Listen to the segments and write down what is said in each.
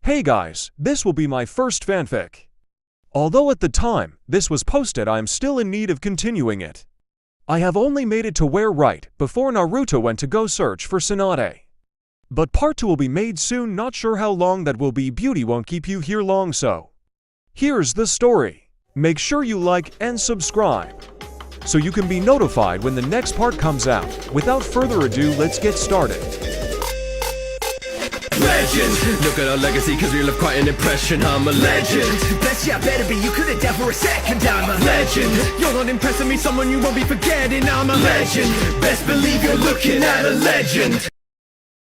Hey guys, this will be my first fanfic. Although at the time this was posted I am still in need of continuing it. I have only made it to where right before Naruto went to go search for Tsunade. But part 2 will be made soon, not sure how long that will be. Beauty won't keep you here long, so here's the story. Make sure you like and subscribe so you can be notified when the next part comes out. Without further ado, let's get started. Legend! Look at our legacy cause we left quite an impression. I'm a legend. Best yeah, better be, you couldn't doubt for a second. I'm a legend. You're not impressing me, someone you won't be forgetting. I'm a legend. Best believe you're looking at a legend.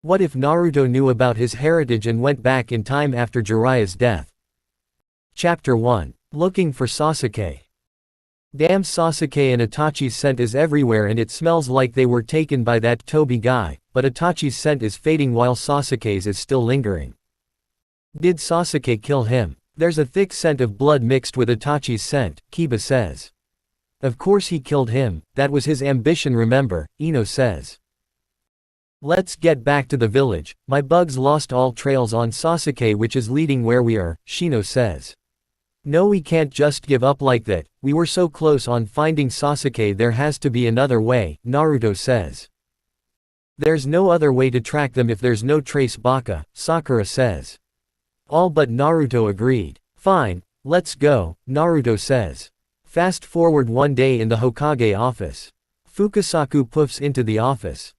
What if Naruto knew about his heritage and went back in time after Jiraiya's death? Chapter 1. Looking for Sasuke. Damn, Sasuke and Itachi's scent is everywhere and it smells like they were taken by that Toby guy, but Itachi's scent is fading while Sasuke's is still lingering. Did Sasuke kill him? There's a thick scent of blood mixed with Itachi's scent, Kiba says. Of course he killed him, that was his ambition, remember, Ino says. Let's get back to the village, my bugs lost all trails on Sasuke which is leading where we are, Shino says. No, we can't just give up like that, we were so close on finding Sasuke, there has to be another way, Naruto says. There's no other way to track them if there's no trace, Baka, Sakura says. All but Naruto agreed. Fine, let's go, Naruto says. Fast forward one day in the Hokage office. Fukasaku puffs into the office.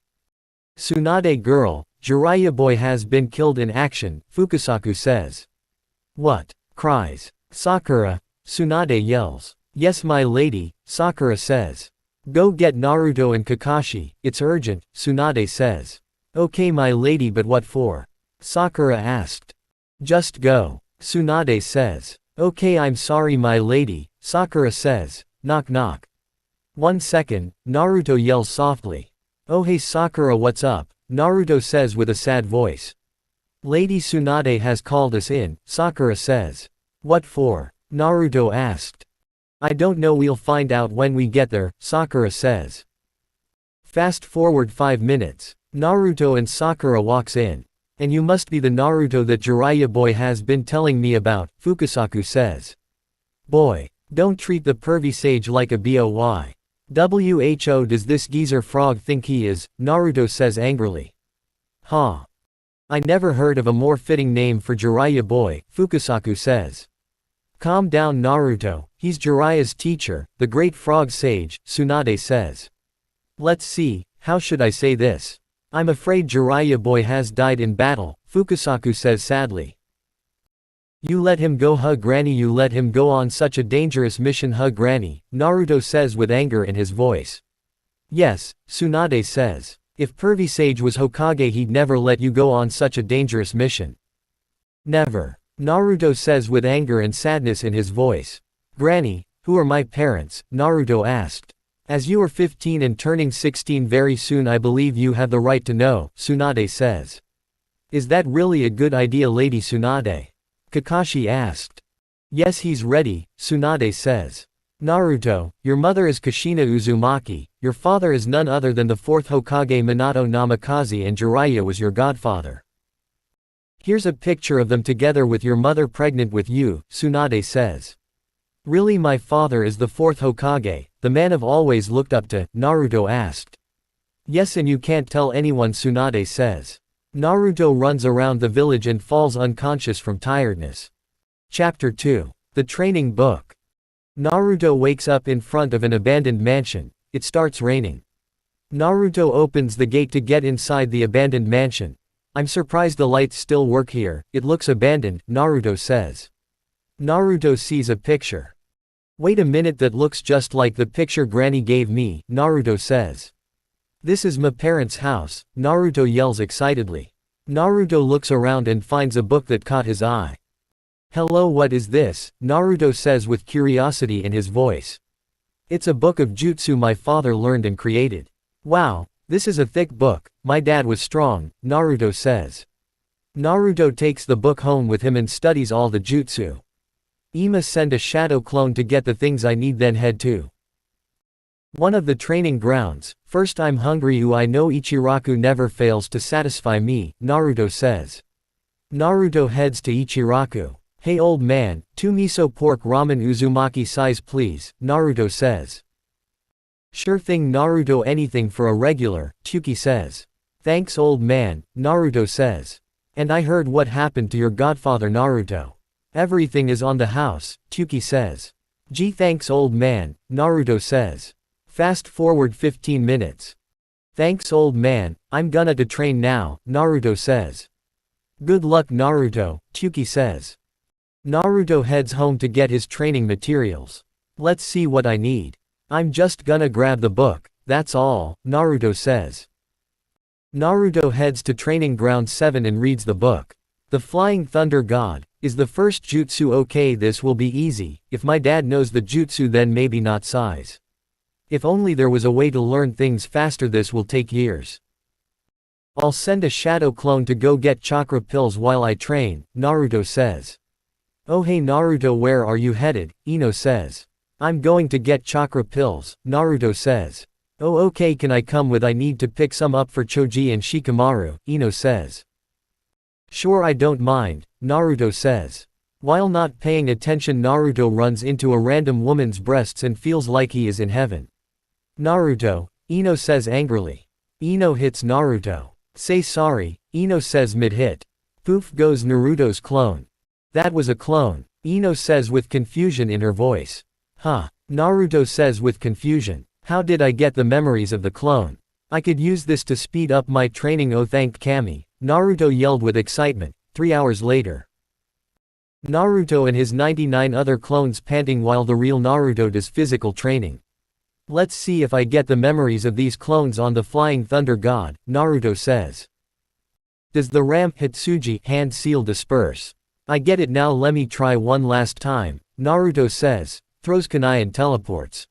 Tsunade girl, Jiraiya boy has been killed in action, Fukasaku says. What? Cries Sakura. Tsunade yells. Yes my lady, Sakura says. Go get Naruto and Kakashi, it's urgent, Tsunade says. Okay my lady, but what for? Sakura asked. Just go, Tsunade says. Okay I'm sorry my lady, Sakura says. Knock knock. 1 second, Naruto yells softly. Oh hey Sakura, what's up? Naruto says with a sad voice. Lady Tsunade has called us in, Sakura says. What for? Naruto asked. I don't know, we'll find out when we get there, Sakura says. Fast forward 5 minutes. Naruto and Sakura walks in. And you must be the Naruto that Jiraiya boy has been telling me about, Fukasaku says. Boy, don't treat the pervy sage like a boy. Who does this geezer frog think he is? Naruto says angrily. Huh. I never heard of a more fitting name for Jiraiya boy, Fukasaku says. Calm down Naruto, he's Jiraiya's teacher, the great frog sage, Tsunade says. Let's see, how should I say this? I'm afraid Jiraiya boy has died in battle, Fukasaku says sadly. You let him go, hug granny, you let him go on such a dangerous mission, hug granny, Naruto says with anger in his voice. Yes, Tsunade says. If pervy sage was Hokage he'd never let you go on such a dangerous mission. Never, Naruto says with anger and sadness in his voice. Granny, who are my parents? Naruto asked. As you are 15 and turning 16 very soon, I believe you have the right to know, Tsunade says. Is that really a good idea, Lady Tsunade? Kakashi asked. Yes, he's ready, Tsunade says. Naruto, your mother is Kushina Uzumaki, your father is none other than the 4th Hokage Minato Namikaze, and Jiraiya was your godfather. Here's a picture of them together with your mother pregnant with you, Tsunade says. Really, my father is the 4th Hokage, the man I've always looked up to, Naruto asked. Yes, and you can't tell anyone, Tsunade says. Naruto runs around the village and falls unconscious from tiredness. Chapter 2. The Training Book. Naruto wakes up in front of an abandoned mansion. It starts raining. Naruto opens the gate to get inside the abandoned mansion. I'm surprised the lights still work here, it looks abandoned, Naruto says. Naruto sees a picture. Wait a minute, that looks just like the picture Granny gave me, Naruto says. This is my parents' house, Naruto yells excitedly. Naruto looks around and finds a book that caught his eye. Hello, what is this? Naruto says with curiosity in his voice. It's a book of jutsu my father learned and created. Wow, this is a thick book, my dad was strong, Naruto says. Naruto takes the book home with him and studies all the jutsu. Ima send a shadow clone to get the things I need, then head to one of the training grounds. First, I'm hungry, I know Ichiraku never fails to satisfy me, Naruto says. Naruto heads to Ichiraku. Hey old man, 2 miso pork ramen uzumaki size please, Naruto says. Sure thing Naruto, anything for a regular, Chuki says. Thanks old man, Naruto says. And I heard what happened to your godfather Naruto. Everything is on the house, Chuki says. Gee thanks old man, Naruto says. Fast forward 15 minutes. Thanks old man, I'm gonna to train now, Naruto says. Good luck Naruto, Chuki says. Naruto heads home to get his training materials. Let's see what I need. I'm just gonna grab the book, that's all, Naruto says. Naruto heads to Training Ground 7 and reads the book. The Flying Thunder God is the first jutsu. Okay, this will be easy. If my dad knows the jutsu, then maybe not size. If only there was a way to learn things faster. This will take years. I'll send a shadow clone to go get chakra pills while I train, Naruto says. Oh hey Naruto, where are you headed? Ino says. I'm going to get chakra pills, Naruto says. Oh okay, can I come with? I need to pick some up for Choji and Shikamaru, Ino says. Sure, I don't mind, Naruto says. While not paying attention, Naruto runs into a random woman's breasts and feels like he is in heaven. Naruto, Ino says angrily. Ino hits Naruto. Say sorry, Ino says mid-hit. Poof goes Naruto's clone. That was a clone, Ino says with confusion in her voice. Huh, Naruto says with confusion. How did I get the memories of the clone? I could use this to speed up my training. Oh thank Kami, Naruto yelled with excitement. 3 hours later. Naruto and his 99 other clones panting while the real Naruto does physical training. Let's see if I get the memories of these clones on the Flying Thunder God, Naruto says. Does the ramp Hitsuji hand seal disperse? I get it now, let me try one last time, Naruto says, throws kunai and teleports.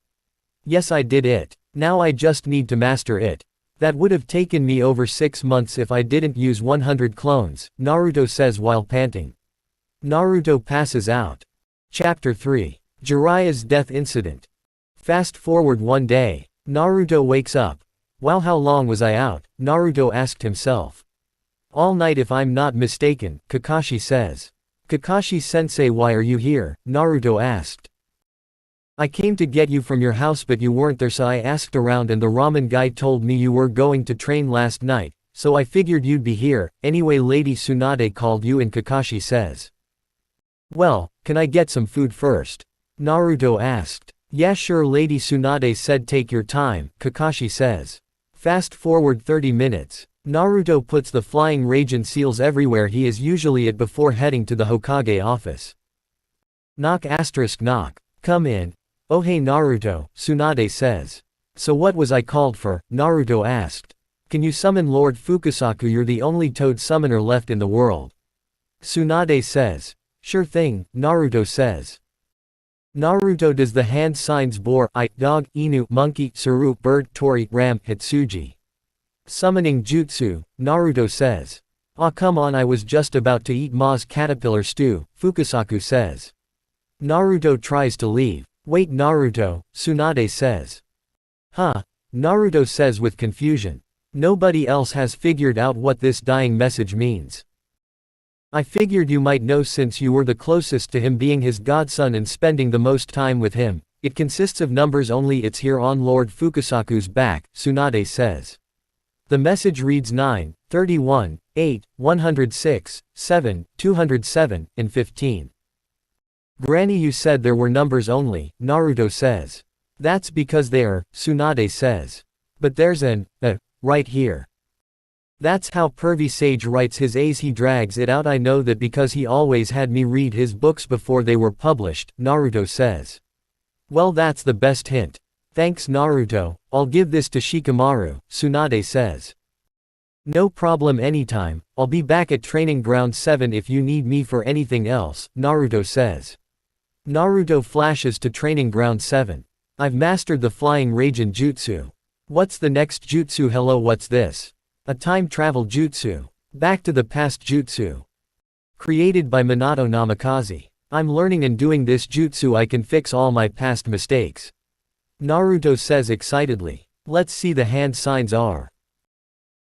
Yes, I did it. Now I just need to master it. That would have taken me over 6 months if I didn't use 100 clones, Naruto says while panting. Naruto passes out. Chapter 3. Jiraiya's death incident. Fast forward one day. Naruto wakes up. Wow, how long was I out? Naruto asked himself. All night if I'm not mistaken, Kakashi says. Kakashi-sensei, why are you here? Naruto asked. I came to get you from your house but you weren't there, so I asked around and the ramen guy told me you were going to train last night, so I figured you'd be here. Anyway, Lady Tsunade called you in, Kakashi says. Well, can I get some food first? Naruto asked. Yeah sure, Lady Tsunade said, take your time, Kakashi says. Fast forward 30 minutes. Naruto puts the flying Raijin seals everywhere he is usually at before heading to the Hokage office. Knock asterisk knock. Come in. Oh hey Naruto, Tsunade says. So what was I called for? Naruto asked. Can you summon Lord Fukusaku? You're the only toad summoner left in the world. Tsunade says. Sure thing, Naruto says. Naruto does the hand signs boar, I, dog, inu, monkey, suru, bird, tori, ram, hitsuji. Summoning jutsu, Naruto says. Aw come on, I was just about to eat Ma's caterpillar stew, Fukusaku says. Naruto tries to leave. Wait Naruto, Tsunade says. Huh? Naruto says with confusion. Nobody else has figured out what this dying message means. I figured you might know since you were the closest to him, being his godson and spending the most time with him. It consists of numbers only, it's here on Lord Fukusaku's back, Tsunade says. The message reads 9, 31, 8, 106, 7, 207, and 15. Granny, you said there were numbers only, Naruto says. That's because they're, Tsunade says. But there's an, right here. That's how Pervy Sage writes his A's, he drags it out. I know that because he always had me read his books before they were published, Naruto says. Well, that's the best hint. Thanks Naruto, I'll give this to Shikamaru, Tsunade says. No problem, anytime, I'll be back at Training Ground 7 if you need me for anything else, Naruto says. Naruto flashes to Training Ground 7. I've mastered the Flying Raijin Jutsu. What's the next jutsu? Hello, what's this? A time travel jutsu. Back to the past jutsu. Created by Minato Namikaze. I'm learning and doing this jutsu, I can fix all my past mistakes. Naruto says excitedly. Let's see the hand signs are.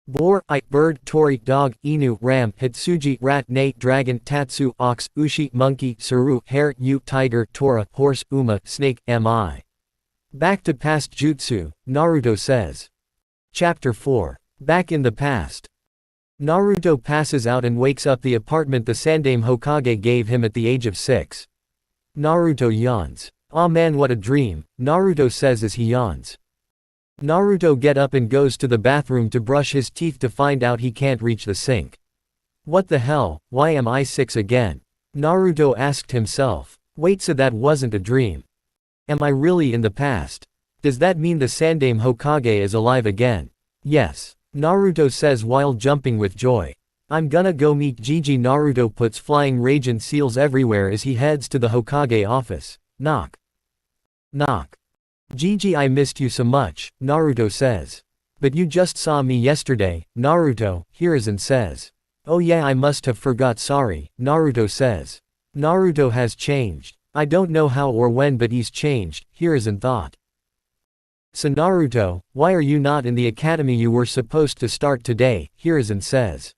Boar, bird, tori, dog, inu, ram, hitsuji, rat, nate, dragon, tatsu, ox, ushi, monkey, saru, hare, yu, tiger, tora, horse, uma, snake, mi. Back to past jutsu, Naruto says. Chapter 4. Back in the past. Naruto passes out and wakes up the apartment the Sandaime Hokage gave him at the age of 6. Naruto yawns. "Aw man, what a dream," Naruto says as he yawns. Naruto get up and goes to the bathroom to brush his teeth to find out he can't reach the sink. What the hell, why am I 6 again? Naruto asked himself. Wait, so that wasn't a dream. Am I really in the past? Does that mean the Sandaime Hokage is alive again? Yes, Naruto says while jumping with joy. I'm gonna go meet Gigi. Naruto puts flying Raijin seals everywhere as he heads to the Hokage office. Knock. Knock. Gigi, I missed you so much, Naruto says. But you just saw me yesterday, Naruto, Hiruzen says. Oh yeah, I must have forgot, sorry, Naruto says. Naruto has changed. I don't know how or when, but he's changed, Hiruzen thought. So Naruto, why are you not in the academy you were supposed to start today, Hiruzen says.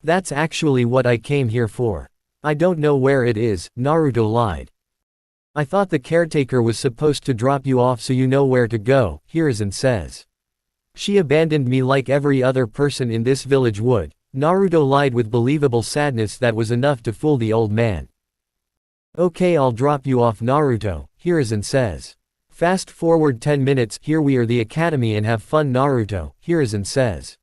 That's actually what I came here for. I don't know where it is, Naruto lied. I thought the caretaker was supposed to drop you off so you know where to go, Hiruzen says. She abandoned me like every other person in this village would, Naruto lied with believable sadness that was enough to fool the old man. Okay, I'll drop you off, Naruto, Hiruzen says. Fast forward 10 minutes, here we are the academy and have fun, Naruto, Hiruzen says.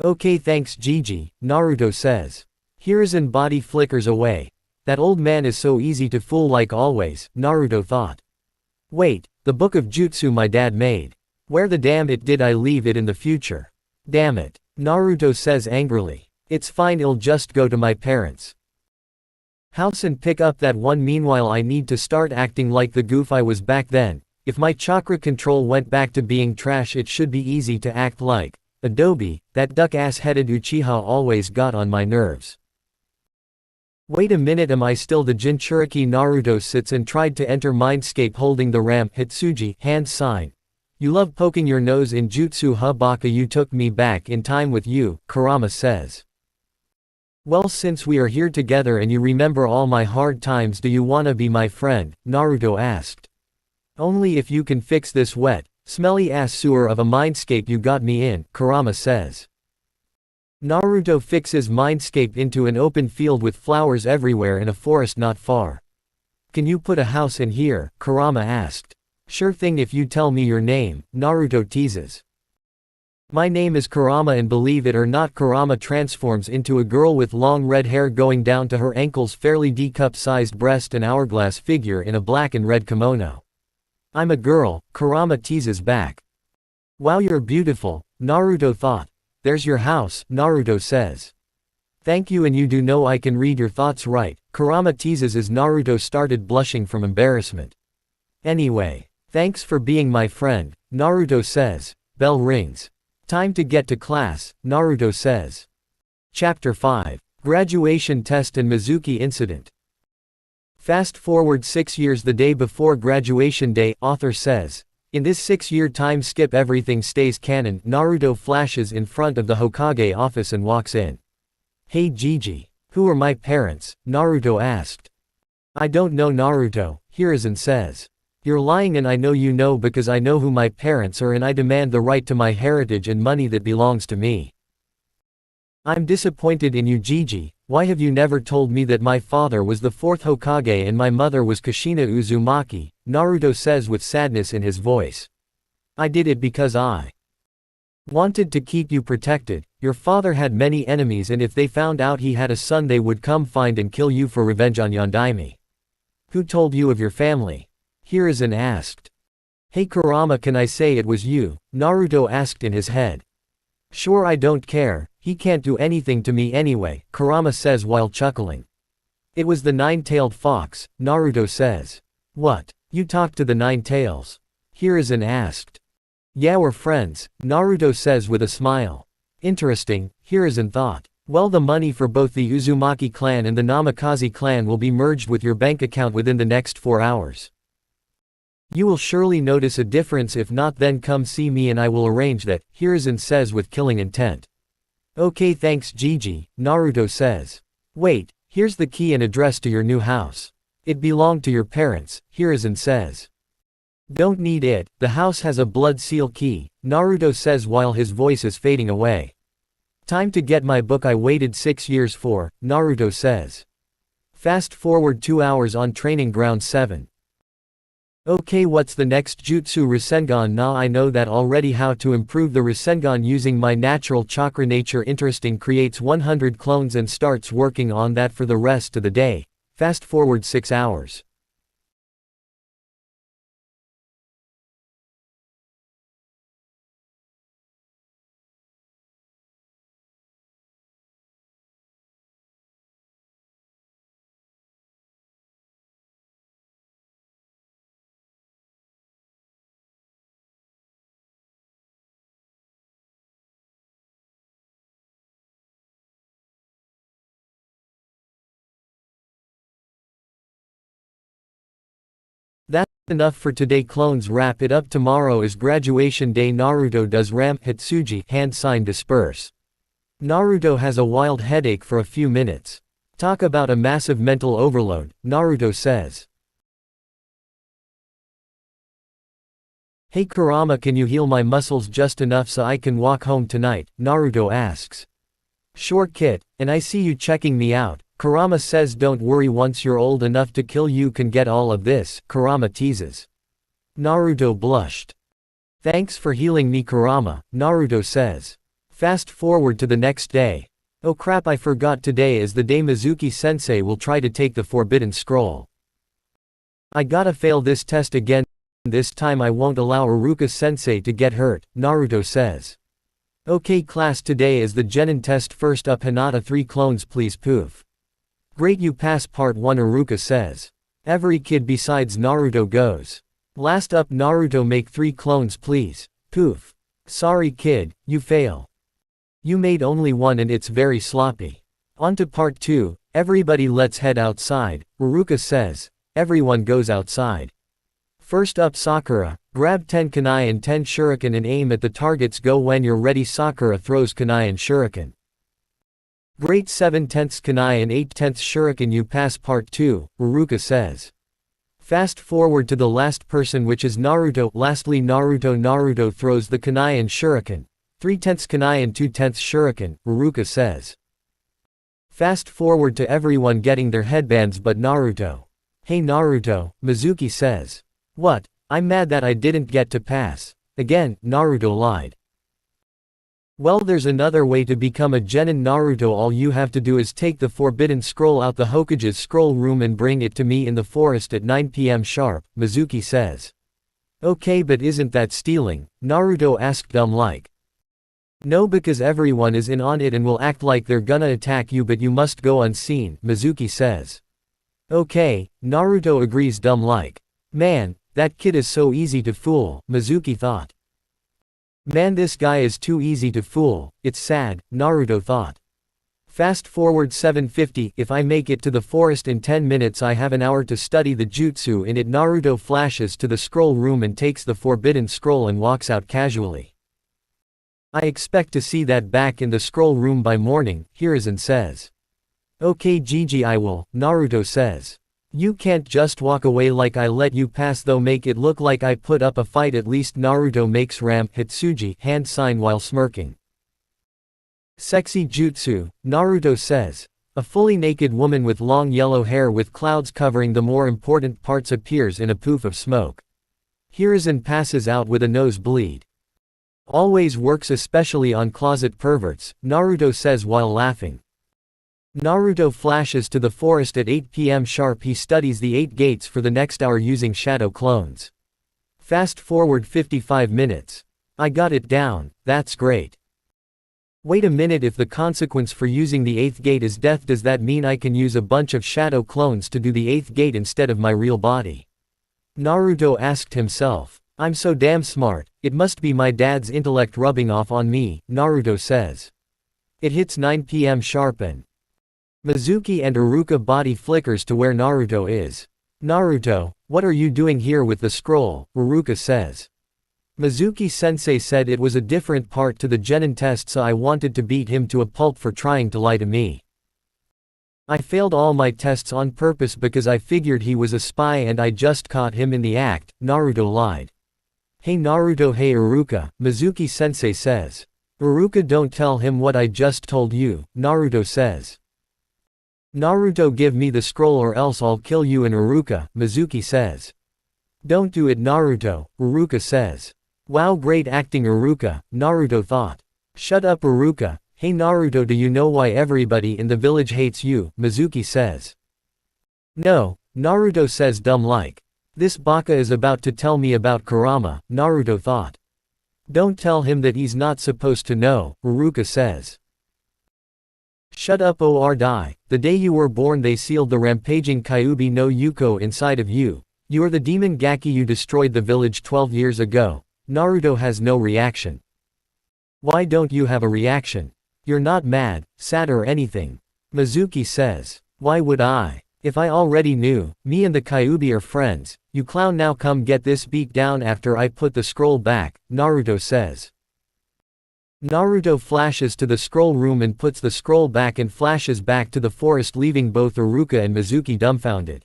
Okay, thanks Gigi, Naruto says. Hiruzen body flickers away. That old man is so easy to fool like always, Naruto thought. Wait, the book of jutsu my dad made. Where the damn it did I leave it in the future? Damn it, Naruto says angrily. It's fine, I'll just go to my parents' house and pick up that one. Meanwhile, I need to start acting like the goof I was back then. If my chakra control went back to being trash, it should be easy to act like Adobe, that duck-ass-headed Uchiha always got on my nerves. Wait a minute, am I still the Jinchuriki? Naruto sits and tried to enter Mindscape holding the ram Hitsuji hand sign. You love poking your nose in Jutsu, huh Baka? You took me back in time with you, Kurama says. Well, since we are here together and you remember all my hard times, do you wanna be my friend? Naruto asked. Only if you can fix this wet, smelly ass sewer of a mindscape you got me in, Kurama says. Naruto fixes mindscape into an open field with flowers everywhere in a forest not far. Can you put a house in here? Kurama asked. Sure thing if you tell me your name, Naruto teases. My name is Kurama, and believe it or not, Kurama transforms into a girl with long red hair going down to her ankles, fairly D-cup-sized breast and hourglass figure in a black and red kimono. I'm a girl, Kurama teases back. Wow, you're beautiful, Naruto thought. There's your house, Naruto says. Thank you, and you do know I can read your thoughts, right? Kurama teases as Naruto started blushing from embarrassment. Anyway, thanks for being my friend, Naruto says. Bell rings. Time to get to class, Naruto says. Chapter 5. Graduation Test and Mizuki Incident. Fast forward 6 years, the day before graduation day, author says. In this 6-year time skip, everything stays canon. Naruto flashes in front of the Hokage office and walks in. Hey Gigi. Who are my parents? Naruto asked. I don't know, Naruto, Hiruzen says. You're lying, and I know you know because I know who my parents are and I demand the right to my heritage and money that belongs to me. I'm disappointed in you, Gigi. Why have you never told me that my father was the 4th Hokage and my mother was Kushina Uzumaki? Naruto says with sadness in his voice. I did it because I wanted to keep you protected. Your father had many enemies, and if they found out he had a son, they would come find and kill you for revenge on Yondaime. Who told you of your family? Hiruzen asked. Hey Kurama, can I say it was you? Naruto asked in his head. Sure, I don't care. He can't do anything to me anyway, Kurama says while chuckling. It was the 9-tailed fox, Naruto says. What? You talked to the 9 tails? Hiruzen asked. Yeah, we're friends, Naruto says with a smile. Interesting, Hiruzen thought. Well, the money for both the Uzumaki clan and the Namikaze clan will be merged with your bank account within the next 4 hours. You will surely notice a difference, if not then come see me and I will arrange that, Hiruzen says with killing intent. Okay, thanks Gigi, Naruto says. Wait, here's the key and address to your new house. It belonged to your parents, Hiruzen says. Don't need it, the house has a blood seal key, Naruto says while his voice is fading away. Time to get my book I waited 6 years for, Naruto says. Fast forward 2 hours on training ground 7. Okay, what's the next jutsu? Rasengan. Now I know that already. How to improve the Rasengan using my natural chakra. Nature interesting. Creates 100 clones and starts working on that for the rest of the day. Fast forward 6 hours. That's enough for today, clones. Wrap it up. Tomorrow is graduation day. Naruto does Ram Hitsuji hand sign disperse. Naruto has a wild headache for a few minutes. Talk about a massive mental overload, Naruto says. Hey Kurama, can you heal my muscles just enough so I can walk home tonight? Naruto asks. Sure kid, and I see you checking me out. Kurama says don't worry, once you're old enough to kill you can get all of this, Kurama teases. Naruto blushed. Thanks for healing me Kurama, Naruto says. Fast forward to the next day. Oh crap, I forgot today is the day Mizuki-sensei will try to take the Forbidden Scroll. I gotta fail this test again. This time I won't allow Iruka-sensei to get hurt, Naruto says. Okay class, today is the Genin test. First up Hinata, 3 clones please. Poof. Great, you pass part 1, Iruka says. Every kid besides Naruto goes. Last up Naruto, make 3 clones please. Poof. Sorry kid, you fail. You made only 1 and it's very sloppy. On to part 2, everybody let's head outside, Iruka says. Everyone goes outside. First up Sakura, grab 10 kunai and 10 shuriken and aim at the targets. Go when you're ready. Sakura throws kunai and shuriken. Great, 7/10 kunai and 8/10 shuriken. You pass part 2, Iruka says. Fast forward to the last person, which is Naruto. Lastly Naruto throws the kunai and shuriken. 3/10 kunai and 2/10 shuriken, Iruka says. Fast forward to everyone getting their headbands but Naruto. Hey Naruto, Mizuki says. What? I'm mad that I didn't get to pass. Again, Naruto lied. Well, there's another way to become a Genin, Naruto. All you have to do is take the Forbidden Scroll out the Hokage's scroll room and bring it to me in the forest at 9 p.m. sharp, Mizuki says. Okay, but isn't that stealing? Naruto asked dumb like. No, because everyone is in on it and will act like they're gonna attack you, but you must go unseen, Mizuki says. Okay, Naruto agrees dumb like. Man, that kid is so easy to fool, Mizuki thought. Man, this guy is too easy to fool, it's sad, Naruto thought. Fast forward 7:50, if I make it to the forest in 10 minutes I have an hour to study the jutsu in it. Naruto flashes to the scroll room and takes the Forbidden Scroll and walks out casually. I expect to see that back in the scroll room by morning, Hiruzen says. Okay Gigi, I will, Naruto says. You can't just walk away like I let you pass though, make it look like I put up a fight at least. Naruto makes Ram Hitsuji hand sign while smirking. Sexy jutsu, Naruto says. A fully naked woman with long yellow hair with clouds covering the more important parts appears in a poof of smoke. Hiruzen passes out with a nosebleed. Always works especially on closet perverts, Naruto says while laughing. Naruto flashes to the forest at 8 p.m. sharp. He studies the 8 gates for the next hour using shadow clones. Fast forward 55 minutes. I got it down, that's great. Wait a minute, if the consequence for using the 8th gate is death, does that mean I can use a bunch of shadow clones to do the 8th gate instead of my real body? Naruto asked himself. I'm so damn smart, it must be my dad's intellect rubbing off on me, Naruto says. It hits 9 p.m. sharp and Mizuki and Iruka body flickers to where Naruto is. Naruto, what are you doing here with the scroll? Iruka says. Mizuki-sensei said it was a different part to the genin test, so I wanted to beat him to a pulp for trying to lie to me. I failed all my tests on purpose because I figured he was a spy and I just caught him in the act, Naruto lied. Hey Naruto, hey Iruka, Mizuki-sensei says. Iruka, don't tell him what I just told you, Naruto says. Naruto, give me the scroll or else I'll kill you and Iruka, Mizuki says. Don't do it Naruto, Iruka says. Wow, great acting Iruka, Naruto thought. Shut up Iruka. Hey Naruto, do you know why everybody in the village hates you? Mizuki says. No, Naruto says, dumb like. This baka is about to tell me about Kurama, Naruto thought. Don't tell him that he's not supposed to know, Iruka says. Shut up or die. The day you were born they sealed the rampaging Kyuubi no Yuko inside of you. You are the demon Gaki, you destroyed the village 12 years ago. Naruto has no reaction. Why don't you have a reaction? You're not mad, sad or anything. Mizuki says. Why would I? If I already knew, me and the Kyuubi are friends. You clown, now come get this beat down after I put the scroll back, Naruto says. Naruto flashes to the scroll room and puts the scroll back and flashes back to the forest, leaving both Iruka and Mizuki dumbfounded.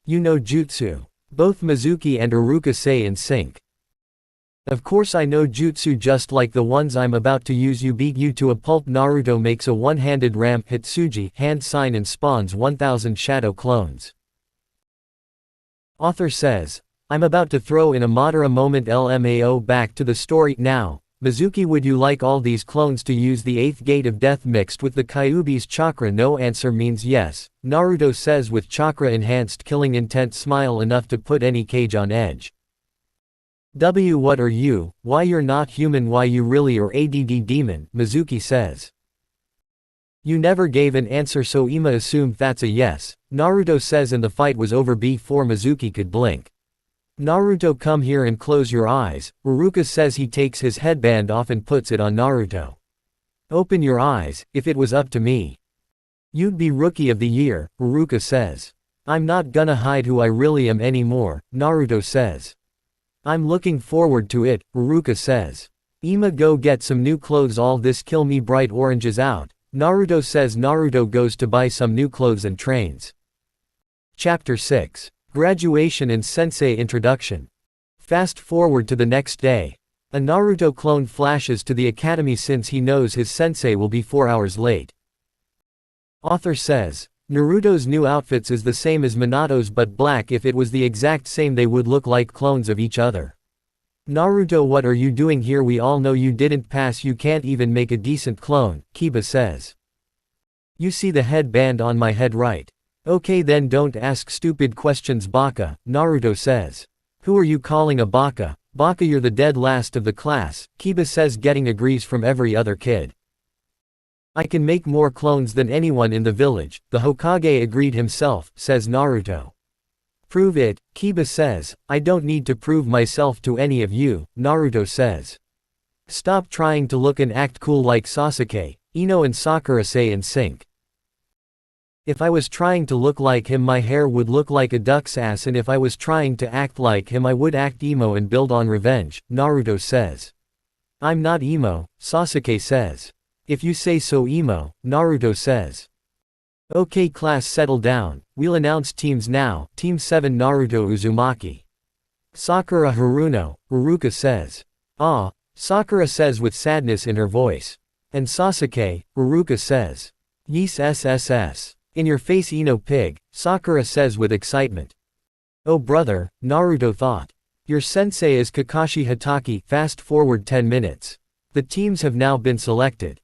You know jutsu. Both Mizuki and Iruka say in sync. Of course I know jutsu, just like the ones I'm about to use. You beat you to a pulp. Naruto makes a one-handed ram Hitsuji hand sign and spawns 1000 shadow clones. Author says, I'm about to throw in a Madara moment. LMAO, back to the story now. Mizuki, would you like all these clones to use the 8th gate of death mixed with the Kyuubi's chakra? No answer means yes, Naruto says with chakra enhanced killing intent, smile enough to put any cage on edge. What are you? Why you're not human? Why you really are ADD demon? Mizuki says. You never gave an answer, so Ima assumed that's a yes, Naruto says, and the fight was over before Mizuki could blink. Naruto, come here and close your eyes, Iruka says. He takes his headband off and puts it on Naruto. Open your eyes. If it was up to me, you'd be rookie of the year, Iruka says. I'm not gonna hide who I really am anymore, Naruto says. I'm looking forward to it, Iruka says. Ima, go get some new clothes. All this kill me bright orange is out, Naruto says. Naruto goes to buy some new clothes and trains. Chapter 6. Graduation and Sensei Introduction. Fast forward to the next day. A Naruto clone flashes to the academy since he knows his sensei will be 4 hours late. Author says, Naruto's new outfits is the same as Minato's but black. If it was the exact same they would look like clones of each other. Naruto, what are you doing here? We all know you didn't pass. You can't even make a decent clone, Kiba says. You see the headband on my head, right? Okay then, don't ask stupid questions baka, Naruto says. Who are you calling a baka? Baka, you're the dead last of the class, Kiba says, getting agrees from every other kid. I can make more clones than anyone in the village, the Hokage agreed himself, says Naruto. Prove it, Kiba says. I don't need to prove myself to any of you, Naruto says. Stop trying to look and act cool like Sasuke, Ino and Sakura say in sync. If I was trying to look like him my hair would look like a duck's ass, and if I was trying to act like him I would act emo and build on revenge, Naruto says. I'm not emo, Sasuke says. If you say so emo, Naruto says. Okay class, settle down, we'll announce teams now. Team 7 Naruto Uzumaki. Sakura Haruno, Iruka says. Ah, Sakura says with sadness in her voice. And Sasuke, Iruka says. Yes SSS. In your face Ino pig, Sakura says with excitement. Oh brother, Naruto thought. Your sensei is Kakashi Hatake. Fast forward 10 minutes. The teams have now been selected.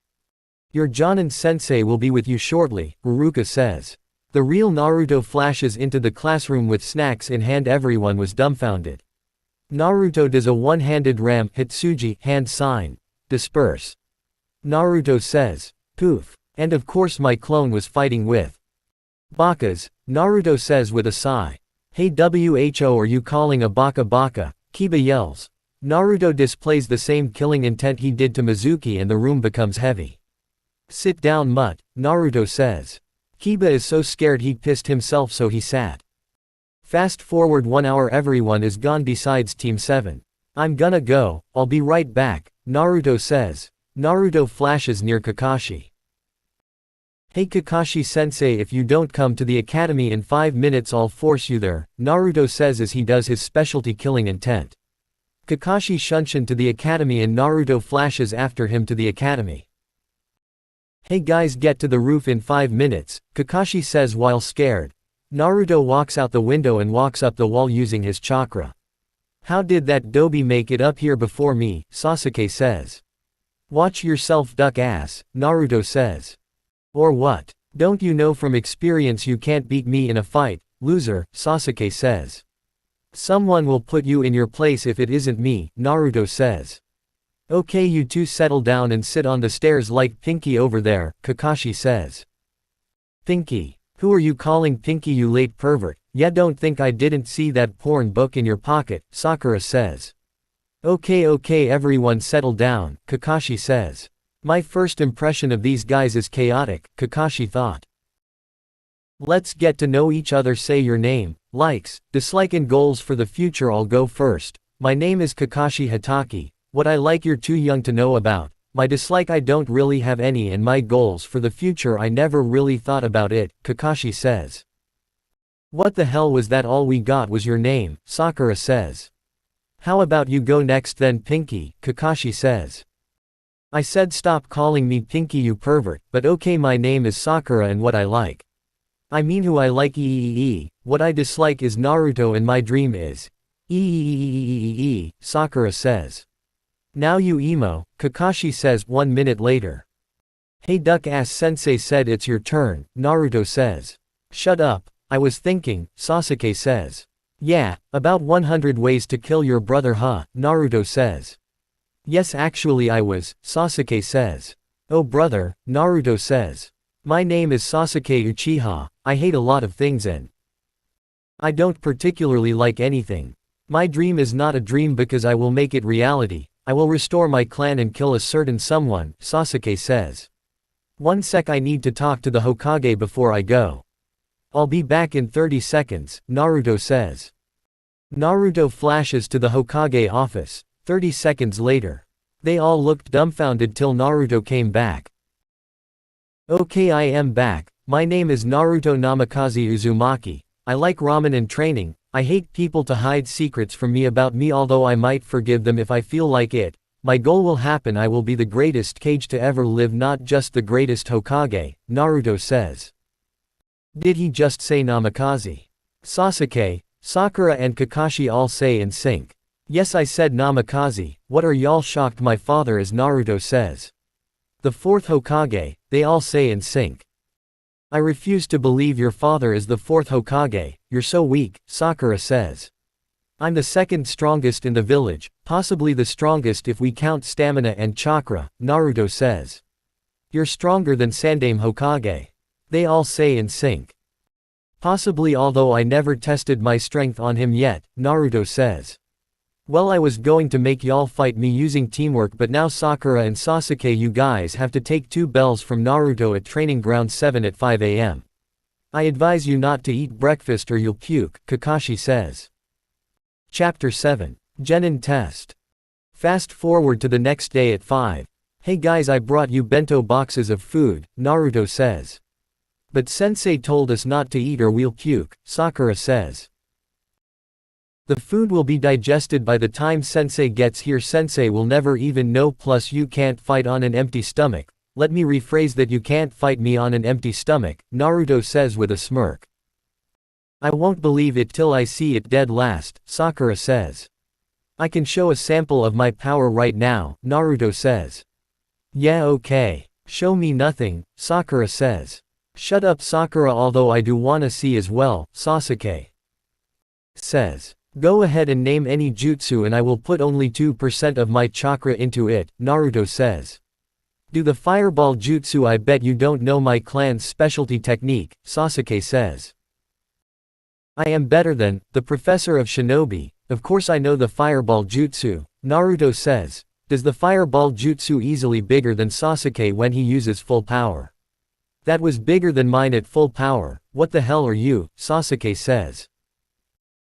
Your Jonin sensei will be with you shortly, Iruka says. The real Naruto flashes into the classroom with snacks in hand. Everyone was dumbfounded. Naruto does a one-handed ram Hitsuji hand sign. Disperse. Naruto says. Poof. And of course my clone was fighting with bakas, Naruto says with a sigh. Hey who are you calling a baka baka? Kiba yells. Naruto displays the same killing intent he did to Mizuki and the room becomes heavy. Sit down mutt, Naruto says. Kiba is so scared he pissed himself so he sat. Fast forward 1 hour, everyone is gone besides Team 7. I'm gonna go, I'll be right back, Naruto says. Naruto flashes near Kakashi. Hey Kakashi-sensei, if you don't come to the academy in 5 minutes I'll force you there, Naruto says as he does his specialty killing intent. Kakashi shunshin to the academy and Naruto flashes after him to the academy. Hey guys, get to the roof in 5 minutes, Kakashi says while scared. Naruto walks out the window and walks up the wall using his chakra. How did that Dobi make it up here before me, Sasuke says. Watch yourself duck ass, Naruto says. Or what? Don't you know from experience you can't beat me in a fight, loser, Sasuke says. Someone will put you in your place if it isn't me, Naruto says. Okay, you two settle down and sit on the stairs like Pinky over there, Kakashi says. Pinky? Who are you calling Pinky, you late pervert? Yeah, don't think I didn't see that porn book in your pocket, Sakura says. Okay, everyone settle down, Kakashi says. My first impression of these guys is chaotic, Kakashi thought. Let's get to know each other. Say your name, likes, dislike and goals for the future. I'll go first. My name is Kakashi Hatake. What I like you're too young to know about. My dislike I don't really have any, and my goals for the future I never really thought about it, Kakashi says. What the hell was that? All we got was your name, Sakura says. How about you go next then, Pinky, Kakashi says. I said stop calling me Pinky, you pervert, but okay, my name is Sakura and what I like. I mean who I like, what I dislike is Naruto and my dream is Sakura says. Now you emo, Kakashi says 1 minute later. Hey duck ass sensei said it's your turn, Naruto says. Shut up, I was thinking, Sasuke says. Yeah, about 100 ways to kill your brother huh, Naruto says. Yes actually I was, Sasuke says. Oh brother, Naruto says. My name is Sasuke Uchiha, I hate a lot of things and I don't particularly like anything. My dream is not a dream because I will make it reality. I will restore my clan and kill a certain someone, Sasuke says. 1 sec, I need to talk to the Hokage before I go. I'll be back in 30 seconds, Naruto says. Naruto flashes to the Hokage office. 30 seconds later. They all looked dumbfounded till Naruto came back. Okay, I am back. My name is Naruto Namikaze Uzumaki. I like ramen and training. I hate people to hide secrets from me about me, although I might forgive them if I feel like it. My goal will happen. I will be the greatest Kage to ever live, not just the greatest Hokage, Naruto says. Did he just say Namikaze? Sasuke, Sakura and Kakashi all say in sync. Yes, I said Namikaze. What are y'all shocked? My father is, Naruto says. The 4th Hokage, they all say in sync. I refuse to believe your father is the 4th Hokage, you're so weak, Sakura says. I'm the 2nd strongest in the village, possibly the strongest if we count stamina and chakra, Naruto says. You're stronger than Sandaime Hokage. They all say in sync. Possibly, although I never tested my strength on him yet, Naruto says. Well, I was going to make y'all fight me using teamwork, but now Sakura and Sasuke, you guys have to take 2 bells from Naruto at training ground 7 at 5 AM. I advise you not to eat breakfast or you'll puke, Kakashi says. Chapter 7. Genin Test. Fast forward to the next day at 5. Hey guys, I brought you bento boxes of food, Naruto says. But sensei told us not to eat or we'll puke, Sakura says. The food will be digested by the time sensei gets here. Sensei will never even know, plus you can't fight on an empty stomach. Let me rephrase that, you can't fight me on an empty stomach, Naruto says with a smirk. I won't believe it till I see it dead last, Sakura says. I can show a sample of my power right now, Naruto says. Yeah okay. Show me nothing, Sakura says. Shut up Sakura, although I do wanna see as well, Sasuke says. Go ahead and name any jutsu and I will put only 2% of my chakra into it, Naruto says. Do the fireball jutsu. I bet you don't know my clan's specialty technique, Sasuke says. I am better than the professor of shinobi. Of course I know the fireball jutsu, Naruto says. Does the fireball jutsu easily bigger than Sasuke when he uses full power? That was bigger than mine at full power. What the hell are you, Sasuke says.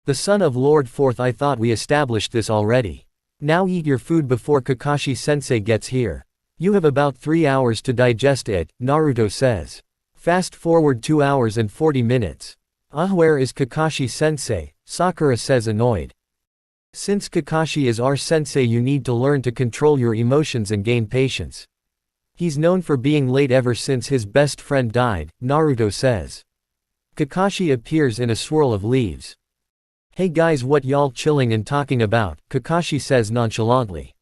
The son of Lord Fourth. I thought we established this already. Now eat your food before Kakashi-sensei gets here. You have about 3 hours to digest it, Naruto says. Fast forward 2 hours and 40 minutes. Where is Kakashi-sensei? Sakura says annoyed. Since Kakashi is our sensei, you need to learn to control your emotions and gain patience. He's known for being late ever since his best friend died, Naruto says. Kakashi appears in a swirl of leaves. Hey guys, what y'all chilling and talking about? Kakashi says nonchalantly.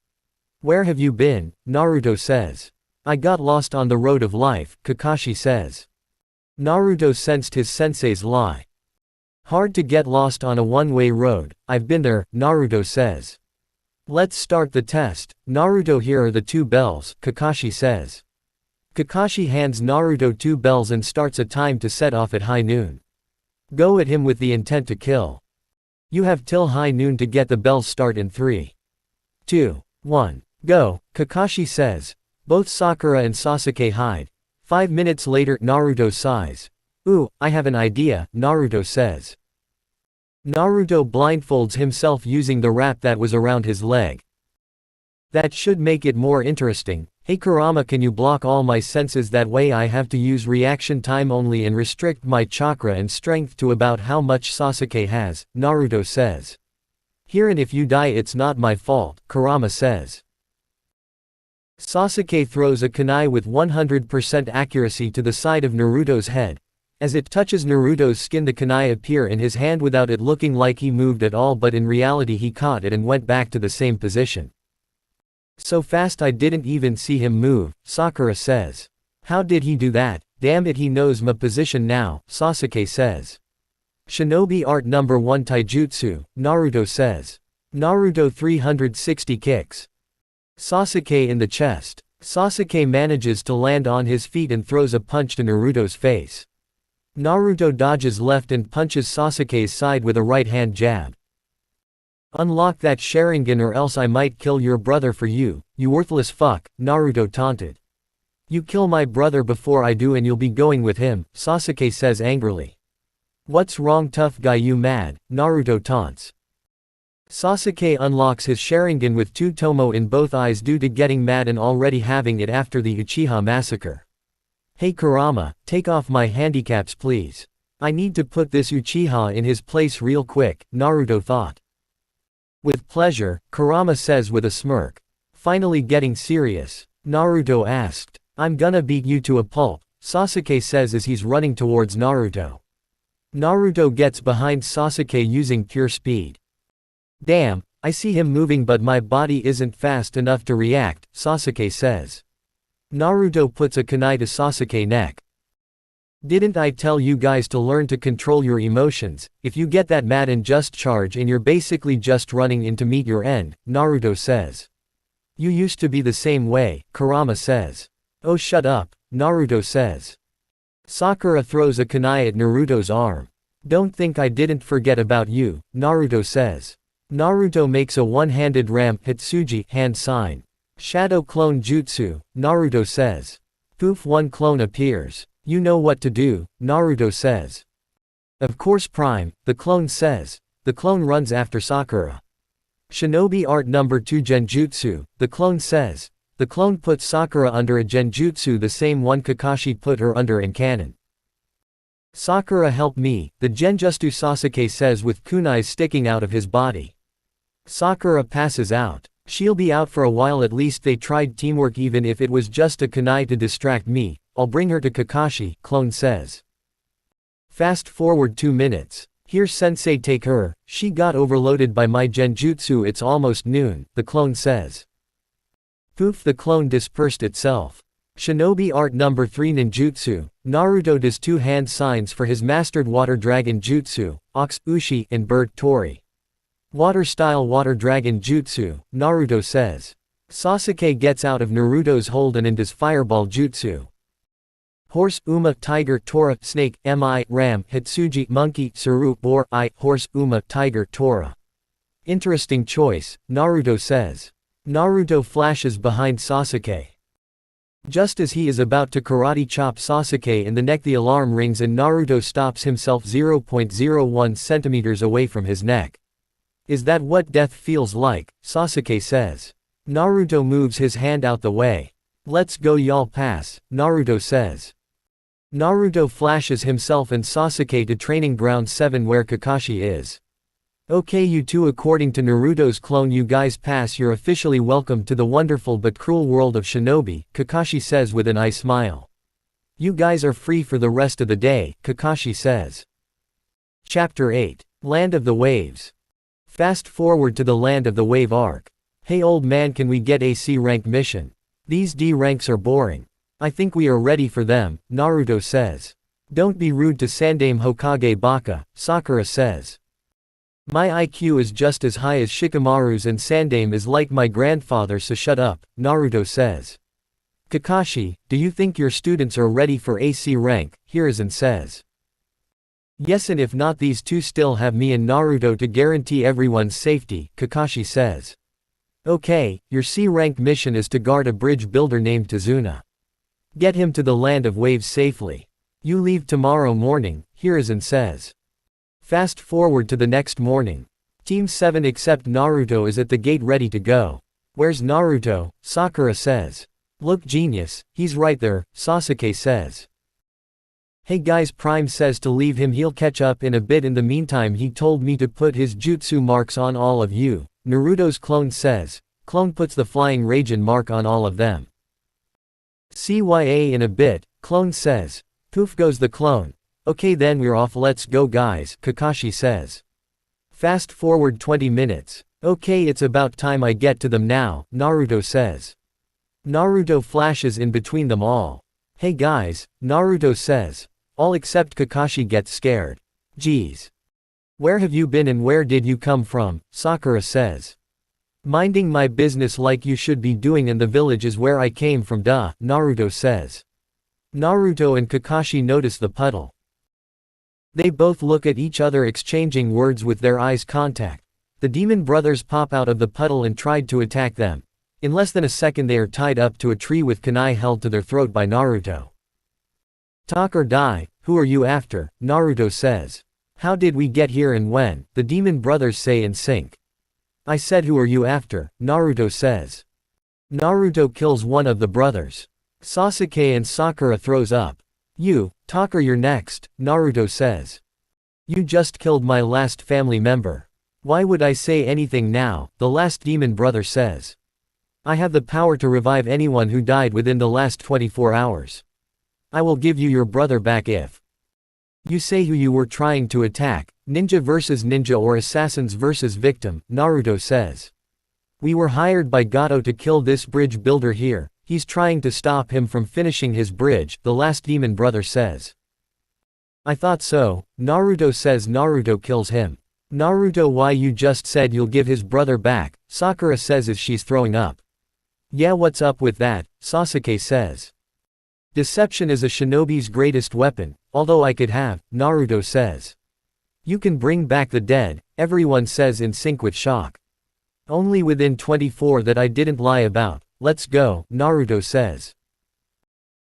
Where have you been? Naruto says. I got lost on the road of life, Kakashi says. Naruto sensed his sensei's lie. Hard to get lost on a one-way road, I've been there, Naruto says. Let's start the test, Naruto. Here are the 2 bells, Kakashi says. Kakashi hands Naruto 2 bells and starts a time to set off at high noon. Go at him with the intent to kill. You have till high noon to get the bells. Start in 3, 2, 1, go, Kakashi says. Both Sakura and Sasuke hide. 5 minutes later, Naruto sighs. Ooh, I have an idea, Naruto says. Naruto blindfolds himself using the wrap that was around his leg. That should make it more interesting. Hey Kurama, can you block all my senses? That way I have to use reaction time only and restrict my chakra and strength to about how much Sasuke has, Naruto says. Here, and if you die it's not my fault, Kurama says. Sasuke throws a kunai with 100% accuracy to the side of Naruto's head. As it touches Naruto's skin, the kunai appear in his hand without it looking like he moved at all, but in reality he caught it and went back to the same position. So fast I didn't even see him move, Sakura says. How did he do that? Damn it, he knows my position now, Sasuke says. Shinobi Art No. 1 Taijutsu, Naruto says. Naruto 360 kicks Sasuke in the chest. Sasuke manages to land on his feet and throws a punch to Naruto's face. Naruto dodges left and punches Sasuke's side with a right-hand jab. Unlock that Sharingan or else I might kill your brother for you, you worthless fuck, Naruto taunted. You kill my brother before I do and you'll be going with him, Sasuke says angrily. What's wrong, tough guy, you mad? Naruto taunts. Sasuke unlocks his Sharingan with 2 tomo in both eyes due to getting mad and already having it after the Uchiha massacre. Hey Kurama, take off my handicaps please. I need to put this Uchiha in his place real quick, Naruto thought. With pleasure, Kurama says with a smirk. Finally getting serious, Naruto asked. I'm gonna beat you to a pulp, Sasuke says as he's running towards Naruto. Naruto gets behind Sasuke using pure speed. Damn, I see him moving but my body isn't fast enough to react, Sasuke says. Naruto puts a kunai to Sasuke's neck. Didn't I tell you guys to learn to control your emotions? If you get that mad and just charge and you're basically just running in to meet your end, Naruto says. You used to be the same way, Kurama says. Oh shut up, Naruto says. Sakura throws a kunai at Naruto's arm. Don't think I didn't forget about you, Naruto says. Naruto makes a one-handed ram Hitsuji hand sign. Shadow clone jutsu, Naruto says. Poof, one clone appears. You know what to do, Naruto says. Of course Prime, the clone says. The clone runs after Sakura. Shinobi Art No. 2 Genjutsu, the clone says. The clone puts Sakura under a genjutsu, the same one Kakashi put her under in canon. Sakura help me, the genjutsu, Sasuke says with kunais sticking out of his body. Sakura passes out. She'll be out for a while, at least they tried teamwork even if it was just a kunai to distract me. I'll bring her to Kakashi, clone says. Fast forward 2 minutes. Here sensei, take her, she got overloaded by my genjutsu, it's almost noon, the clone says. Poof, the clone dispersed itself. Shinobi Art No. 3 Ninjutsu, Naruto does 2 hand signs for his mastered water dragon jutsu, Ox Ushi and Bird Tori. Water style water dragon jutsu, Naruto says. Sasuke gets out of Naruto's hold and does fireball jutsu. Horse, Uma, Tiger, Tora, Snake, Mi, Ram, Hitsuji, Monkey, Saru, Boar, I, Horse, Uma, Tiger, Tora. Interesting choice, Naruto says. Naruto flashes behind Sasuke. Just as he is about to karate chop Sasuke in the neck, the alarm rings and Naruto stops himself 0.01 centimeters away from his neck. Is that what death feels like? Sasuke says. Naruto moves his hand out the way. Let's go, y'all pass, Naruto says. Naruto flashes himself and Sasuke to training ground 7 where Kakashi is. Okay, you two, according to Naruto's clone, you guys pass. You're officially welcome to the wonderful but cruel world of shinobi, Kakashi says with an eye smile. You guys are free for the rest of the day, Kakashi says. Chapter 8. Land of the Waves. Fast forward to the Land of the Wave arc. Hey old man, can we get a C rank mission? These D ranks are boring. I think we are ready for them, Naruto says. Don't be rude to Sandaime Hokage Baka, Sakura says. My IQ is just as high as Shikamaru's and Sandaime is like my grandfather, so shut up, Naruto says. Kakashi, do you think your students are ready for AC rank? Hiruzen says. Yes, and if not, these two still have me and Naruto to guarantee everyone's safety, Kakashi says. Okay, your C rank mission is to guard a bridge builder named Tazuna. Get him to the Land of Waves safely. You leave tomorrow morning, Hiruzen says. Fast forward to the next morning. Team 7 except Naruto is at the gate ready to go. Where's Naruto? Sakura says. Look, genius, he's right there, Sasuke says. Hey guys, Prime says to leave him, he'll catch up in a bit. In the meantime, he told me to put his jutsu marks on all of you, Naruto's clone says. Clone puts the flying Raijin mark on all of them. CYA in a bit, clone says. Poof goes the clone. Okay then, we're off, let's go guys, Kakashi says. Fast forward 20 minutes. Okay, it's about time I get to them now, Naruto says. Naruto flashes in between them all. Hey guys, Naruto says. All except Kakashi gets scared. Geez. Where have you been and where did you come from? Sakura says. Minding my business like you should be doing, and the village is where I came from, duh, Naruto says. Naruto and Kakashi notice the puddle. They both look at each other, exchanging words with their eyes contact. The demon brothers pop out of the puddle and tried to attack them. In less than a second they are tied up to a tree with kunai held to their throat by Naruto. Talk or die, who are you after? Naruto says. How did we get here and when? The demon brothers say in sync. I said who are you after, Naruto says. Naruto kills one of the brothers. Sasuke and Sakura throws up. You, Talker, you're next, Naruto says. You just killed my last family member. Why would I say anything now? The last demon brother says. I have the power to revive anyone who died within the last 24 hours. I will give you your brother back if you say who you were trying to attack. Ninja versus ninja or assassins versus victim, Naruto says. We were hired by Gato to kill this bridge builder here. He's trying to stop him from finishing his bridge, the last demon brother says. I thought so, Naruto says. Naruto kills him. Naruto, why, you just said you'll give his brother back, Sakura says as she's throwing up. Yeah, what's up with that? Sasuke says. Deception is a shinobi's greatest weapon, although I could have, Naruto says. You can bring back the dead, everyone says in sync with shock. Only within 24 that I didn't lie about. Let's go, Naruto says.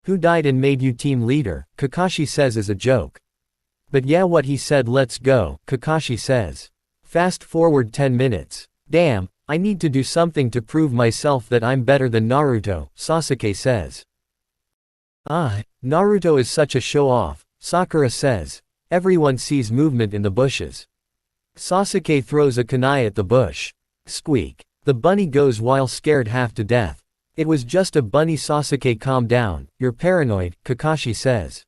Who died and made you team leader? Kakashi says as a joke. But yeah, what he said, let's go, Kakashi says. Fast forward 10 minutes. Damn, I need to do something to prove myself that I'm better than Naruto, Sasuke says. Ah, Naruto is such a show-off, Sakura says. Everyone sees movement in the bushes. Sasuke throws a kunai at the bush. Squeak. The bunny goes wild, scared half to death. It was just a bunny, Sasuke, calm down, you're paranoid, Kakashi says.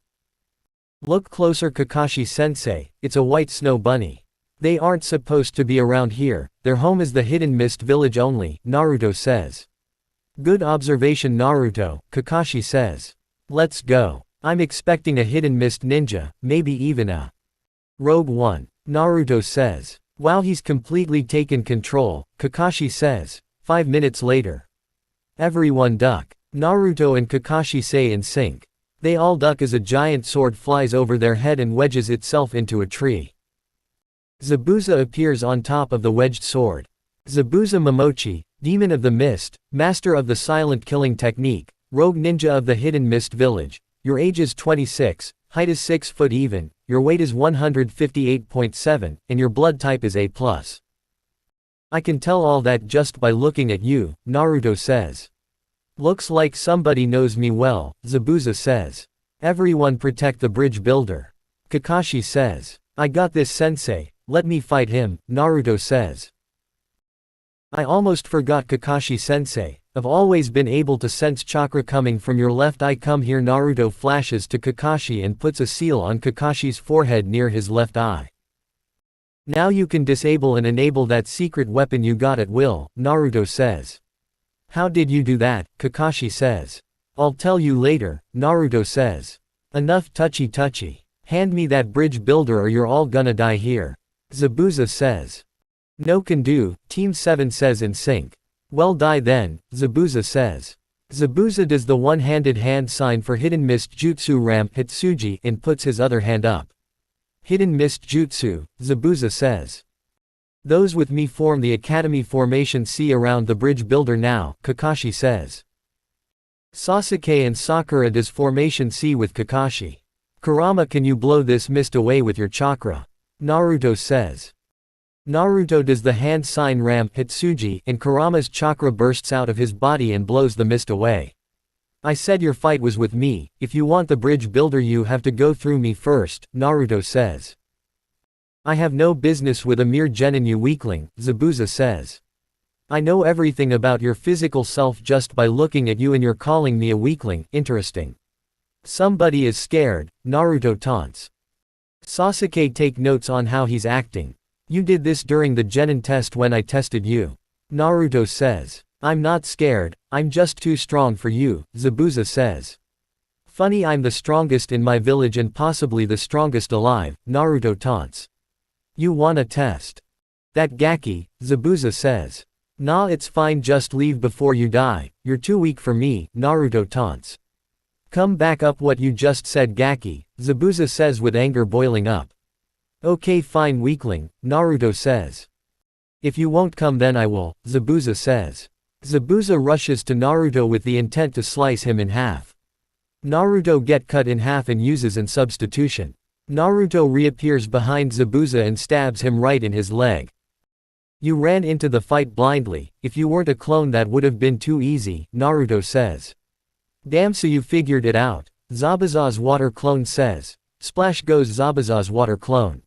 Look closer, Kakashi sensei, it's a white snow bunny. They aren't supposed to be around here, their home is the Hidden Mist village only, Naruto says. Good observation, Naruto, Kakashi says. Let's go. I'm expecting a Hidden Mist ninja, maybe even a rogue one, Naruto says. Wow, he's completely taken control, Kakashi says. 5 minutes later. Everyone duck. Naruto and Kakashi say in sync. They all duck as a giant sword flies over their head and wedges itself into a tree. Zabuza appears on top of the wedged sword. Zabuza Momochi, demon of the mist, master of the silent killing technique, rogue ninja of the Hidden Mist Village. Your age is 26, height is 6 foot even, your weight is 158.7, and your blood type is A+. I can tell all that just by looking at you, Naruto says. Looks like somebody knows me well, Zabuza says. Everyone protect the bridge builder. Kakashi says. I got this sensei, let me fight him, Naruto says. I almost forgot Kakashi sensei. I've always been able to sense chakra coming from your left eye. Come here. Naruto flashes to Kakashi and puts a seal on Kakashi's forehead near his left eye. Now you can disable and enable that secret weapon you got at will, Naruto says. How did you do that? Kakashi says. I'll tell you later, Naruto says. Enough touchy. Hand me that bridge builder or you're all gonna die here. Zabuza says. No can do, Team 7 says in sync. Well die then, Zabuza says. Zabuza does the one-handed hand sign for Hidden Mist Jutsu Ramp Hitsuji and puts his other hand up. Hidden Mist Jutsu, Zabuza says. Those with me form the Academy formation C around the bridge builder now, Kakashi says. Sasuke and Sakura does formation C with Kakashi. Kurama, can you blow this mist away with your chakra? Naruto says. Naruto does the hand sign Ramp Hitsuji and Kurama's chakra bursts out of his body and blows the mist away. I said your fight was with me, if you want the bridge builder you have to go through me first, Naruto says. I have no business with a mere genin, you weakling, Zabuza says. I know everything about your physical self just by looking at you and you're calling me a weakling, interesting. Somebody is scared, Naruto taunts. Sasuke, take notes on how he's acting. You did this during the genin test when I tested you. Naruto says. I'm not scared, I'm just too strong for you, Zabuza says. Funny, I'm the strongest in my village and possibly the strongest alive, Naruto taunts. You wanna test that Gaki, Zabuza says. Nah, it's fine, just leave before you die, you're too weak for me, Naruto taunts. Come back up what you just said, Gaki, Zabuza says with anger boiling up. Okay fine, weakling, Naruto says. If you won't come then I will, Zabuza says. Zabuza rushes to Naruto with the intent to slice him in half. Naruto get cut in half and uses an substitution. Naruto reappears behind Zabuza and stabs him right in his leg. You ran into the fight blindly, if you weren't a clone that would have been too easy, Naruto says. Damn, so you figured it out, Zabuza's water clone says. Splash goes Zabuza's water clone.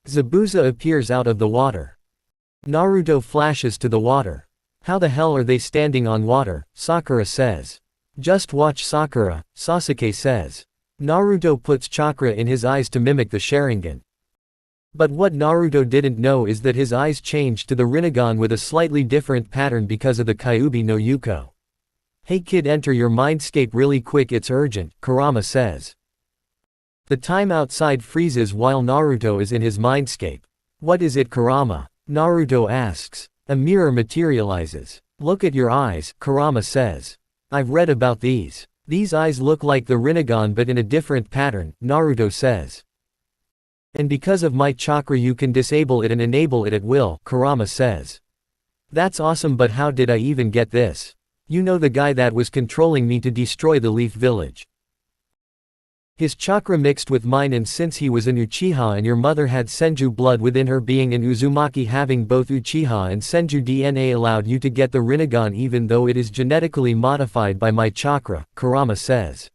Zabuza appears out of the water. Naruto flashes to the water. How the hell are they standing on water? Sakura says. Just watch Sakura, Sasuke says. Naruto puts chakra in his eyes to mimic the Sharingan. But what Naruto didn't know is that his eyes changed to the Rinnegan with a slightly different pattern because of the Kyuubi no Yuko. Hey kid, enter your mindscape really quick, it's urgent, Kurama says. The time outside freezes while Naruto is in his mindscape. What is it, Kurama? Naruto asks. A mirror materializes. Look at your eyes, Kurama says. I've read about these. These eyes look like the Rinnegan but in a different pattern, Naruto says. And because of my chakra you can disable it and enable it at will, Kurama says. That's awesome, but how did I even get this? You know, the guy that was controlling me to destroy the Leaf Village. His chakra mixed with mine, and since he was an Uchiha and your mother had Senju blood within her, being an Uzumaki, having both Uchiha and Senju DNA allowed you to get the Rinnegan even though it is genetically modified by my chakra, Kurama says.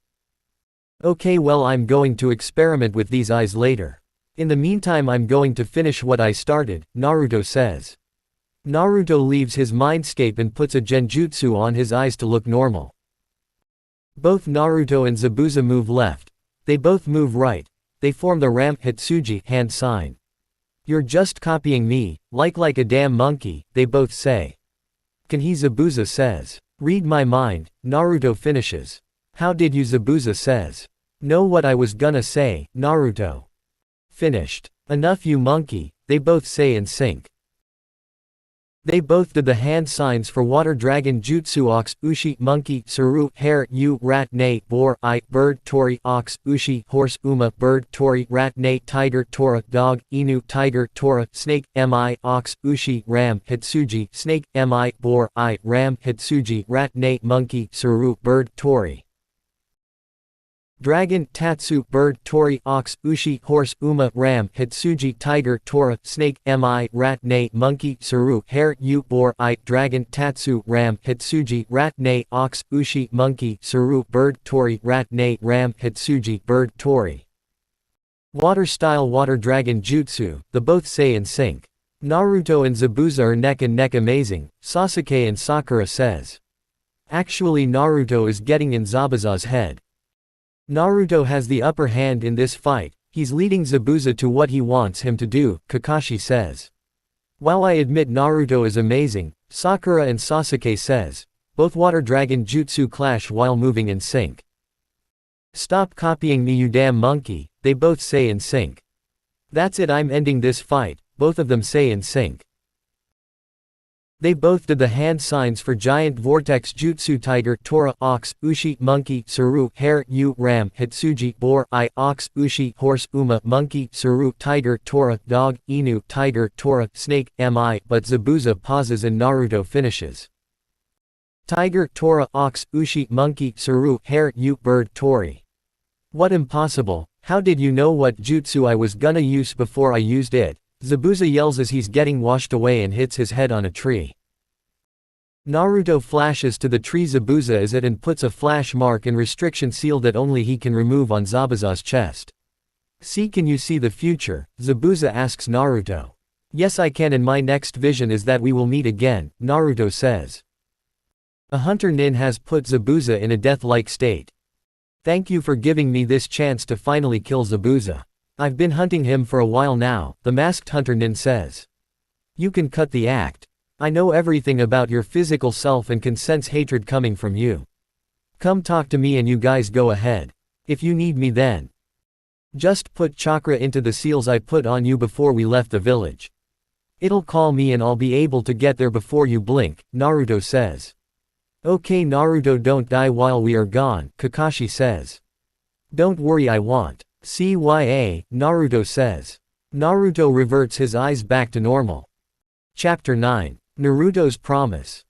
Okay, well, I'm going to experiment with these eyes later. In the meantime I'm going to finish what I started, Naruto says. Naruto leaves his mindscape and puts a genjutsu on his eyes to look normal. Both Naruto and Zabuza move left. They both move right. They form the Ramp Hitsuji hand sign. You're just copying me, like a damn monkey, they both say. Can he? Zabuza says. Read my mind, Naruto finishes. How did you? Zabuza says. Know what I was gonna say, Naruto. Finished. Enough, you monkey, they both say in sync. They both did the hand signs for water dragon jutsu ox, ushi, monkey, saru, hare, yu, rat, nay, boar, I, bird, tori, ox, ushi, horse, uma, bird, tori, rat, nay, tiger, tora, dog, inu, tiger, tora, snake, mi, ox, ushi, ram, hitsuji, snake, mi, boar, I, ram, hitsuji, rat, nay, monkey, saru, bird, tori. Dragon, tatsu, bird, tori, ox, ushi, horse, uma, ram, hitsuji, tiger, tora, snake, mi, rat, nay, monkey, saru, hare, yu, boar, I, dragon, tatsu, ram, hitsuji, rat, nay, ox, ushi, monkey, saru, bird, tori, rat, nay, ram, hitsuji, bird, tori. Water style water dragon jutsu, the both say in sync. Naruto and Zabuza are neck and neck amazing, Sasuke and Sakura says. Actually Naruto is getting in Zabuza's head. Naruto has the upper hand in this fight, he's leading Zabuza to what he wants him to do, Kakashi says. While I admit Naruto is amazing, Sakura and Sasuke says, both water dragon jutsu clash while moving in sync. Stop copying me you damn monkey, they both say in sync. That's it, I'm ending this fight, both of them say in sync. They both did the hand signs for giant vortex jutsu tiger, tora, ox, ushi, monkey, saru, hare, yu, ram, hitsuji, boar, I, ox, ushi, horse, uma, monkey, saru, tiger, tora, dog, inu, tiger, tora, snake, mi, but Zabuza pauses and Naruto finishes. Tiger, tora, ox, ushi, monkey, saru, hare, yu, bird, tori. What impossible, how did you know what jutsu I was gonna use before I used it? Zabuza yells as he's getting washed away and hits his head on a tree. Naruto flashes to the tree Zabuza is it and puts a flash mark and restriction seal that only he can remove on Zabuza's chest. See, can you see the future? Zabuza asks Naruto. Yes, I can, and my next vision is that we will meet again, Naruto says. A hunter nin has put Zabuza in a death-like state. Thank you for giving me this chance to finally kill Zabuza. I've been hunting him for a while now, the masked hunter nin says. You can cut the act. I know everything about your physical self and can sense hatred coming from you. Come talk to me and you guys go ahead. If you need me then. Just put chakra into the seals I put on you before we left the village. It'll call me and I'll be able to get there before you blink, Naruto says. Okay Naruto, don't die while we are gone, Kakashi says. Don't worry, I won't. CYA, Naruto says. Naruto reverts his eyes back to normal. Chapter 9. Naruto's Promise.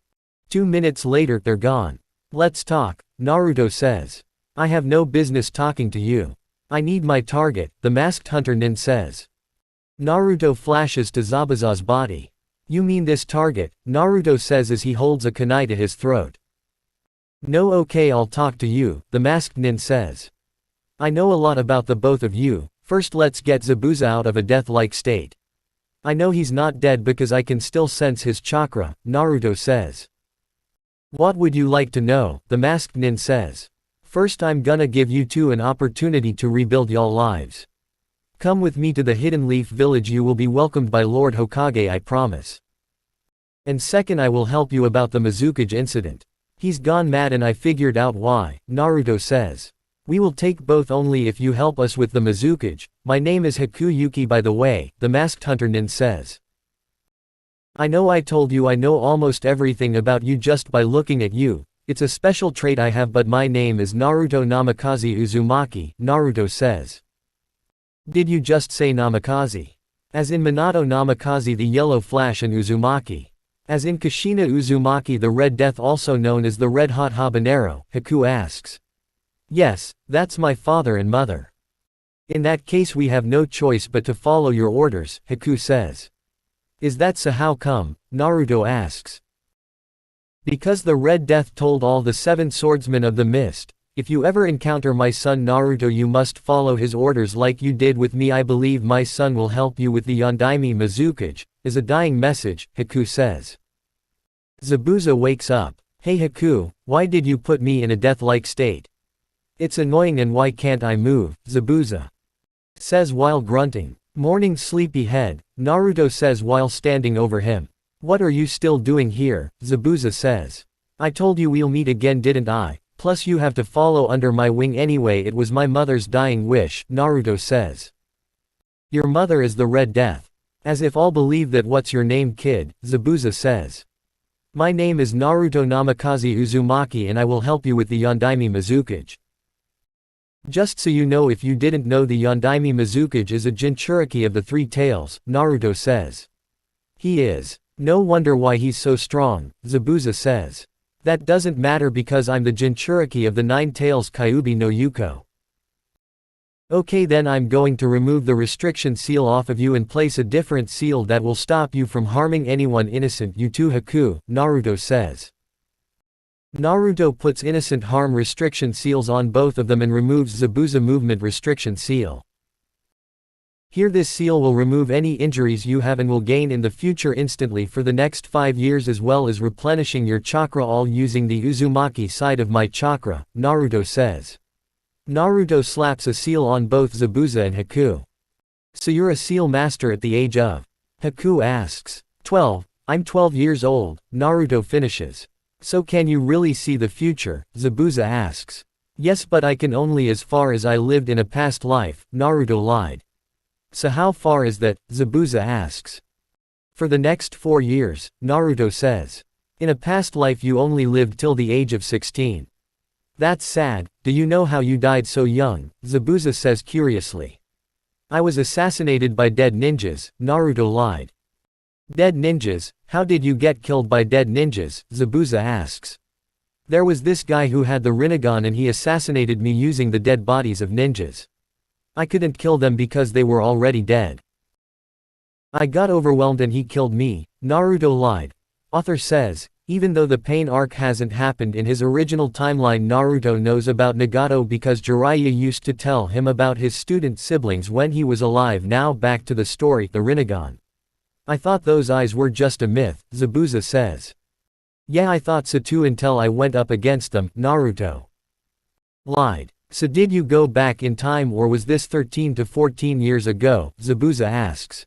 2 minutes later, they're gone. Let's talk, Naruto says. I have no business talking to you. I need my target, the masked hunter nin says. Naruto flashes to Zabuza's body. You mean this target, Naruto says as he holds a kunai to his throat. No, okay, I'll talk to you, the masked nin says. I know a lot about the both of you, first let's get Zabuza out of a death-like state. I know he's not dead because I can still sense his chakra, Naruto says. What would you like to know, the masked nin says. First I'm gonna give you two an opportunity to rebuild y'all lives. Come with me to the Hidden Leaf Village, you will be welcomed by Lord Hokage, I promise. And second I will help you about the Mizukage incident. He's gone mad and I figured out why, Naruto says. We will take both only if you help us with the Mizukage. My name is Hakuyuki by the way, the masked hunter nin says. I know I told you I know almost everything about you just by looking at you. It's a special trait I have, but my name is Naruto Namikaze Uzumaki, Naruto says. Did you just say Namikaze? As in Minato Namikaze the Yellow Flash and Uzumaki. As in Kushina Uzumaki the Red Death, also known as the Red Hot Habanero, Haku asks. Yes, that's my father and mother. In that case we have no choice but to follow your orders, Haku says. Is that so? How come? Naruto asks. Because the Red Death told all the 7 swordsmen of the mist, if you ever encounter my son Naruto you must follow his orders like you did with me. I believe my son will help you with the Yondaime Mizukage, is a dying message, Haku says. Zabuza wakes up. Hey Haku, why did you put me in a death-like state? It's annoying and why can't I move, Zabuza says while grunting. Morning sleepyhead, Naruto says while standing over him. What are you still doing here, Zabuza says. I told you we'll meet again, didn't I? Plus you have to follow under my wing anyway, it was my mother's dying wish, Naruto says. Your mother is the Red Death. As if all believe that. What's your name, kid? Zabuza says. My name is Naruto Namikaze Uzumaki and I will help you with the Yondaime Mizukage. Just so you know, if you didn't know, the Yondaime Mizukage is a Jinchuriki of the Three Tails, Naruto says. He is. No wonder why he's so strong, Zabuza says. That doesn't matter because I'm the Jinchuriki of the Nine Tails Kyuubi no Yuko. Okay, then I'm going to remove the restriction seal off of you and place a different seal that will stop you from harming anyone innocent. You too, Haku, Naruto says. Naruto puts innocent harm restriction seals on both of them and removes Zabuza movement restriction seal. Here, this seal will remove any injuries you have and will gain in the future instantly for the next 5 years, as well as replenishing your chakra, all using the Uzumaki side of my chakra, Naruto says. Naruto slaps a seal on both Zabuza and Haku. So you're a seal master at the age of? Haku asks. 12, I'm 12 years old, Naruto finishes. So can you really see the future? Zabuza asks. Yes, but I can only as far as I lived in a past life, Naruto lied. So how far is that? Zabuza asks. For the next 4 years, Naruto says. In a past life you only lived till the age of 16. That's sad. Do you know how you died so young? Zabuza says curiously. I was assassinated by dead ninjas, Naruto lied. Dead ninjas? How did you get killed by dead ninjas? Zabuza asks. There was this guy who had the Rinnegan and he assassinated me using the dead bodies of ninjas. I couldn't kill them because they were already dead. I got overwhelmed and he killed me, Naruto lied. Author says, even though the pain arc hasn't happened in his original timeline, Naruto knows about Nagato because Jiraiya used to tell him about his student siblings when he was alive. Now back to the story, the Rinnegan. I thought those eyes were just a myth, Zabuza says. Yeah, I thought so too until I went up against them, Naruto lied. So did you go back in time or was this 13 to 14 years ago? Zabuza asks.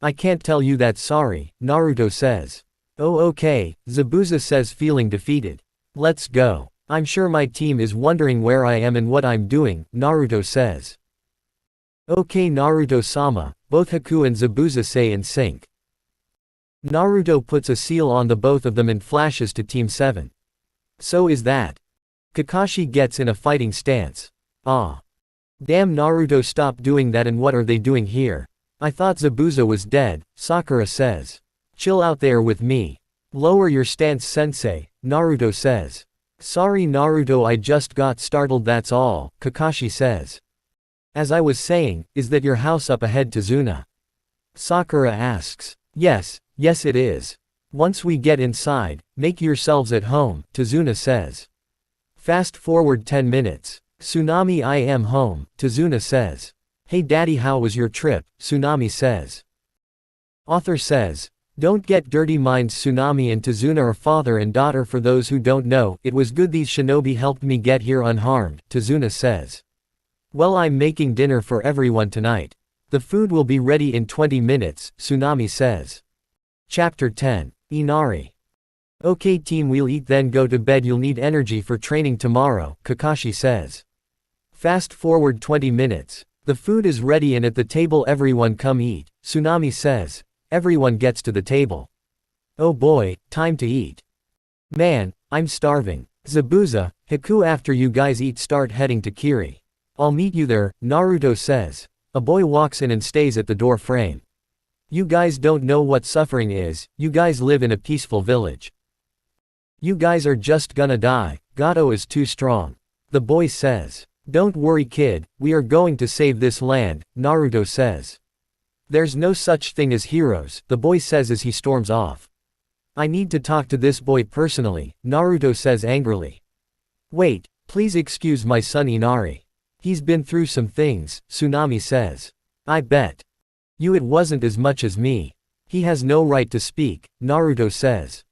I can't tell you that, sorry, Naruto says. Oh okay, Zabuza says, feeling defeated. Let's go. I'm sure my team is wondering where I am and what I'm doing, Naruto says. Okay Naruto-sama, both Haku and Zabuza say in sync. Naruto puts a seal on the both of them and flashes to Team 7. So is that. Kakashi gets in a fighting stance. Ah. Damn, Naruto, stop doing that, and what are they doing here? I thought Zabuza was dead, Sakura says. Chill out there with me. Lower your stance, sensei, Naruto says. Sorry Naruto, I just got startled, that's all, Kakashi says. As I was saying, is that your house up ahead, Tazuna? Sakura asks. Yes it is. Once we get inside, make yourselves at home, Tazuna says. Fast forward 10 minutes. Tsunami, I am home, Tazuna says. Hey daddy, how was your trip? Tsunami says. Author says. Don't get dirty minds. Tsunami and Tazuna are father and daughter. For those who don't know, it was good these shinobi helped me get here unharmed, Tazuna says. Well, I'm making dinner for everyone tonight. The food will be ready in 20 minutes, Tsunami says. Chapter 10. Inari. Okay team, we'll eat then go to bed, you'll need energy for training tomorrow, Kakashi says. Fast forward 20 minutes. The food is ready and at the table, everyone come eat, Tsunami says. Everyone gets to the table. Oh boy, time to eat. Man, I'm starving. Zabuza, Haku, after you guys eat start heading to Kiri. I'll meet you there, Naruto says. A boy walks in and stays at the door frame. You guys don't know what suffering is, you guys live in a peaceful village. You guys are just gonna die, Gato is too strong. The boy says. Don't worry kid, we are going to save this land, Naruto says. There's no such thing as heroes, the boy says as he storms off. I need to talk to this boy personally, Naruto says angrily. Wait, please excuse my son Inari. He's been through some things, Tsunami says. I bet. You, it wasn't as much as me. He has no right to speak, Naruto says.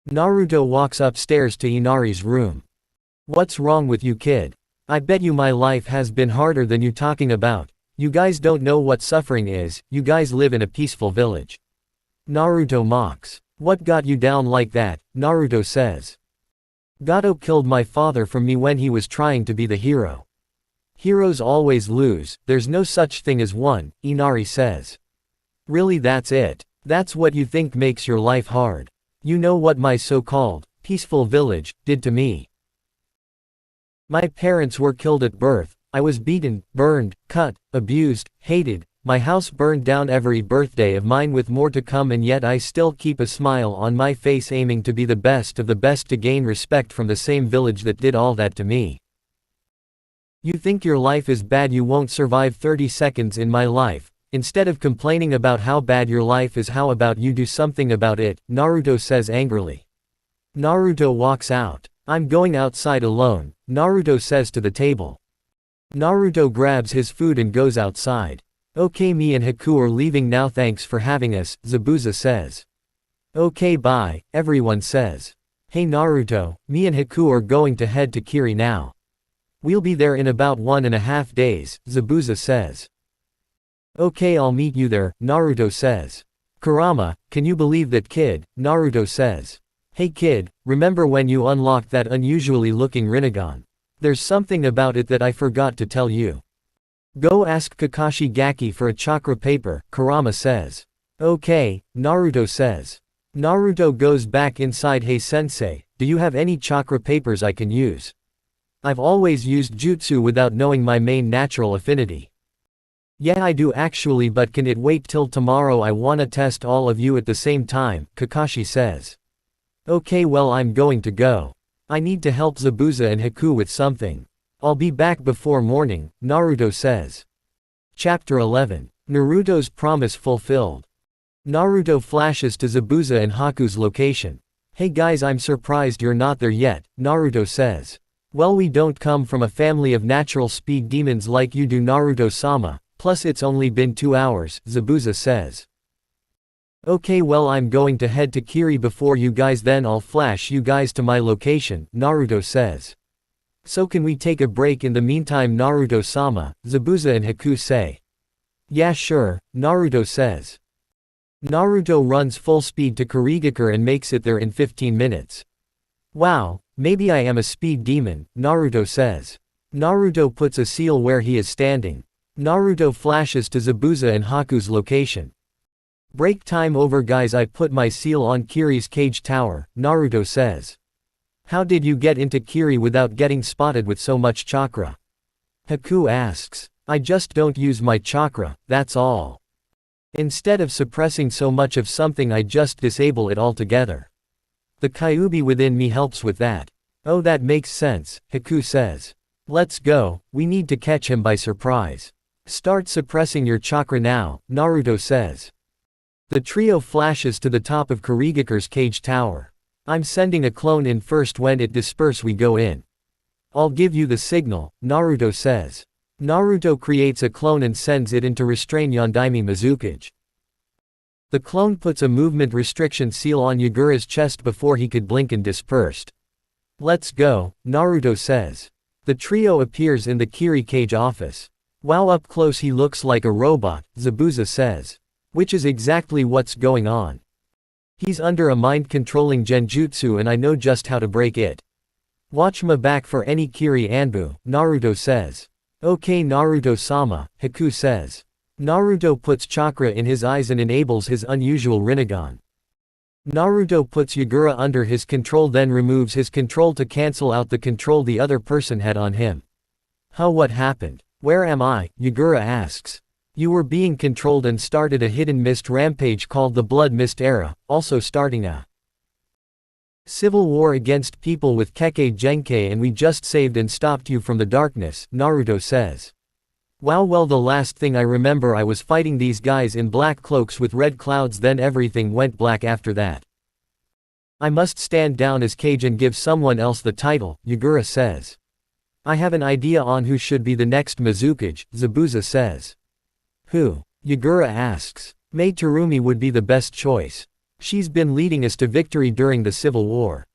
Naruto walks upstairs to Inari's room. What's wrong with you kid? I bet you my life has been harder than you talking about. You guys don't know what suffering is, you guys live in a peaceful village. Naruto mocks. What got you down like that? Naruto says. Gato killed my father from me when he was trying to be the hero. Heroes always lose, there's no such thing as one, Inari says. Really, that's it? That's what you think makes your life hard? You know what my so-called peaceful village did to me? My parents were killed at birth. I was beaten, burned, cut, abused, hated. My house burned down every birthday of mine with more to come, and yet I still keep a smile on my face, aiming to be the best of the best to gain respect from the same village that did all that to me. You think your life is bad, you won't survive 30 seconds in my life. Instead of complaining about how bad your life is, how about you do something about it? Naruto says angrily. Naruto walks out. I'm going outside alone, Naruto says to the table. Naruto grabs his food and goes outside. Okay, me and Haku are leaving now, thanks for having us, Zabuza says. Okay, bye, everyone says. Hey Naruto, me and Haku are going to head to Kiri now. We'll be there in about 1.5 days, Zabuza says. Okay, I'll meet you there, Naruto says. Kurama, can you believe that kid? Naruto says. Hey kid, remember when you unlocked that unusually looking Rinnegan? There's something about it that I forgot to tell you. Go ask Kakashi Gaki for a chakra paper, Kurama says. Okay, Naruto says. Naruto goes back inside. Hey sensei, do you have any chakra papers I can use? I've always used jutsu without knowing my main natural affinity. Yeah, I do actually, but can it wait till tomorrow? I wanna test all of you at the same time, Kakashi says. Okay, well, I'm going to go. I need to help Zabuza and Haku with something. I'll be back before morning, Naruto says. Chapter 11. Naruto's promise fulfilled. Naruto flashes to Zabuza and Haku's location. Hey guys, I'm surprised you're not there yet, Naruto says. Well, we don't come from a family of natural speed demons like you do, Naruto-sama. Plus it's only been 2 hours, Zabuza says. Okay, well, I'm going to head to Kiri before you guys, then I'll flash you guys to my location, Naruto says. So can we take a break in the meantime, Naruto-sama? Zabuza and Haku say. Yeah sure, Naruto says. Naruto runs full speed to Kirigakure and makes it there in 15 minutes. Wow, maybe I am a speed demon, Naruto says. Naruto puts a seal where he is standing. Naruto flashes to Zabuza and Haku's location. Break time over guys, I put my seal on Kiri's cage tower, Naruto says. How did you get into Kiri without getting spotted with so much chakra? Haku asks. I just don't use my chakra, that's all. Instead of suppressing so much of something, I just disable it altogether. The Kyuubi within me helps with that. Oh, that makes sense, Haku says. Let's go, we need to catch him by surprise. Start suppressing your chakra now, Naruto says. The trio flashes to the top of Kirigakure's cage tower. I'm sending a clone in first, when it disperse we go in. I'll give you the signal, Naruto says. Naruto creates a clone and sends it in to restrain Yondaime Mizukage. The clone puts a movement restriction seal on Yagura's chest before he could blink and dispersed. Let's go, Naruto says. The trio appears in the Kiri cage office. Wow, up close he looks like a robot, Zabuza says. Which is exactly what's going on. He's under a mind-controlling genjutsu and I know just how to break it. Watch my back for any Kiri Anbu, Naruto says. Okay Naruto-sama, Haku says. Naruto puts chakra in his eyes and enables his unusual Rinnegan. Naruto puts Yagura under his control, then removes his control to cancel out the control the other person had on him. How, what happened? Where am I? Yagura asks. You were being controlled and started a hidden mist rampage called the Blood Mist Era, also starting a civil war against people with Kekkei Genkei, and we just saved and stopped you from the darkness, Naruto says. Wow, well, the last thing I remember, I was fighting these guys in black cloaks with red clouds, then everything went black after that. I must stand down as Kage and give someone else the title, Yagura says. I have an idea on who should be the next Mizukage, Zabuza says. Who? Yagura asks. Mei Terumi would be the best choice. She's been leading us to victory during the Civil War.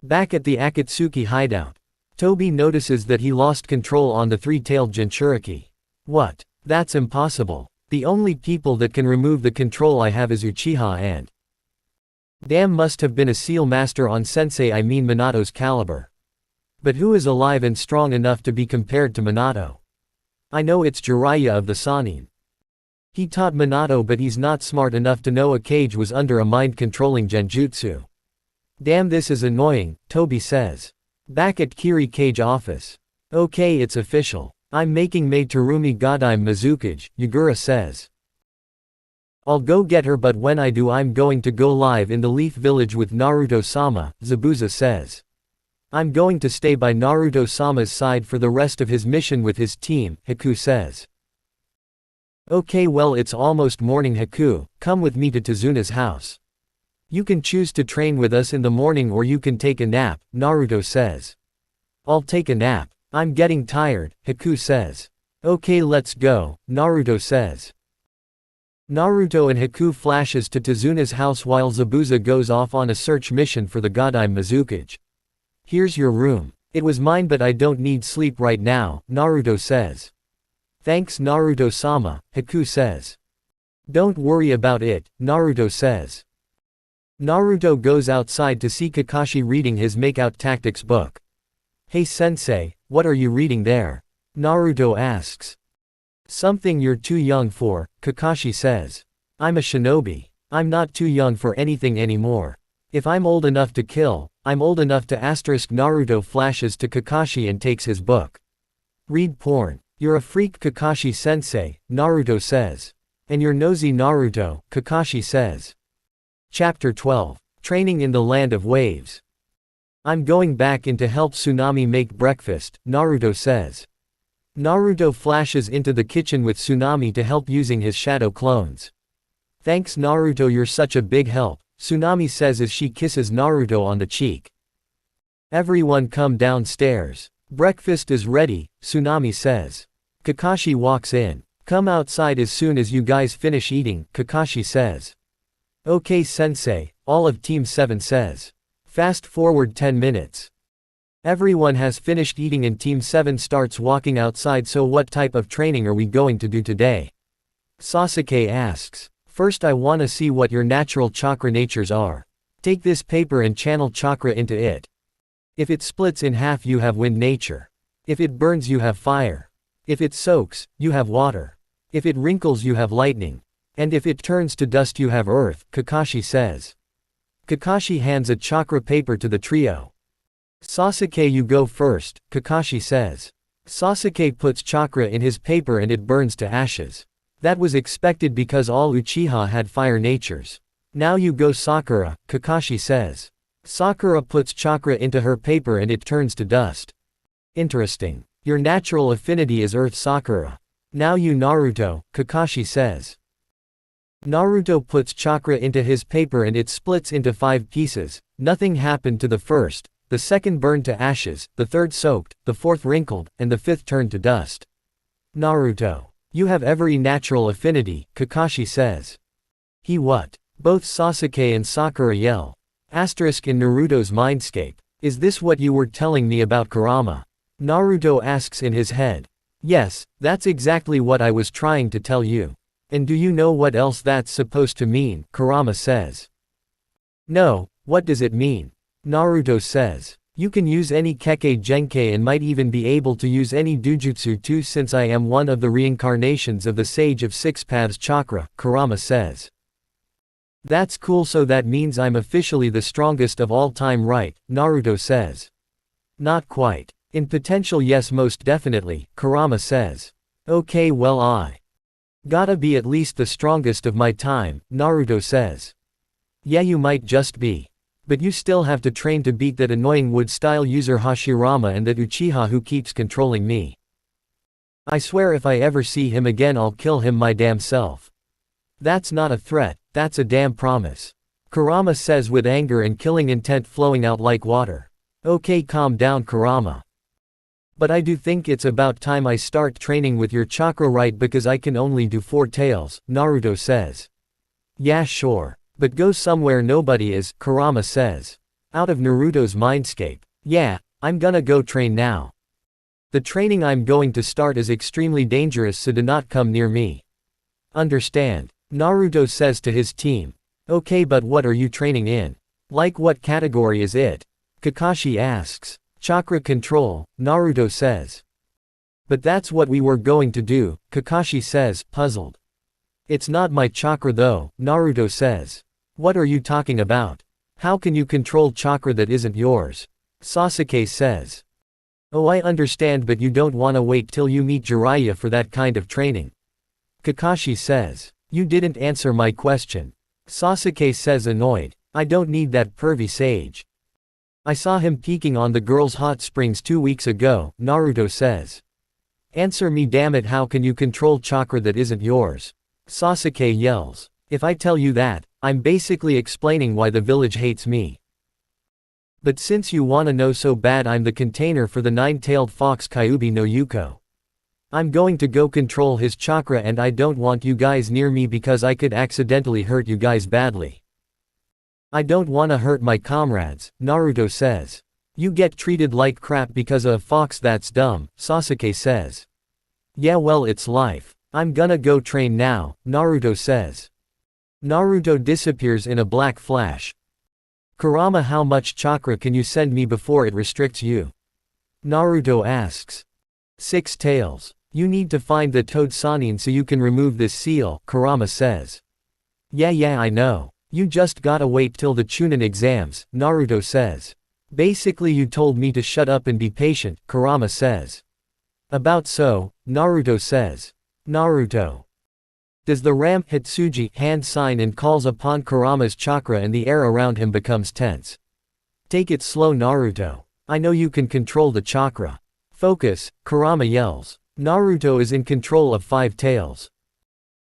Back at the Akatsuki hideout, Tobi notices that he lost control on the three-tailed Jinchuriki. What? That's impossible. The only people that can remove the control I have is Uchiha and Damn, must have been a seal master on Sensei, I mean Minato's caliber. But who is alive and strong enough to be compared to Minato? I know it's Jiraiya of the Sannin. He taught Minato, but he's not smart enough to know a cage was under a mind-controlling genjutsu. Damn, this is annoying, Toby says. Back at Kiri Cage office. Okay, it's official. I'm making Maid Terumi Godime Mizukage, Yagura says. I'll go get her, but when I do I'm going to go live in the Leaf Village with Naruto-sama, Zabuza says. I'm going to stay by Naruto-sama's side for the rest of his mission with his team, Haku says. Okay, well, it's almost morning, Haku, come with me to Tazuna's house. You can choose to train with us in the morning or you can take a nap, Naruto says. I'll take a nap. I'm getting tired, Haku says. Okay, let's go, Naruto says. Naruto and Haku flashes to Tazuna's house while Zabuza goes off on a search mission for the Godime Mizukage. Here's your room. It was mine, but I don't need sleep right now, Naruto says. Thanks, Naruto-sama, Haku says. Don't worry about it, Naruto says. Naruto goes outside to see Kakashi reading his makeout tactics book. Hey sensei, what are you reading there? Naruto asks. Something you're too young for, Kakashi says. I'm a shinobi. I'm not too young for anything anymore. If I'm old enough to kill, I'm old enough to *. Naruto flashes to Kakashi and takes his book. Read porn. You're a freak, Kakashi sensei, Naruto says. And you're nosy, Naruto, Kakashi says. Chapter 12. Training in the Land of Waves. I'm going back in to help Tsunami make breakfast, Naruto says. Naruto flashes into the kitchen with Tsunami to help using his shadow clones. Thanks, Naruto, you're such a big help, Tsunami says as she kisses Naruto on the cheek. Everyone come downstairs. Breakfast is ready, Tsunami says. Kakashi walks in. Come outside as soon as you guys finish eating, Kakashi says. Okay sensei, all of Team 7 says. Fast forward 10 minutes. Everyone has finished eating and Team 7 starts walking outside. So what type of training are we going to do today? Sasuke asks. First I wanna see what your natural chakra natures are. Take this paper and channel chakra into it. If it splits in half you have wind nature. If it burns you have fire. If it soaks, you have water. If it wrinkles you have lightning. And if it turns to dust you have earth, Kakashi says. Kakashi hands a chakra paper to the trio. Sasuke, you go first, Kakashi says. Sasuke puts chakra in his paper and it burns to ashes. That was expected because all Uchiha had fire natures. Now you go Sakura, Kakashi says. Sakura puts chakra into her paper and it turns to dust. Interesting. Your natural affinity is earth, Sakura. Now you Naruto, Kakashi says. Naruto puts chakra into his paper and it splits into 5 pieces. Nothing happened to the first. The second burned to ashes, the third soaked, the fourth wrinkled, and the fifth turned to dust. Naruto. You have every natural affinity, Kakashi says. He what? Both Sasuke and Sakura yell. Asterisk in Naruto's mindscape. Is this what you were telling me about Kurama? Naruto asks in his head. Yes, that's exactly what I was trying to tell you. And do you know what else that's supposed to mean? Kurama says. No, what does it mean? Naruto says. You can use any Kekkei Genkai and might even be able to use any Dujutsu too since I am one of the reincarnations of the Sage of Six Paths Chakra, Kurama says. That's cool, so that means I'm officially the strongest of all time, right? Naruto says. Not quite. In potential yes, most definitely, Kurama says. Okay, well I gotta be at least the strongest of my time, Naruto says. Yeah, you might just be. But you still have to train to beat that annoying wood-style user Hashirama and that Uchiha who keeps controlling me. I swear if I ever see him again I'll kill him my damn self. That's not a threat, that's a damn promise. Kurama says with anger and killing intent flowing out like water. Okay, calm down, Kurama. But I do think it's about time I start training with your chakra, right, because I can only do 4 tails, Naruto says. Yeah, sure. But go somewhere nobody is, Kurama says. Out of Naruto's mindscape. Yeah, I'm gonna go train now. The training I'm going to start is extremely dangerous, so do not come near me. Understand? Naruto says to his team. Okay, but what are you training in? Like what category is it? Kakashi asks. Chakra control, Naruto says. But that's what we were going to do, Kakashi says, puzzled. It's not my chakra though, Naruto says. What are you talking about? How can you control chakra that isn't yours? Sasuke says. Oh, I understand, but you don't wanna wait till you meet Jiraiya for that kind of training. Kakashi says. You didn't answer my question. Sasuke says, annoyed. I don't need that pervy sage. I saw him peeking on the girls' hot springs 2 weeks ago, Naruto says. Answer me, damn it, how can you control chakra that isn't yours? Sasuke yells. If I tell you that, I'm basically explaining why the village hates me. But since you wanna know so bad, I'm the container for the nine-tailed fox Kyuubi no Yuko. I'm going to go control his chakra, and I don't want you guys near me because I could accidentally hurt you guys badly. I don't wanna hurt my comrades, Naruto says. You get treated like crap because of a fox, that's dumb, Sasuke says. Yeah, well, it's life. I'm gonna go train now, Naruto says. Naruto disappears in a black flash. Kurama, how much chakra can you send me before it restricts you? Naruto asks. 6 tails. You need to find the Toad Sannin so you can remove this seal, Kurama says. Yeah, I know. You just gotta wait till the Chunin exams, Naruto says. Basically you told me to shut up and be patient, Kurama says. About so, Naruto says. Naruto does the Ram Hitsuji hand sign and calls upon Kurama's chakra, and the air around him becomes tense. Take it slow, Naruto. I know you can control the chakra. Focus, Kurama yells. Naruto is in control of 5 tails.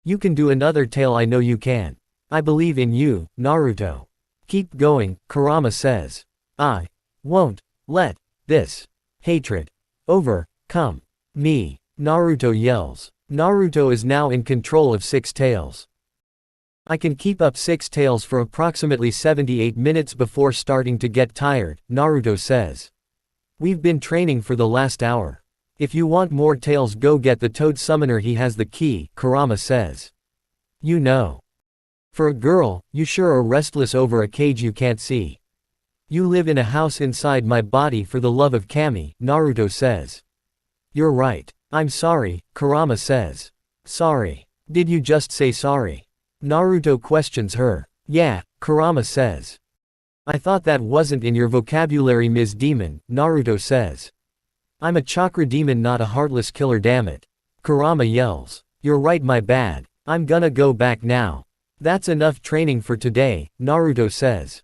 You can do another tail, I know you can. I believe in you, Naruto. Keep going, Kurama says. I won't let this hatred overcome me, Naruto yells. Naruto is now in control of 6 tails. I can keep up 6 tails for approximately 78 minutes before starting to get tired, Naruto says. We've been training for the last hour. If you want more tails, go get the Toad Summoner, he has the key, Kurama says. You know. For a girl, you sure are restless over a cage you can't see. You live in a house inside my body for the love of Kami, Naruto says. You're right. I'm sorry, Kurama says. Sorry. Did you just say sorry? Naruto questions her. Yeah, Kurama says. I thought that wasn't in your vocabulary, Ms. Demon, Naruto says. I'm a chakra demon, not a heartless killer, damn it. Kurama yells. You're right, my bad. I'm gonna go back now. That's enough training for today, Naruto says.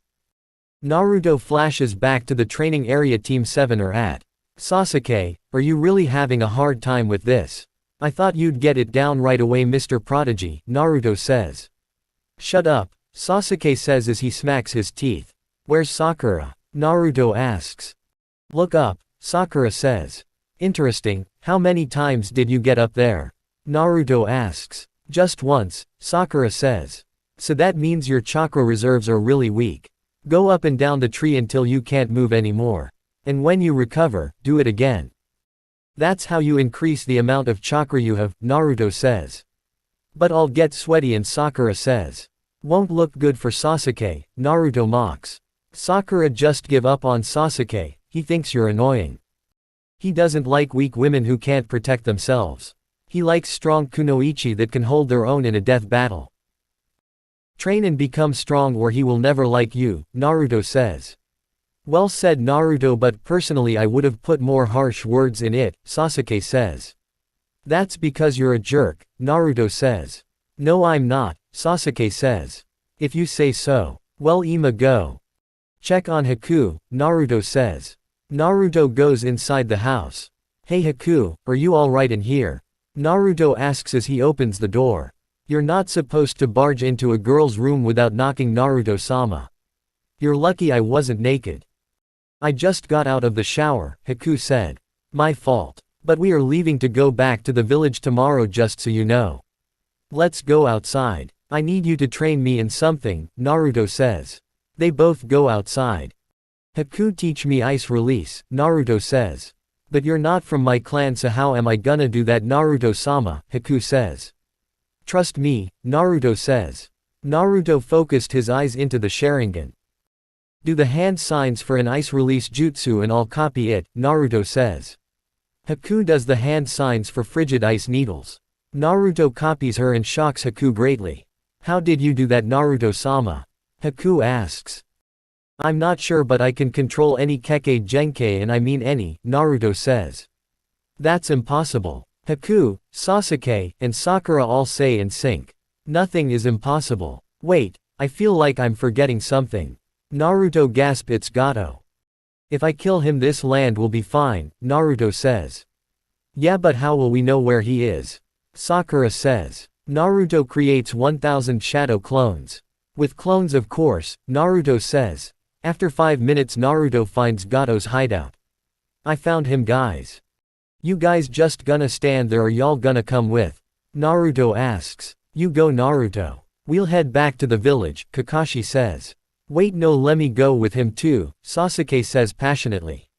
Naruto flashes back to the training area. Team 7 are at. Sasuke, are you really having a hard time with this? I thought you'd get it down right away, Mr. Prodigy, Naruto says. Shut up, Sasuke says as he smacks his teeth. Where's Sakura? Naruto asks. Look up, Sakura says. Interesting, how many times did you get up there? Naruto asks. Just once, Sakura says. So that means your chakra reserves are really weak. Go up and down the tree until you can't move anymore. And when you recover, do it again. That's how you increase the amount of chakra you have, Naruto says. But I'll get sweaty, and Sakura says. Won't look good for Sasuke, Naruto mocks. Sakura, just give up on Sasuke, he thinks you're annoying. He doesn't like weak women who can't protect themselves. He likes strong kunoichi that can hold their own in a death battle. Train and become strong or he will never like you, Naruto says. Well said, Naruto, but personally I would have put more harsh words in it, Sasuke says. That's because you're a jerk, Naruto says. No, I'm not, Sasuke says. If you say so. Well, Ima, go check on Haku, Naruto says. Naruto goes inside the house. Hey Haku, are you alright in here? Naruto asks as he opens the door. You're not supposed to barge into a girl's room without knocking, Naruto-sama. You're lucky I wasn't naked. I just got out of the shower, Haku said. My fault. But we are leaving to go back to the village tomorrow, just so you know. Let's go outside. I need you to train me in something, Naruto says. They both go outside. Haku, teach me ice release, Naruto says. But you're not from my clan, so how am I gonna do that, Naruto-sama, Haku says. Trust me, Naruto says. Naruto focused his eyes into the Sharingan. Do the hand signs for an ice release jutsu and I'll copy it, Naruto says. Haku does the hand signs for frigid ice needles. Naruto copies her and shocks Haku greatly. How did you do that, Naruto-sama? Haku asks. I'm not sure, but I can control any Kekkei Genkai, and I mean any, Naruto says. That's impossible. Haku, Sasuke, and Sakura all say in sync. Nothing is impossible. Wait, I feel like I'm forgetting something. Naruto gasps, it's Gato. If I kill him, this land will be fine, Naruto says. Yeah, but how will we know where he is? Sakura says. Naruto creates 1000 shadow clones. With clones, of course, Naruto says. After 5 minutes, Naruto finds Gato's hideout. I found him, guys. You guys just gonna stand there or y'all gonna come with? Naruto asks. You go, Naruto. We'll head back to the village, Kakashi says. Wait, no, let me go with him too, Sasuke says passionately.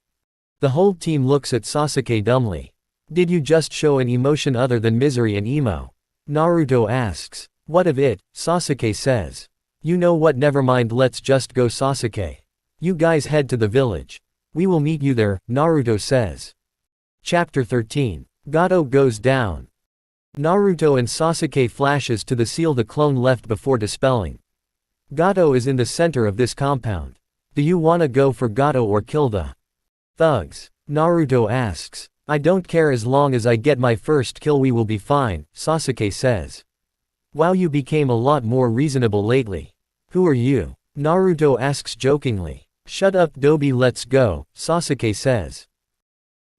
The whole team looks at Sasuke dumbly. Did you just show an emotion other than misery and emo? Naruto asks. What of it? Sasuke says. You know what, never mind, let's just go, Sasuke. You guys head to the village. We will meet you there, Naruto says. Chapter 13. Gato goes down. Naruto and Sasuke flashes to the seal the clone left before dispelling. Gato is in the center of this compound. Do you wanna go for Gato or kill the thugs? Naruto asks. I don't care, as long as I get my first kill we will be fine, Sasuke says. Wow, you became a lot more reasonable lately. Who are you? Naruto asks jokingly. Shut up, Dobi, let's go, Sasuke says.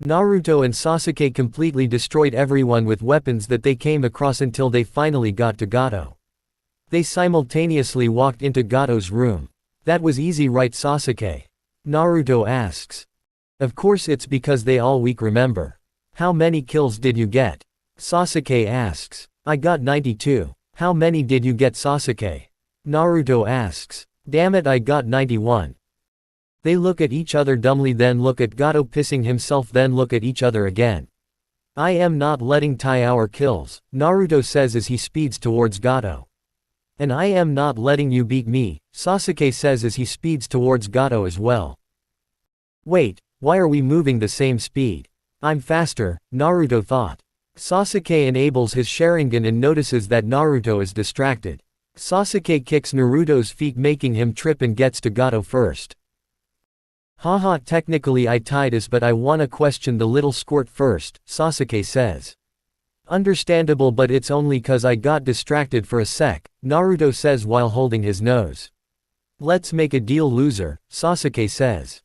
Naruto and Sasuke completely destroyed everyone with weapons that they came across until they finally got to Gato. They simultaneously walked into Gato's room. That was easy, right, Sasuke? Naruto asks. Of course, it's because they all weak, remember. How many kills did you get? Sasuke asks. I got 92. How many did you get, Sasuke? Naruto asks. Damn it, I got 91. They look at each other dumbly, then look at Gato pissing himself, then look at each other again. I am not letting tie our kills, Naruto says as he speeds towards Gato. And I am not letting you beat me, Sasuke says as he speeds towards Gato as well. Wait, why are we moving the same speed? I'm faster, Naruto thought. Sasuke enables his Sharingan and notices that Naruto is distracted. Sasuke kicks Naruto's feet, making him trip, and gets to Gato first. Haha, technically I tied us, but I wanna question the little squirt first, Sasuke says. Understandable, but it's only cause I got distracted for a sec, Naruto says while holding his nose. Let's make a deal, loser, Sasuke says.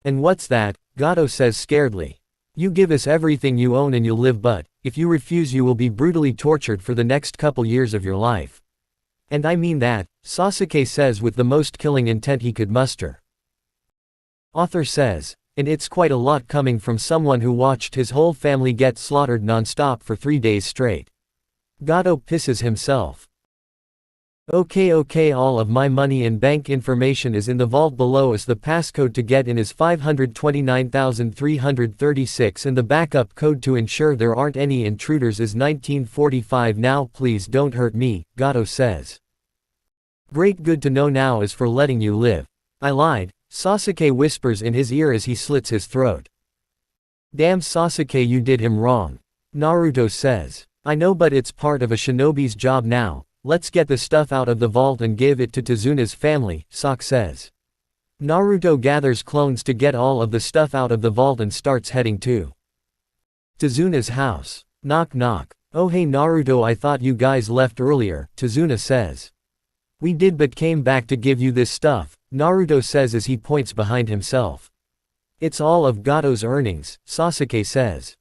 And what's that? Gato says scaredly. You give us everything you own and you'll live, but if you refuse you will be brutally tortured for the next couple years of your life. And I mean that, Sasuke says with the most killing intent he could muster. Author says, and it's quite a lot coming from someone who watched his whole family get slaughtered non-stop for 3 days straight. Gato pisses himself. Okay, all of my money and bank information is in the vault below us. The passcode to get in is 529,336 and the backup code to ensure there aren't any intruders is 1945. Now please don't hurt me, Gato says. Great, good to know, now as for letting you live. I lied, Sasuke whispers in his ear as he slits his throat. Damn, Sasuke, you did him wrong. Naruto says. I know, but it's part of a shinobi's job now. Let's get the stuff out of the vault and give it to Tsuna's family, Sak says. Naruto gathers clones to get all of the stuff out of the vault and starts heading to Tsuna's house. Knock knock. Oh hey Naruto, I thought you guys left earlier, Tsuna says. We did, but came back to give you this stuff, Naruto says as he points behind himself. It's all of Gato's earnings, Sasuke says.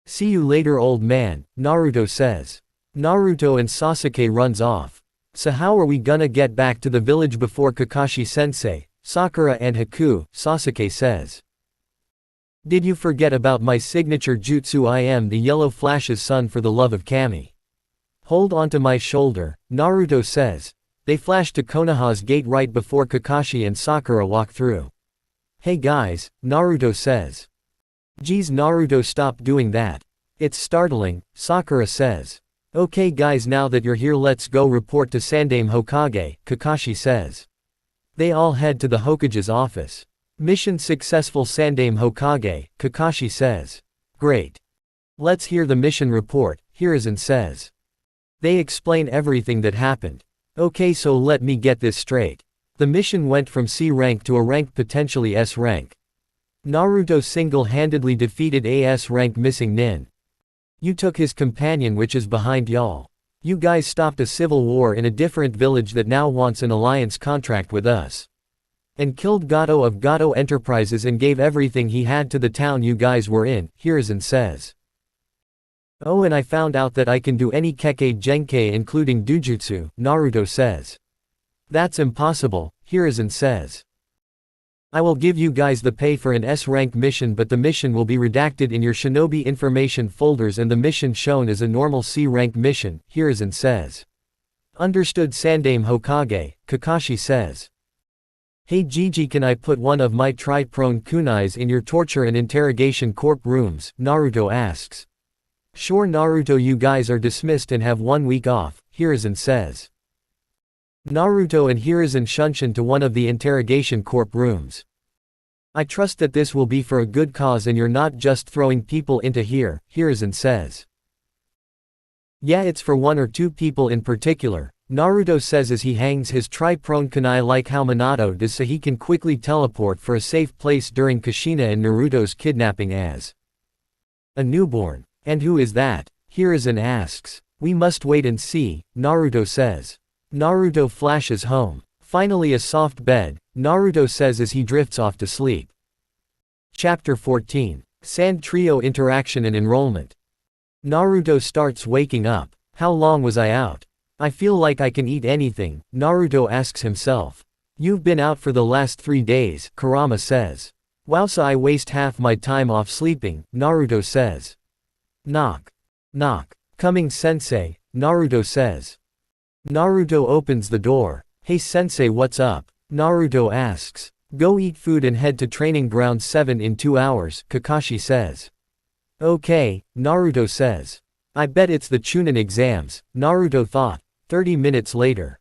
See you later, old man, Naruto says. Naruto and Sasuke runs off. So how are we gonna get back to the village before Kakashi-sensei, Sakura and Haku, Sasuke says. Did you forget about my signature jutsu? I am the Yellow Flash's son, for the love of Kami. Hold onto my shoulder, Naruto says. They flash to Konoha's gate right before Kakashi and Sakura walk through. Hey guys, Naruto says. Geez Naruto, stop doing that. It's startling, Sakura says. Okay guys, now that you're here let's go report to Sandaime Hokage, Kakashi says. They all head to the Hokage's office. Mission successful, Sandaime Hokage, Kakashi says. Great. Let's hear the mission report, Hiruzen says. They explain everything that happened. Okay, so let me get this straight. The mission went from C rank to a rank potentially S rank. Naruto single-handedly defeated a S rank missing nin. You took his companion which is behind y'all. You guys stopped a civil war in a different village that now wants an alliance contract with us. And killed Gato of Gato Enterprises and gave everything he had to the town you guys were in, Hiruzen says. Oh, and I found out that I can do any Kekkei Genkei including Dujutsu, Naruto says. That's impossible, Hiruzen says. I will give you guys the pay for an S-rank mission, but the mission will be redacted in your shinobi information folders and the mission shown as a normal C-rank mission, Hiruzen says. Understood Sandaime Hokage, Kakashi says. Hey Gigi, can I put one of my tri-prone kunais in your torture and interrogation corp rooms, Naruto asks. Sure Naruto, you guys are dismissed and have 1 week off, Hiruzen says. Naruto and Hiruzen shunshin to one of the interrogation corp rooms. I trust that this will be for a good cause and you're not just throwing people into here, Hiruzen says. Yeah, it's for 1 or 2 people in particular, Naruto says as he hangs his tri-prone kunai like how Minato does so he can quickly teleport for a safe place during Kushina and Naruto's kidnapping as a newborn. And who is that? Hiruzen asks. We must wait and see, Naruto says. Naruto flashes home. Finally a soft bed, Naruto says as he drifts off to sleep. Chapter 14. Sand Trio Interaction and Enrollment. Naruto starts waking up. How long was I out? I feel like I can eat anything, Naruto asks himself. You've been out for the last 3 days, Kurama says. Wow, so I waste half my time off sleeping, Naruto says. Knock. Knock. Coming sensei, Naruto says. Naruto opens the door. Hey sensei, what's up? Naruto asks. Go eat food and head to training ground 7 in 2 hours, Kakashi says. Okay, Naruto says. I bet it's the Chunin exams, Naruto thought. 30 minutes later.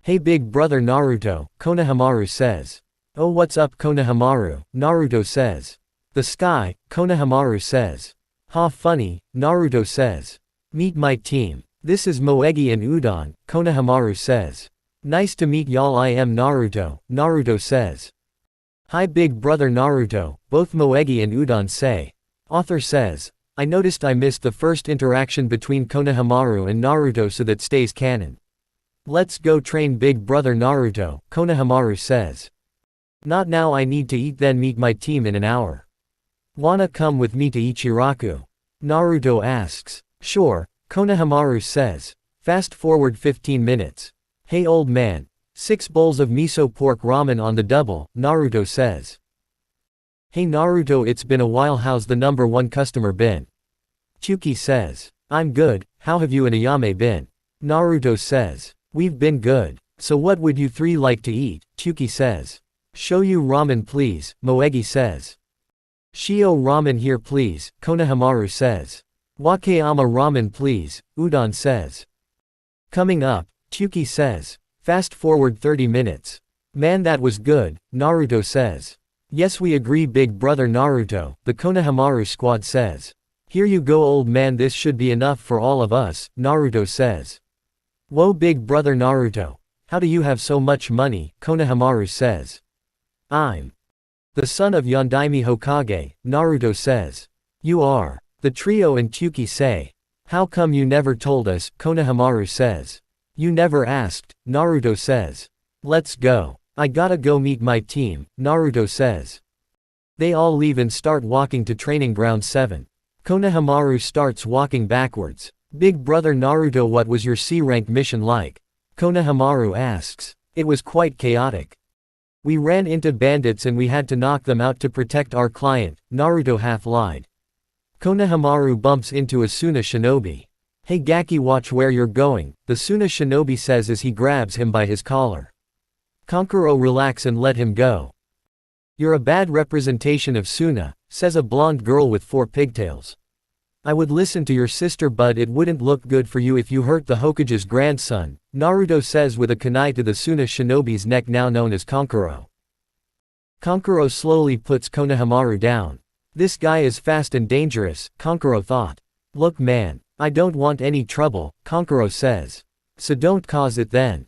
Hey big brother Naruto, Konohamaru says. Oh, what's up Konohamaru, Naruto says. The sky, Konohamaru says. Ha, funny, Naruto says. Meet my team. This is Moegi and Udon, Konohamaru says. Nice to meet y'all, I am Naruto, Naruto says. Hi big brother Naruto, both Moegi and Udon say. Author says. I noticed I missed the first interaction between Konohamaru and Naruto, so that stays canon. Let's go train big brother Naruto, Konohamaru says. Not now, I need to eat, then meet my team in an hour. Wanna come with me to Ichiraku? Naruto asks. Sure, Konohamaru says. Fast forward 15 minutes. Hey old man. 6 bowls of miso pork ramen on the double, Naruto says. Hey Naruto, it's been a while, how's the number 1 customer been? Chuki says. I'm good, how have you and Ayame been? Naruto says. We've been good. So what would you 3 like to eat? Chuki says. Shoyu ramen please, Moegi says. Shio ramen here please, Konohamaru says. Wakayama ramen please, Udon says. Coming up, Chuki says. Fast forward 30 minutes. Man, that was good, Naruto says. Yes, we agree big brother Naruto, the Konohamaru squad says. Here you go old man, this should be enough for all of us, Naruto says. Whoa big brother Naruto. How do you have so much money, Konohamaru says. I'm the son of Yondaime Hokage, Naruto says. You are. The trio and Chuki say. How come you never told us, Konohamaru says. You never asked, Naruto says. Let's go. I gotta go meet my team, Naruto says. They all leave and start walking to training ground 7. Konohamaru starts walking backwards. Big brother Naruto, what was your C-rank mission like? Konohamaru asks. It was quite chaotic. We ran into bandits and we had to knock them out to protect our client, Naruto half lied. Konohamaru bumps into a Suna shinobi. Hey Gaki, watch where you're going, the Suna shinobi says as he grabs him by his collar. Kankuro, relax and let him go. You're a bad representation of Suna, says a blonde girl with 4 pigtails. I would listen to your sister, but it wouldn't look good for you if you hurt the Hokage's grandson, Naruto says with a kunai to the Suna shinobi's neck, now known as Kankuro. Kankuro slowly puts Konohamaru down. This guy is fast and dangerous, Kankuro thought. Look man, I don't want any trouble, Kankuro says. So don't cause it then.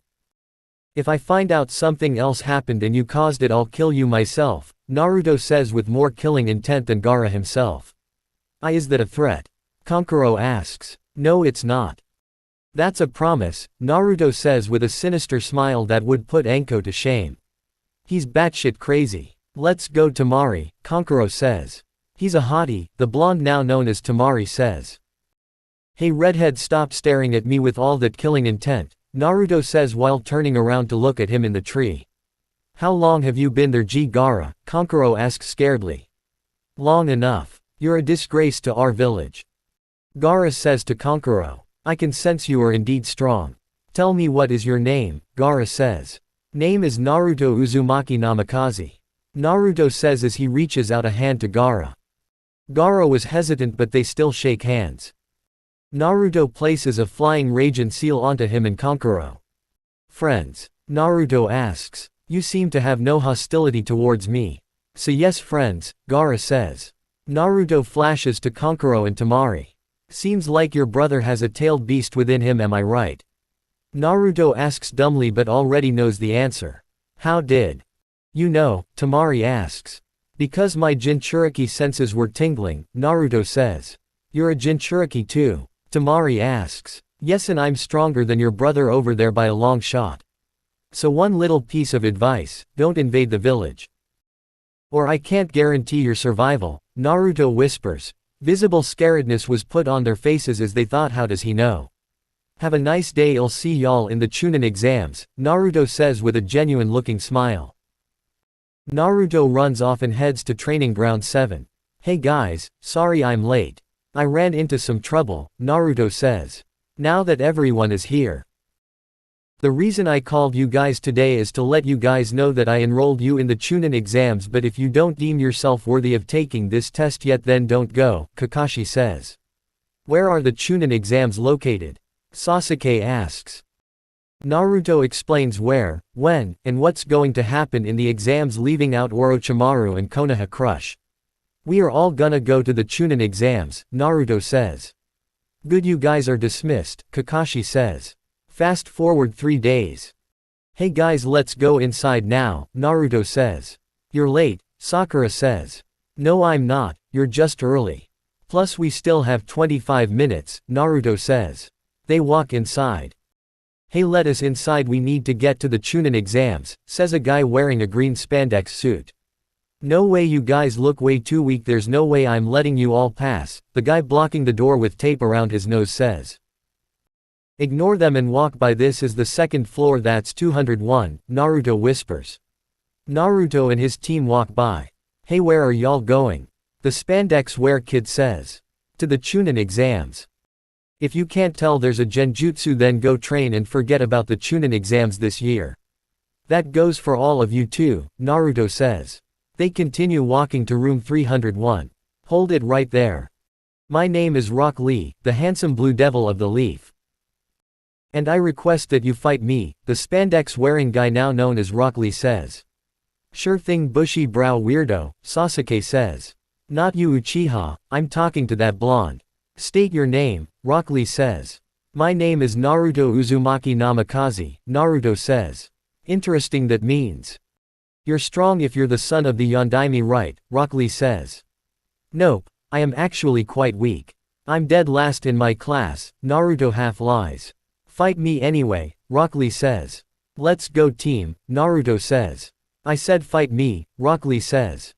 If I find out something else happened and you caused it, I'll kill you myself, Naruto says with more killing intent than Gaara himself. Is that a threat? Kankuro asks. No, it's not. That's a promise, Naruto says with a sinister smile that would put Anko to shame. He's batshit crazy. Let's go Tamari, Kankuro says. He's a hottie, the blonde now known as Tamari says. Hey redhead, stop staring at me with all that killing intent, Naruto says while turning around to look at him in the tree. How long have you been there, Gaara? Kankuro asks scaredly. Long enough. You're a disgrace to our village. Gaara says to Kankuro. I can sense you are indeed strong. Tell me what is your name, Gaara says. Name is Naruto Uzumaki Namikaze. Naruto says as he reaches out a hand to Gaara. Gaara was hesitant but they still shake hands. Naruto places a flying Raijin seal onto him and Kankuro. Friends? Naruto asks. You seem to have no hostility towards me. So yes friends, Gaara says. Naruto flashes to Kankuro and Tamari. Seems like your brother has a tailed beast within him, am I right? Naruto asks dumbly but already knows the answer. How did you know? Tamari asks. Because my Jinchuriki senses were tingling, Naruto says. You're a Jinchuriki too? Tamari asks. Yes, and I'm stronger than your brother over there by a long shot. So one little piece of advice, don't invade the village. Or I can't guarantee your survival, Naruto whispers. Visible scaredness was put on their faces as they thought, how does he know? Have a nice day, I'll see y'all in the Chunin exams, Naruto says with a genuine looking smile. Naruto runs off and heads to training ground 7. Hey guys, sorry I'm late. I ran into some trouble, Naruto says. Now that everyone is here. The reason I called you guys today is to let you guys know that I enrolled you in the Chunin exams, but if you don't deem yourself worthy of taking this test yet then don't go, Kakashi says. Where are the Chunin exams located? Sasuke asks. Naruto explains where, when, and what's going to happen in the exams, leaving out Orochimaru and Konoha Crush. We are all gonna go to the Chunin exams, Naruto says. Good, you guys are dismissed, Kakashi says. Fast forward 3 days. Hey guys, let's go inside now, Naruto says. You're late, Sakura says. No I'm not, you're just early. Plus we still have 25 minutes, Naruto says. They walk inside. Hey, let us inside, we need to get to the Chunin exams, says a guy wearing a green spandex suit. No way, you guys look way too weak, there's no way I'm letting you all pass, the guy blocking the door with tape around his nose says. Ignore them and walk by, this is the second floor, that's 201, Naruto whispers. Naruto and his team walk by. Hey, where are y'all going? The spandex wear kid says. To the Chunin exams. If you can't tell there's a genjutsu, then go train and forget about the Chunin exams this year. That goes for all of you too, Naruto says. They continue walking to room 301. Hold it right there. My name is Rock Lee, the handsome blue devil of the leaf. And I request that you fight me, the spandex-wearing guy now known as Rock Lee says. Sure thing, bushy brow weirdo, Sasuke says. Not you, Uchiha, I'm talking to that blonde. State your name, Rock Lee says. My name is Naruto Uzumaki Namikaze, Naruto says. Interesting, that means. You're strong if you're the son of the Yondaime, right, Rock Lee says. Nope, I am actually quite weak. I'm dead last in my class, Naruto half lies. Fight me anyway, Rock Lee says. Let's go team, Naruto says. I said fight me, Rock Lee says.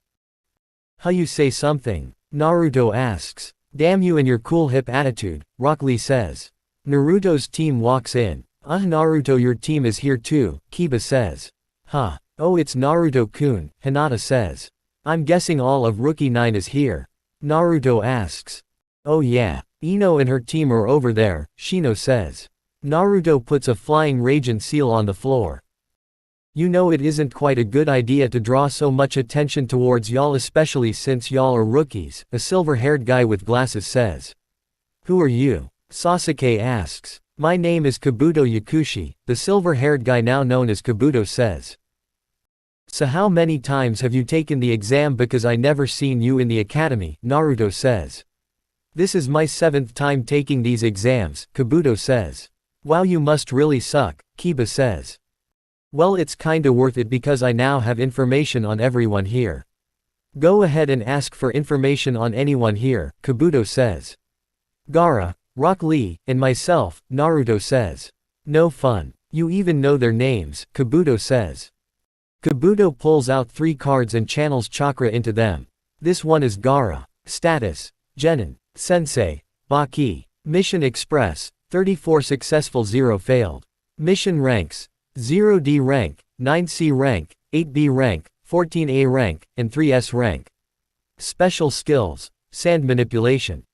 How you say something? Naruto asks. Damn you and your cool hip attitude, Rock Lee says. Naruto's team walks in. Naruto, your team is here too, Kiba says. Huh. Oh, it's Naruto-kun, Hinata says. I'm guessing all of Rookie 9 is here. Naruto asks. Oh yeah. Ino and her team are over there, Shino says. Naruto puts a flying Raijin seal on the floor. You know it isn't quite a good idea to draw so much attention towards y'all, especially since y'all are rookies, a silver-haired guy with glasses says. Who are you? Sasuke asks. My name is Kabuto Yakushi, the silver-haired guy now known as Kabuto says. So how many times have you taken the exam, because I never seen you in the academy, Naruto says. This is my 7th time taking these exams, Kabuto says. Wow, you must really suck, Kiba says. Well, it's kinda worth it because I now have information on everyone here. Go ahead and ask for information on anyone here, Kabuto says. Gaara, Rock Lee, and myself, Naruto says. No fun. You even know their names, Kabuto says. Kabuto pulls out 3 cards and channels chakra into them. This one is Gaara. Status: Genin. Sensei. Baki. Mission Express: 34 successful 0 failed. Mission ranks: 0D rank, 9C rank, 8B rank, 14A rank, and 3S rank. Special skills: Sand Manipulation.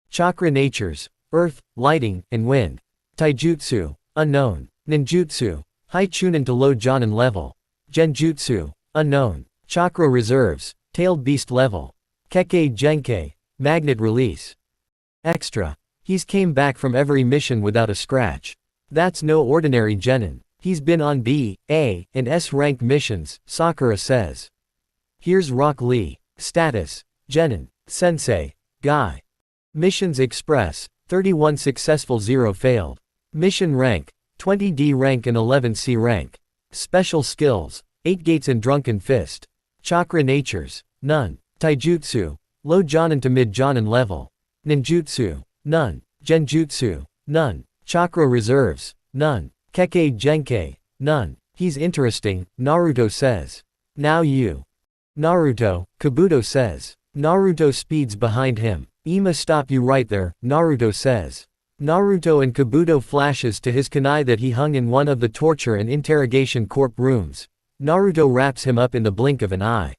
Chakra natures: Earth, Lighting, and Wind. Taijutsu: Unknown. Ninjutsu: High Chunin to Low Jonin level. Genjutsu: Unknown. Chakra reserves: Tailed Beast level. Kekkei Genkei: Magnet release. Extra: he's came back from every mission without a scratch. That's no ordinary genin. He's been on B, A, and S rank missions, Sakura says. Here's Rock Lee. Status: Genin. Sensei. Guy. Missions Express: 31 successful 0 failed. Mission rank: 20D rank and 11C rank. Special skills: 8 gates and Drunken Fist. Chakra natures: None. Taijutsu: Low Jonin to Mid Jonin level. Ninjutsu: None. Genjutsu: None. Chakra reserves: None. Kekkei Genkei: None. He's interesting, Naruto says. Now you. Naruto, Kabuto says. Naruto speeds behind him. Ima, stop you right there, Naruto says. Naruto and Kabuto flashes to his kunai that he hung in one of the torture and interrogation corp rooms. Naruto wraps him up in the blink of an eye.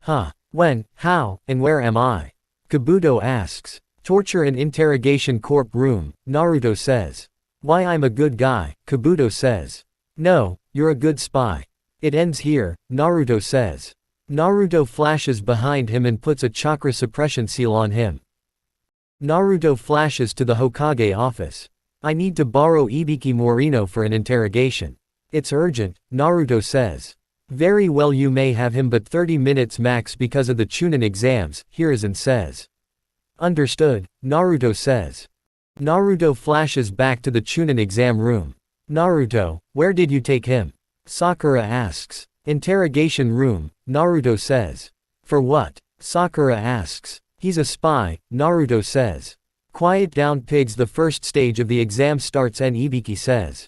Huh? When, how, and where am I? Kabuto asks. Torture and interrogation corp room, Naruto says. Why, I'm a good guy, Kabuto says. No, you're a good spy. It ends here, Naruto says. Naruto flashes behind him and puts a chakra suppression seal on him. Naruto flashes to the Hokage office. I need to borrow Ibiki Morino for an interrogation. It's urgent, Naruto says. Very well, you may have him, but 30 minutes max because of the Chunin exams, Hiruzen says. Understood, Naruto says. Naruto flashes back to the Chunin exam room. Naruto, where did you take him? Sakura asks. Interrogation room, Naruto says. For what? Sakura asks. He's a spy, Naruto says. Quiet down, pigs, the first stage of the exam starts, and Ibiki says.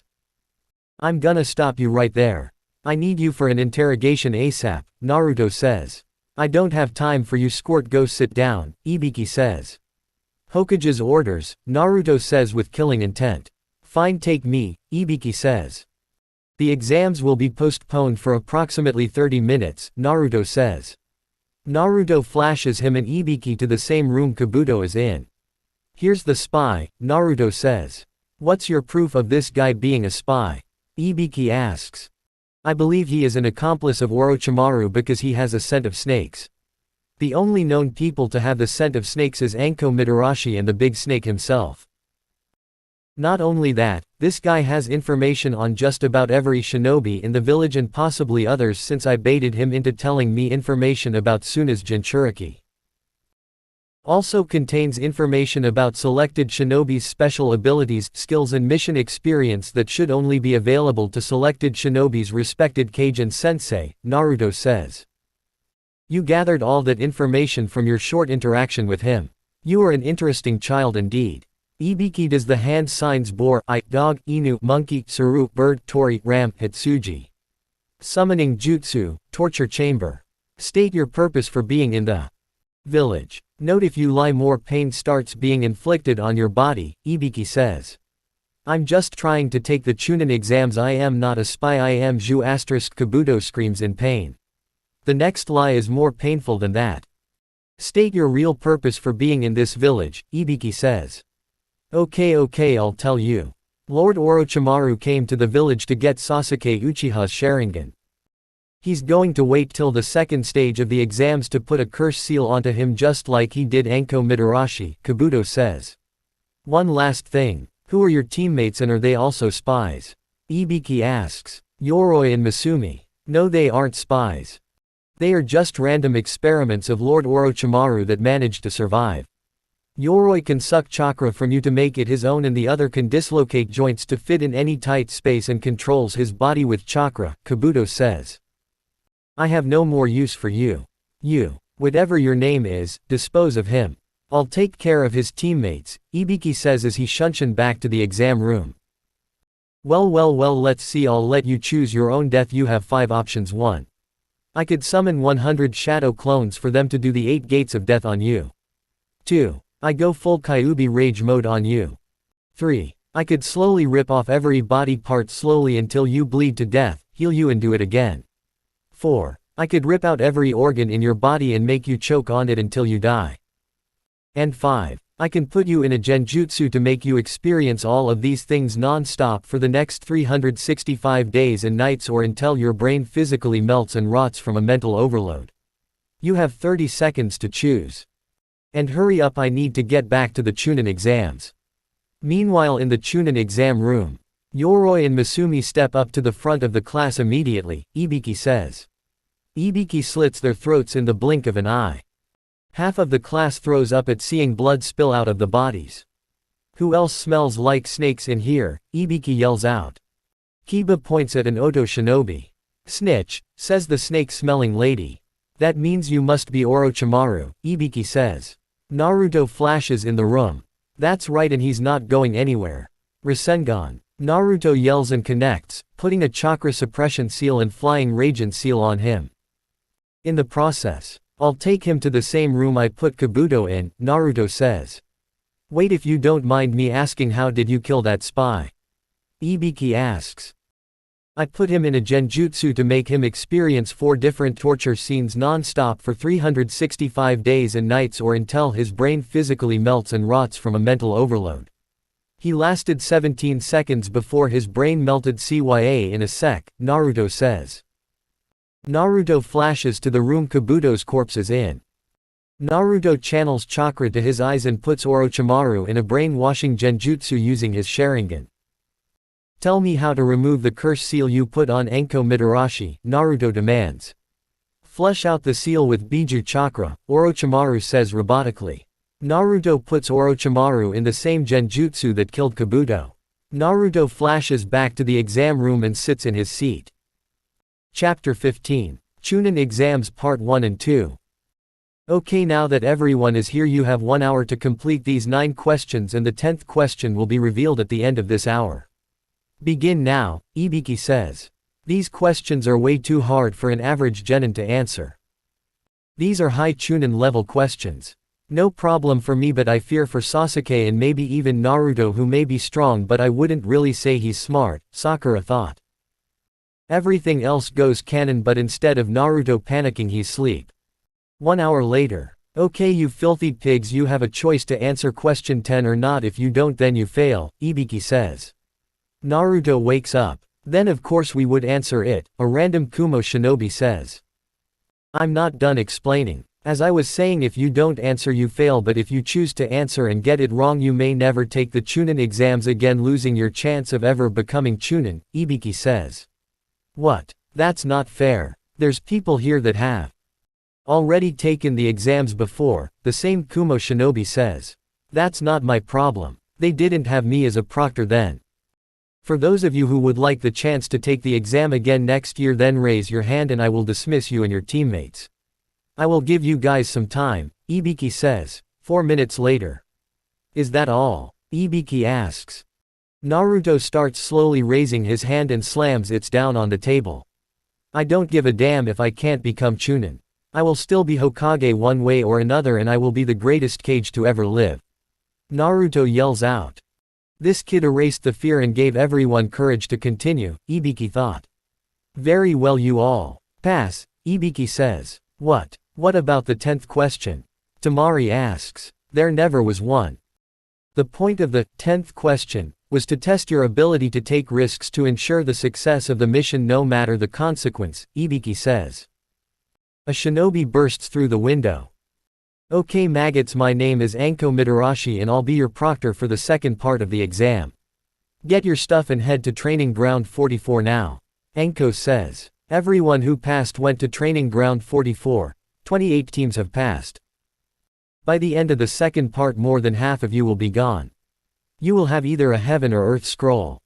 I'm gonna stop you right there. I need you for an interrogation ASAP, Naruto says. I don't have time for you, squirt, go sit down, Ibiki says. Hokage's orders, Naruto says with killing intent. Fine, take me, Ibiki says. The exams will be postponed for approximately 30 minutes, Naruto says. Naruto flashes him and Ibiki to the same room Kabuto is in. Here's the spy, Naruto says. What's your proof of this guy being a spy? Ibiki asks. I believe he is an accomplice of Orochimaru because he has a scent of snakes. The only known people to have the scent of snakes is Anko Mitarashi and the big snake himself. Not only that, this guy has information on just about every shinobi in the village and possibly others, since I baited him into telling me information about Tsuna's Jinchuriki. Also contains information about selected shinobi's special abilities, skills and mission experience that should only be available to selected shinobi's respected Kajin sensei, Naruto says. You gathered all that information from your short interaction with him. You are an interesting child indeed. Ibiki does the hand signs: boar, eye, dog, inu, monkey, suru, bird, tori, ram, hitsuji. Summoning jutsu, torture chamber. State your purpose for being in the village. Note if you lie, more pain starts being inflicted on your body, Ibiki says. I'm just trying to take the Chunin exams. I am not a spy, I am Ju*. Kabuto screams in pain. The next lie is more painful than that. State your real purpose for being in this village, Ibiki says. Okay, I'll tell you. Lord Orochimaru came to the village to get Sasuke Uchiha's Sharingan. He's going to wait till the second stage of the exams to put a curse seal onto him just like he did Anko Mitarashi, Kabuto says. One last thing. Who are your teammates and are they also spies? Ibiki asks. Yoroi and Masumi. No, they aren't spies. They are just random experiments of Lord Orochimaru that managed to survive. Yoroi can suck chakra from you to make it his own and the other can dislocate joints to fit in any tight space and controls his body with chakra, Kabuto says. I have no more use for you. You, whatever your name is, dispose of him. I'll take care of his teammates, Ibiki says as he shunshin back to the exam room. Well, let's see, I'll let you choose your own death. You have 5 options. 1. I could summon 100 shadow clones for them to do the 8 gates of death on you. 2. I go full Kyuubi rage mode on you. 3. I could slowly rip off every body part slowly until you bleed to death, heal you and do it again. 4. I could rip out every organ in your body and make you choke on it until you die. And 5. I can put you in a genjutsu to make you experience all of these things non-stop for the next 365 days and nights or until your brain physically melts and rots from a mental overload. You have 30 seconds to choose. And hurry up, I need to get back to the Chunin exams. Meanwhile in the Chunin exam room, Yoroi and Masumi step up to the front of the class immediately, Ibiki says. Ibiki slits their throats in the blink of an eye. Half of the class throws up at seeing blood spill out of the bodies. Who else smells like snakes in here? Ibiki yells out. Kiba points at an Oto shinobi. Snitch, says the snake-smelling lady. That means you must be Orochimaru, Ibiki says. Naruto flashes in the room. That's right, and he's not going anywhere. Rasengan. Naruto yells and connects, putting a chakra suppression seal and flying radiant seal on him. In the process, I'll take him to the same room I put Kabuto in, Naruto says. Wait, if you don't mind me asking, how did you kill that spy? Ibiki asks. I put him in a genjutsu to make him experience 4 different torture scenes non-stop for 365 days and nights or until his brain physically melts and rots from a mental overload. He lasted 17 seconds before his brain melted. CYA in a sec, Naruto says. Naruto flashes to the room Kabuto's corpse is in. Naruto channels chakra to his eyes and puts Orochimaru in a brainwashing genjutsu using his Sharingan. Tell me how to remove the curse seal you put on Enko Mitarashi, Naruto demands. Flesh out the seal with Biju chakra, Orochimaru says robotically. Naruto puts Orochimaru in the same genjutsu that killed Kabuto. Naruto flashes back to the exam room and sits in his seat. Chapter 15. Chunin Exams Part 1 and 2. Okay, now that everyone is here, you have 1 hour to complete these 9 questions and the 10th question will be revealed at the end of this hour. Begin now, Ibiki says. These questions are way too hard for an average genin to answer. These are high Chunin level questions. No problem for me, but I fear for Sasuke and maybe even Naruto, who may be strong but I wouldn't really say he's smart, Sakura thought. Everything else goes canon, but instead of Naruto panicking, he's asleep. 1 hour later. Okay, you filthy pigs, you have a choice to answer question 10 or not. If you don't, then you fail, Ibiki says. Naruto wakes up. Then of course we would answer it, a random Kumo shinobi says. I'm not done explaining. As I was saying, if you don't answer you fail, but if you choose to answer and get it wrong you may never take the Chunin exams again, losing your chance of ever becoming Chunin, Ibiki says. What? That's not fair. There's people here that have already taken the exams before, the same Kumo shinobi says. That's not my problem. They didn't have me as a proctor then. For those of you who would like the chance to take the exam again next year, then raise your hand and I will dismiss you and your teammates. I will give you guys some time, Ibiki says. 4 minutes later. Is that all? Ibiki asks. Naruto starts slowly raising his hand and slams it down on the table. I don't give a damn if I can't become Chunin. I will still be Hokage one way or another, and I will be the greatest Kage to ever live. Naruto yells out. This kid erased the fear and gave everyone courage to continue, Ibiki thought. Very well, you all pass, Ibiki says. What about the 10th question? Tamari asks. There never was one. The point of the 10th question was to test your ability to take risks to ensure the success of the mission no matter the consequence, Ibiki says. A shinobi bursts through the window. Okay maggots, my name is Enko Mitarashi and I'll be your proctor for the second part of the exam. Get your stuff and head to training ground 44 now. Enko says. Everyone who passed went to training ground 44. 28 teams have passed. By the end of the second part more than half of you will be gone. You will have either a heaven or earth scroll.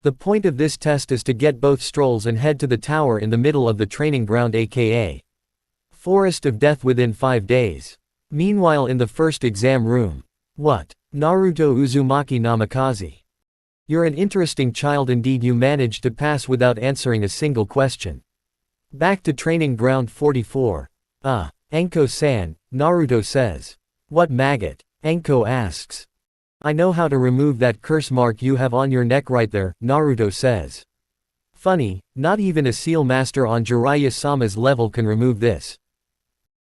The point of this test is to get both scrolls and head to the tower in the middle of the training ground aka Forest of Death within 5 days. Meanwhile in the first exam room. What? Naruto Uzumaki Namikaze. You're an interesting child indeed, you managed to pass without answering a single question. Back to training ground 44. Enko-san, Naruto says. What maggot? Enko asks. I know how to remove that curse mark you have on your neck right there, Naruto says. Funny, not even a seal master on Jiraiya-sama's level can remove this.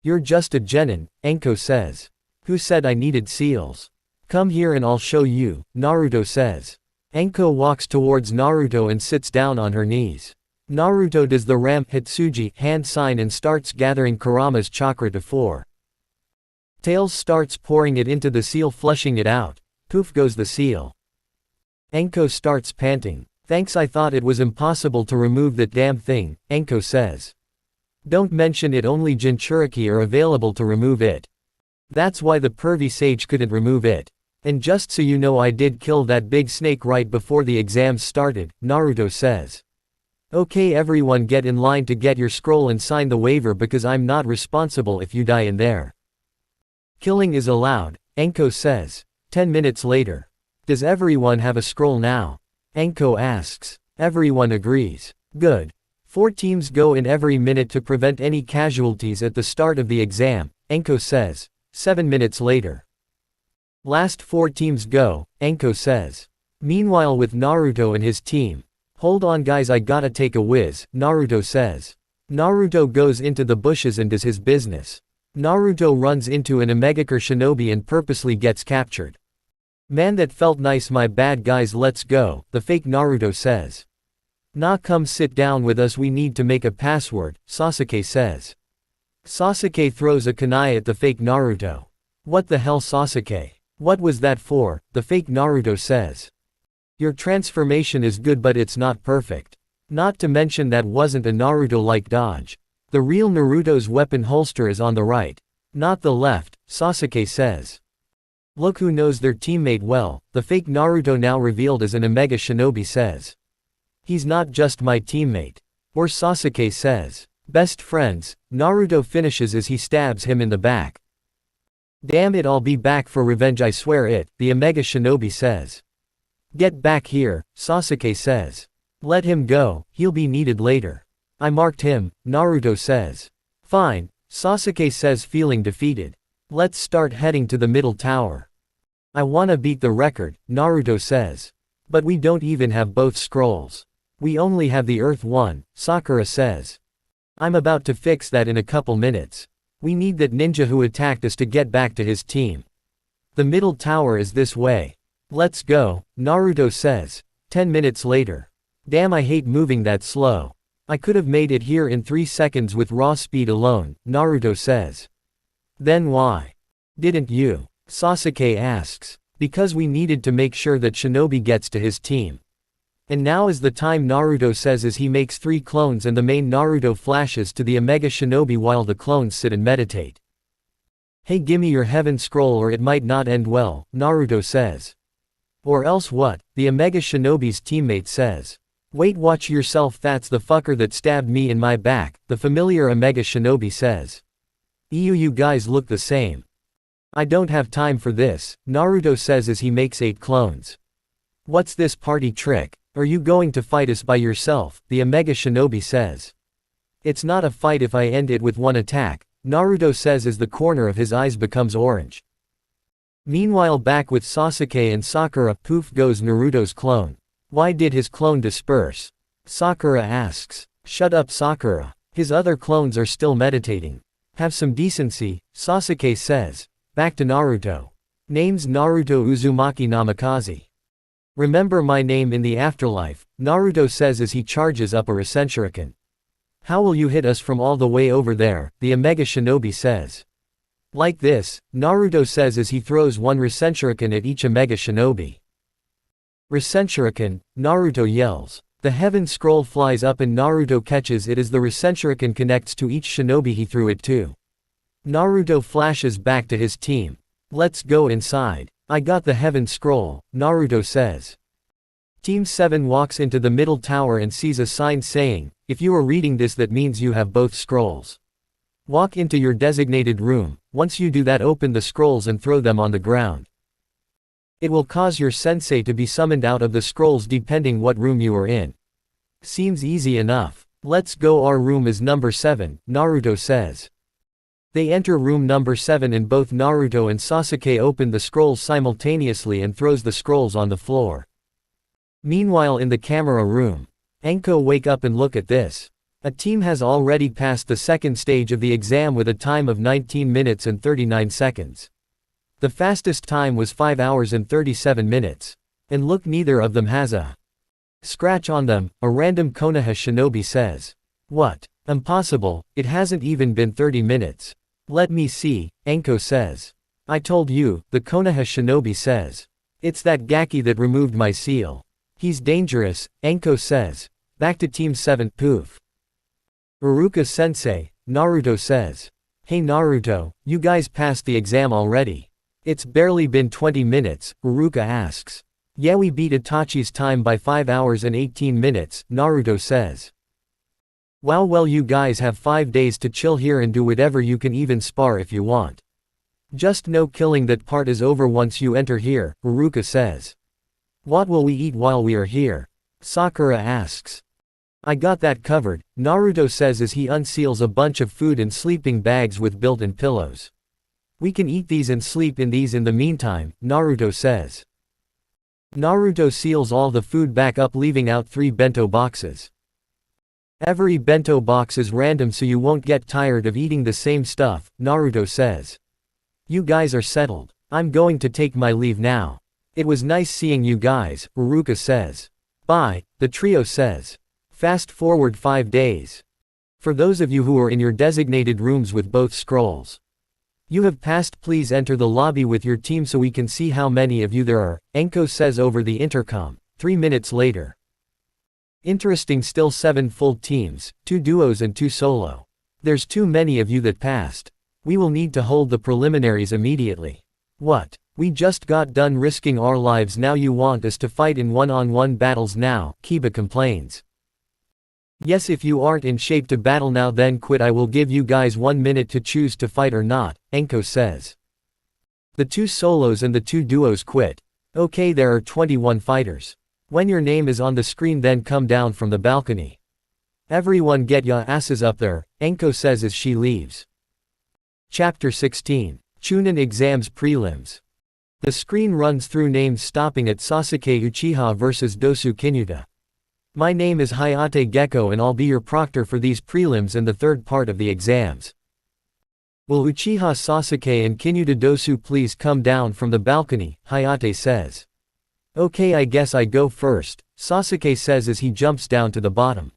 You're just a genin, Enko says. Who said I needed seals? Come here and I'll show you, Naruto says. Enko walks towards Naruto and sits down on her knees. Naruto does the Ram Hitsuji hand sign and starts gathering Kurama's chakra to 4. Tails starts pouring it into the seal, flushing it out. Poof goes the seal. Enko starts panting. Thanks, I thought it was impossible to remove that damn thing, Enko says. Don't mention it, only Jinchuriki are available to remove it. That's why the pervy sage couldn't remove it. And just so you know, I did kill that big snake right before the exams started, Naruto says. Okay, everyone get in line to get your scroll and sign the waiver because I'm not responsible if you die in there. Killing is allowed, Enko says. 10 minutes later. Does everyone have a scroll now? Enko asks. Everyone agrees. Good. 4 teams go in every minute to prevent any casualties at the start of the exam, Enko says. 7 minutes later. Last 4 teams go, Enko says. Meanwhile with Naruto and his team. Hold on guys, I gotta take a whiz, Naruto says. Naruto goes into the bushes and does his business. Naruto runs into an Omegakure shinobi and purposely gets captured. Man, that felt nice, my bad guys, let's go, the fake Naruto says. Nah, come sit down with us, we need to make a password, Sasuke says. Sasuke throws a kunai at the fake Naruto. What the hell, Sasuke? What was that for? The fake Naruto says. Your transformation is good but it's not perfect. Not to mention that wasn't a Naruto-like dodge. The real Naruto's weapon holster is on the right, not the left, Sasuke says. Look who knows their teammate well, the fake Naruto, now revealed as an Omega Shinobi, says. He's not just my teammate. Or Sasuke says. Best friends, Naruto finishes as he stabs him in the back. Damn it, I'll be back for revenge, I swear it, the Omega Shinobi says. Get back here, Sasuke says. Let him go, he'll be needed later. I marked him, Naruto says. Fine, Sasuke says, feeling defeated. Let's start heading to the middle tower. I wanna beat the record, Naruto says. But we don't even have both scrolls. We only have the Earth one, Sakura says. I'm about to fix that in a couple minutes. We need that ninja who attacked us to get back to his team. The middle tower is this way. Let's go, Naruto says. 10 minutes later. Damn, I hate moving that slow. I could have made it here in 3 seconds with raw speed alone, Naruto says. Then why didn't you? Sasuke asks. Because we needed to make sure that Shinobi gets to his team. And now is the time, Naruto says as he makes 3 clones and the main Naruto flashes to the Omega Shinobi while the clones sit and meditate. Hey, gimme your heaven scroll or it might not end well, Naruto says. Or else what? The Omega Shinobi's teammate says. Wait, watch yourself, that's the fucker that stabbed me in my back, the familiar Omega Shinobi says. You guys look the same. I don't have time for this, Naruto says as he makes 8 clones. What's this party trick? Are you going to fight us by yourself? The Omega Shinobi says. It's not a fight if I end it with 1 attack, Naruto says as the corner of his eyes becomes orange. Meanwhile back with Sasuke and Sakura, poof goes Naruto's clone. Why did his clone disperse? Sakura asks. Shut up, Sakura. His other clones are still meditating. Have some decency, Sasuke says. Back to Naruto. Name's Naruto Uzumaki Namikaze. Remember my name in the afterlife, Naruto says as he charges up a Rasenshuriken. How will you hit us from all the way over there? The Omega Shinobi says. Like this, Naruto says as he throws 1 Rasenshuriken at each Omega Shinobi. Rasenshuriken, Naruto yells. The heaven scroll flies up and Naruto catches it as the Rasenshuriken connects to each shinobi he threw it to. Naruto flashes back to his team. Let's go inside. I got the heaven scroll, Naruto says. Team 7 walks into the middle tower and sees a sign saying, if you are reading this that means you have both scrolls. Walk into your designated room, once you do that open the scrolls and throw them on the ground. It will cause your sensei to be summoned out of the scrolls depending what room you are in. Seems easy enough. Let's go, our room is number 7, Naruto says. They enter room number 7 and both Naruto and Sasuke open the scrolls simultaneously and throws the scrolls on the floor. Meanwhile in the camera room, Enko wake up and look at this. A team has already passed the second stage of the exam with a time of 19 minutes and 39 seconds. The fastest time was 5 hours and 37 minutes. And look, neither of them has a scratch on them, a random Konoha shinobi says. What? Impossible, it hasn't even been 30 minutes. Let me see, Enko says. I told you, the Konoha shinobi says. It's that Gaki that removed my seal. He's dangerous, Enko says. Back to Team 7, poof. Iruka-sensei, Naruto says. Hey Naruto, you guys passed the exam already. It's barely been 20 minutes, Iruka asks. Yeah, we beat Itachi's time by 5 hours and 18 minutes, Naruto says. Wow, well you guys have 5 days to chill here and do whatever, you can even spar if you want. Just no killing, that part is over once you enter here, Iruka says. What will we eat while we are here? Sakura asks. I got that covered, Naruto says as he unseals a bunch of food in sleeping bags with built-in pillows. We can eat these and sleep in these in the meantime, Naruto says. Naruto seals all the food back up, leaving out 3 bento boxes. Every bento box is random so you won't get tired of eating the same stuff, Naruto says. You guys are settled. I'm going to take my leave now. It was nice seeing you guys, Iruka says. Bye, the trio says. Fast forward 5 days. For those of you who are in your designated rooms with both scrolls. You have passed, please enter the lobby with your team so we can see how many of you there are, Enko says over the intercom. 3 minutes later. Interesting, still 7 full teams, 2 duos and 2 solo. There's too many of you that passed. We will need to hold the preliminaries immediately. What? We just got done risking our lives, now you want us to fight in one-on-one battles now, Kiba complains. Yes, if you aren't in shape to battle now then quit, I will give you guys 1 minute to choose to fight or not, Enko says. The 2 solos and the 2 duos quit. Okay, there are 21 fighters. When your name is on the screen then come down from the balcony. Everyone get ya asses up there, Enko says as she leaves. Chapter 16. Chunin Exams Prelims. The screen runs through names stopping at Sasuke Uchiha vs Dosu Kinuta. My name is Hayate Gecko and I'll be your proctor for these prelims and the third part of the exams. Will Uchiha Sasuke and Kinuta Dosu please come down from the balcony, Hayate says. Okay, I guess I go first, Sasuke says as he jumps down to the bottom.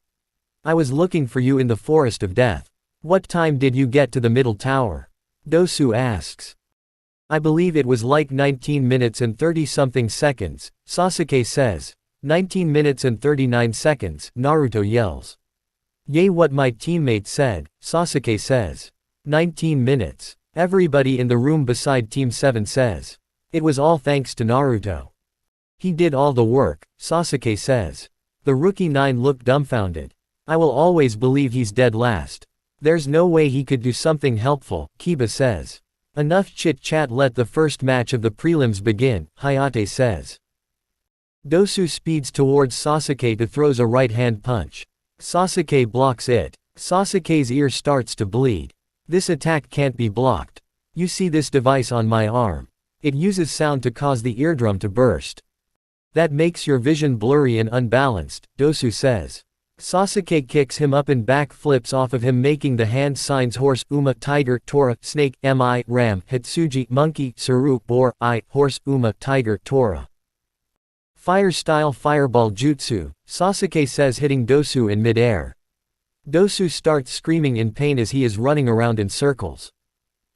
I was looking for you in the forest of death. What time did you get to the middle tower? Dosu asks. I believe it was like 19 minutes and 30-something seconds, Sasuke says. 19 minutes and 39 seconds, Naruto yells. Yay, what my teammate said, Sasuke says. 19 minutes. Everybody in the room beside Team 7 says. It was all thanks to Naruto. He did all the work, Sasuke says. The rookie 9 looked dumbfounded. I will always believe he's dead last. There's no way he could do something helpful, Kiba says. Enough chit-chat, let the first match of the prelims begin, Hayate says. Dosu speeds towards Sasuke to throws a right-hand punch. Sasuke blocks it. Sasuke's ear starts to bleed. This attack can't be blocked. You see this device on my arm. It uses sound to cause the eardrum to burst. That makes your vision blurry and unbalanced, Dosu says. Sasuke kicks him up and back flips off of him, making the hand signs horse, Uma, tiger, Tora, snake, Mi, ram, Hitsuji, monkey, Saru, boar, I, horse, Uma, tiger, Tora. Fire style fireball jutsu, Sasuke says, hitting Dosu in mid-air. Dosu starts screaming in pain as he is running around in circles.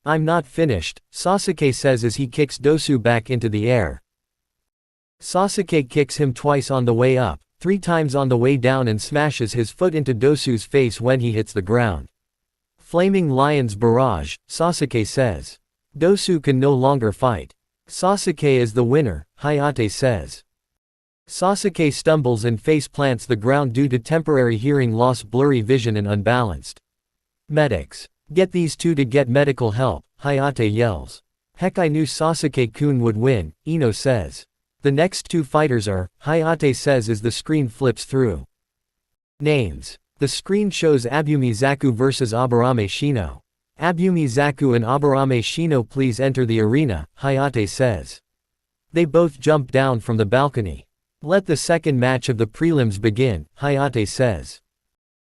I'm not finished, Sasuke says as he kicks Dosu back into the air. Sasuke kicks him twice on the way up, 3 times on the way down and smashes his foot into Dosu's face when he hits the ground. Flaming Lion's Barrage, Sasuke says. Dosu can no longer fight. Sasuke is the winner, Hayate says. Sasuke stumbles and face plants the ground due to temporary hearing loss, blurry vision and unbalanced. Medics. Get these two to get medical help, Hayate yells. Heck, I knew Sasuke-kun would win, Ino says. The next two fighters are, Hayate says as the screen flips through. Names. The screen shows Abumi Zaku vs Aburame Shino. Abumi Zaku and Aburame Shino, please enter the arena, Hayate says. They both jump down from the balcony. Let the second match of the prelims begin, Hayate says.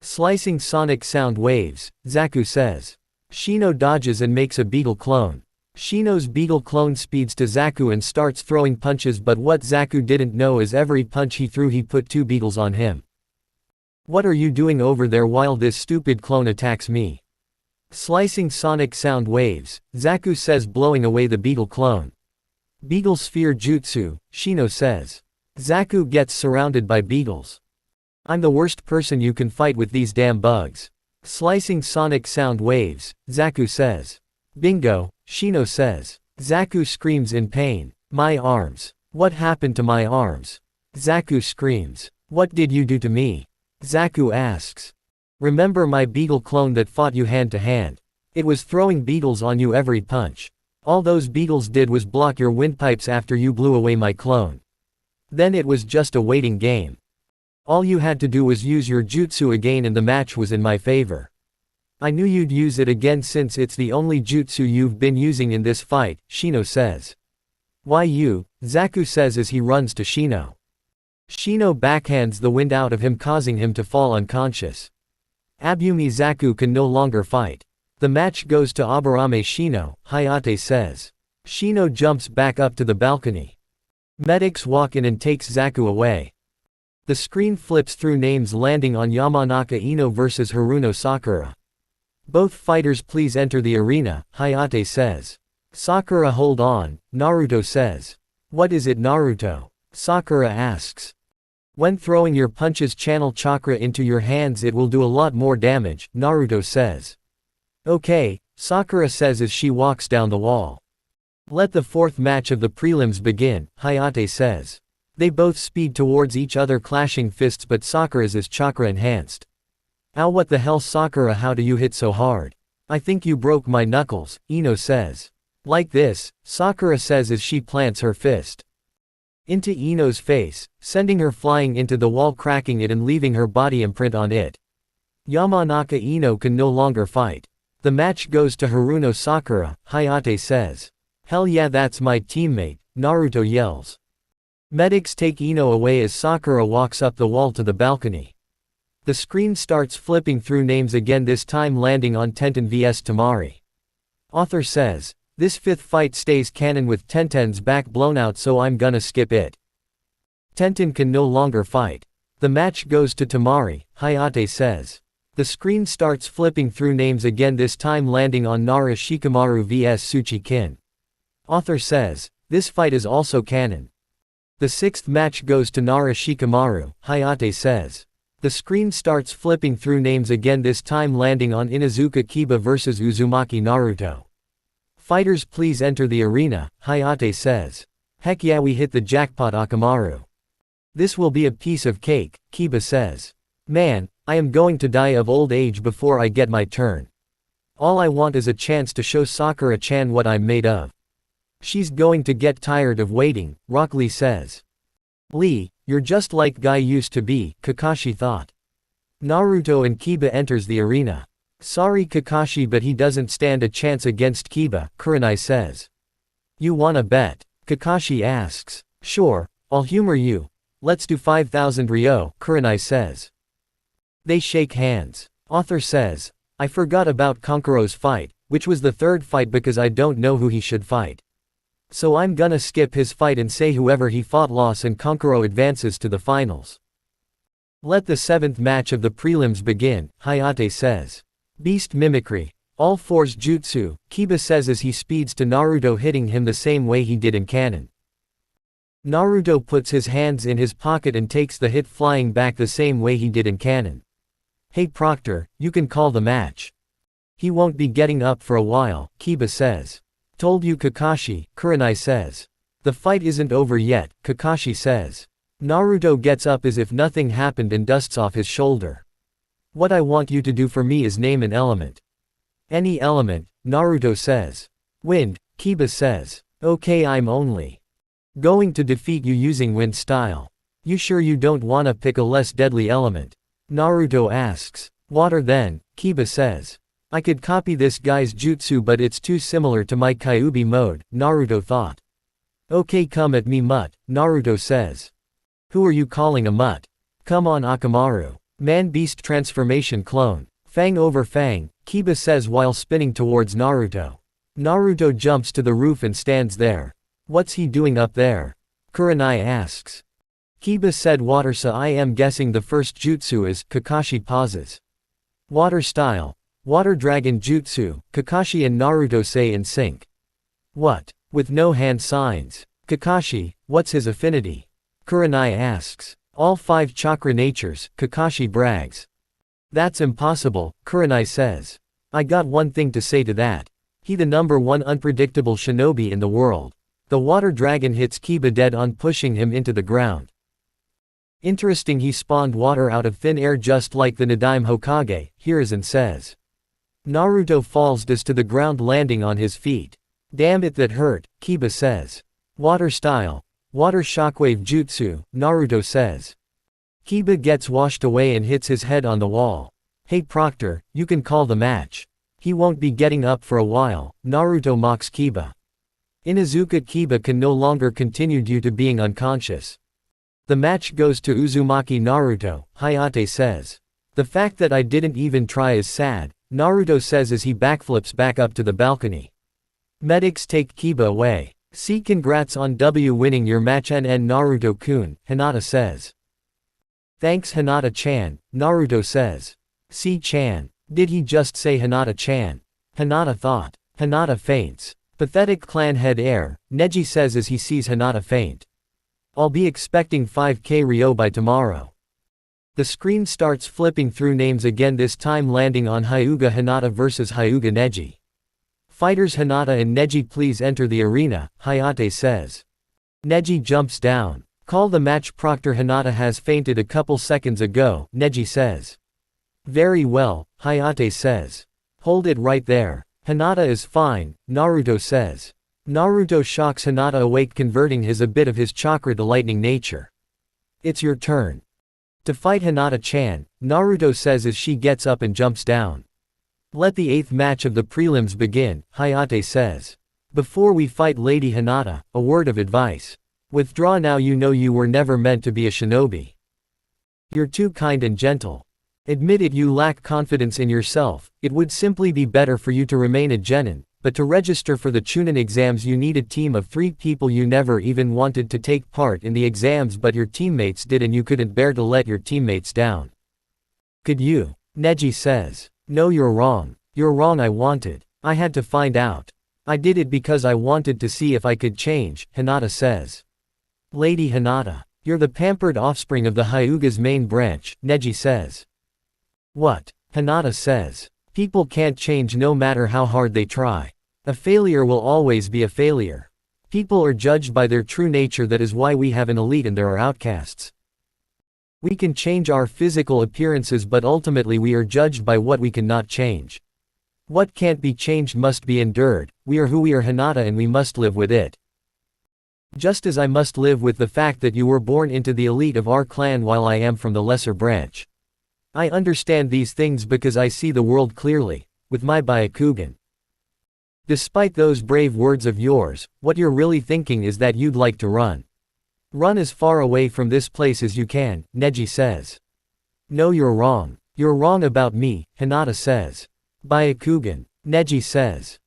Slicing sonic sound waves, Zaku says. Shino dodges and makes a beetle clone. Shino's beetle clone speeds to Zaku and starts throwing punches, but what Zaku didn't know is every punch he threw he put two beetles on him. What are you doing over there while this stupid clone attacks me? Slicing sonic sound waves, Zaku says, blowing away the beetle clone. Beetle sphere jutsu, Shino says. Zaku gets surrounded by beetles. I'm the worst person you can fight with these damn bugs. Slicing sonic sound waves, Zaku says. Bingo, Shino says. Zaku screams in pain. My arms. What happened to my arms? Zaku screams. What did you do to me? Zaku asks. Remember my beetle clone that fought you hand to hand? It was throwing beetles on you every punch. All those beetles did was block your windpipes after you blew away my clone. Then it was just a waiting game. All you had to do was use your jutsu again and the match was in my favor. I knew you'd use it again since it's the only jutsu you've been using in this fight, Shino says. Why you? Zaku says as he runs to Shino. Shino backhands the wind out of him, causing him to fall unconscious. Abumi Zaku can no longer fight. The match goes to Aburame Shino, Hayate says. Shino jumps back up to the balcony. Medics walk in and takes Zaku away. The screen flips through names, landing on Yamanaka Ino vs Haruno Sakura. Both fighters please enter the arena, Hayate says. Sakura, hold on, Naruto says. What is it, Naruto? Sakura asks. When throwing your punches, channel chakra into your hands, it will do a lot more damage, Naruto says. Okay, Sakura says as she walks down the wall. Let the fourth match of the prelims begin, Hayate says. They both speed towards each other, clashing fists, but Sakura's is chakra enhanced. Ow, what the hell, Sakura, how do you hit so hard? I think you broke my knuckles, Ino says. Like this, Sakura says as she plants her fist into Ino's face, sending her flying into the wall, cracking it and leaving her body imprint on it. Yamanaka Ino can no longer fight. The match goes to Haruno Sakura, Hayate says. Hell yeah, that's my teammate, Naruto yells. Medics take Ino away as Sakura walks up the wall to the balcony. The screen starts flipping through names again, this time landing on Tenten vs Tamari. Author says, this fifth fight stays canon with Tenten's back blown out, so I'm gonna skip it. Tenten can no longer fight. The match goes to Tamari, Hayate says. The screen starts flipping through names again, this time landing on Nara Shikamaru vs Tsuchikin. Author says, this fight is also canon. The sixth match goes to Nara Shikamaru, Hayate says. The screen starts flipping through names again, this time landing on Inuzuka Kiba vs Uzumaki Naruto. Fighters please enter the arena, Hayate says. Heck yeah, we hit the jackpot, Akamaru. This will be a piece of cake, Kiba says. Man, I am going to die of old age before I get my turn. All I want is a chance to show Sakura-chan what I'm made of. She's going to get tired of waiting, Rock Lee says. Lee, you're just like Guy used to be, Kakashi thought. Naruto and Kiba enters the arena. Sorry Kakashi, but he doesn't stand a chance against Kiba, Kurenai says. You wanna bet? Kakashi asks. Sure, I'll humor you. Let's do 5,000 Ryo, Kurenai says. They shake hands. Author says, I forgot about Kankuro's fight, which was the third fight, because I don't know who he should fight. So I'm gonna skip his fight and say whoever he fought lost and Kankuro advances to the finals. Let the seventh match of the prelims begin, Hayate says. Beast mimicry. All fours jutsu, Kiba says as he speeds to Naruto, hitting him the same way he did in canon. Naruto puts his hands in his pocket and takes the hit, flying back the same way he did in canon. Hey Proctor, you can call the match. He won't be getting up for a while, Kiba says. Told you Kakashi, Kurenai says. The fight isn't over yet, Kakashi says. Naruto gets up as if nothing happened and dusts off his shoulder. What I want you to do for me is name an element. Any element, Naruto says. Wind, Kiba says. Okay, I'm only going to defeat you using wind style. You sure you don't wanna pick a less deadly element? Naruto asks. Water then, Kiba says. I could copy this guy's jutsu but it's too similar to my Kyuubi mode, Naruto thought. Okay, come at me mutt, Naruto says. Who are you calling a mutt? Come on Akamaru. Man-beast transformation clone. Fang over Fang, Kiba says while spinning towards Naruto. Naruto jumps to the roof and stands there. What's he doing up there? Kurenai asks. Kiba said water, so I am guessing the first jutsu is, Kakashi pauses. Water style. Water dragon jutsu, Kakashi and Naruto say in sync. What? With no hand signs. Kakashi, what's his affinity? Kurenai asks. All 5 chakra natures, Kakashi brags. That's impossible, Kurenai says. I got one thing to say to that. He the #1 unpredictable shinobi in the world. The water dragon hits Kiba dead on, pushing him into the ground. Interesting, he spawned water out of thin air just like the Nadaime Hokage, Hiruzen says. Naruto falls to the ground, landing on his feet. Damn it, that hurt, Kiba says. Water style. Water shockwave jutsu, Naruto says. Kiba gets washed away and hits his head on the wall. Hey Proctor, you can call the match. He won't be getting up for a while, Naruto mocks Kiba. Inuzuka, Kiba can no longer continue due to being unconscious. The match goes to Uzumaki Naruto, Hayate says. The fact that I didn't even try is sad, Naruto says as he backflips back up to the balcony. Medics take Kiba away. See, congrats on winning your match NN Naruto-kun, Hinata says. Thanks Hinata-chan, Naruto says. C-chan. Did he just say Hinata-chan? Hinata thought. Hinata faints. Pathetic clan head heir, Neji says as he sees Hinata faint. I'll be expecting 5k Ryo by tomorrow. The screen starts flipping through names again, this time landing on Hyuga Hinata vs Hyuga Neji. Fighters Hinata and Neji, please enter the arena, Hayate says. Neji jumps down. Call the match, Proctor. Hinata has fainted a couple seconds ago, Neji says. Very well, Hayate says. Hold it right there. Hinata is fine, Naruto says. Naruto shocks Hinata awake, converting a bit of his chakra to lightning nature. It's your turn to fight, Hinata-chan, Naruto says as she gets up and jumps down. Let the 8th match of the prelims begin, Hayate says. Before we fight Lady Hinata, a word of advice. Withdraw now, you know you were never meant to be a shinobi. You're too kind and gentle. Admit it, you lack confidence in yourself. It would simply be better for you to remain a genin, but to register for the Chunin exams you need a team of 3 people. You never even wanted to take part in the exams, but your teammates did and you couldn't bear to let your teammates down. Could you? Neji says. No, you're wrong. You're wrong. I had to find out. I did it because I wanted to see if I could change, Hinata says. Lady Hinata. You're the pampered offspring of the Hyuga's main branch, Neji says. What? Hinata says. People can't change no matter how hard they try. A failure will always be a failure. People are judged by their true nature, that is why we have an elite and there are outcasts. We can change our physical appearances, but ultimately we are judged by what we cannot change. What can't be changed must be endured. We are who we are, Hinata, and we must live with it. Just as I must live with the fact that you were born into the elite of our clan while I am from the lesser branch. I understand these things because I see the world clearly, with my Byakugan. Despite those brave words of yours, what you're really thinking is that you'd like to run. Run as far away from this place as you can, Neji says. No, you're wrong. You're wrong about me, Hinata says. Byakugan, Neji says.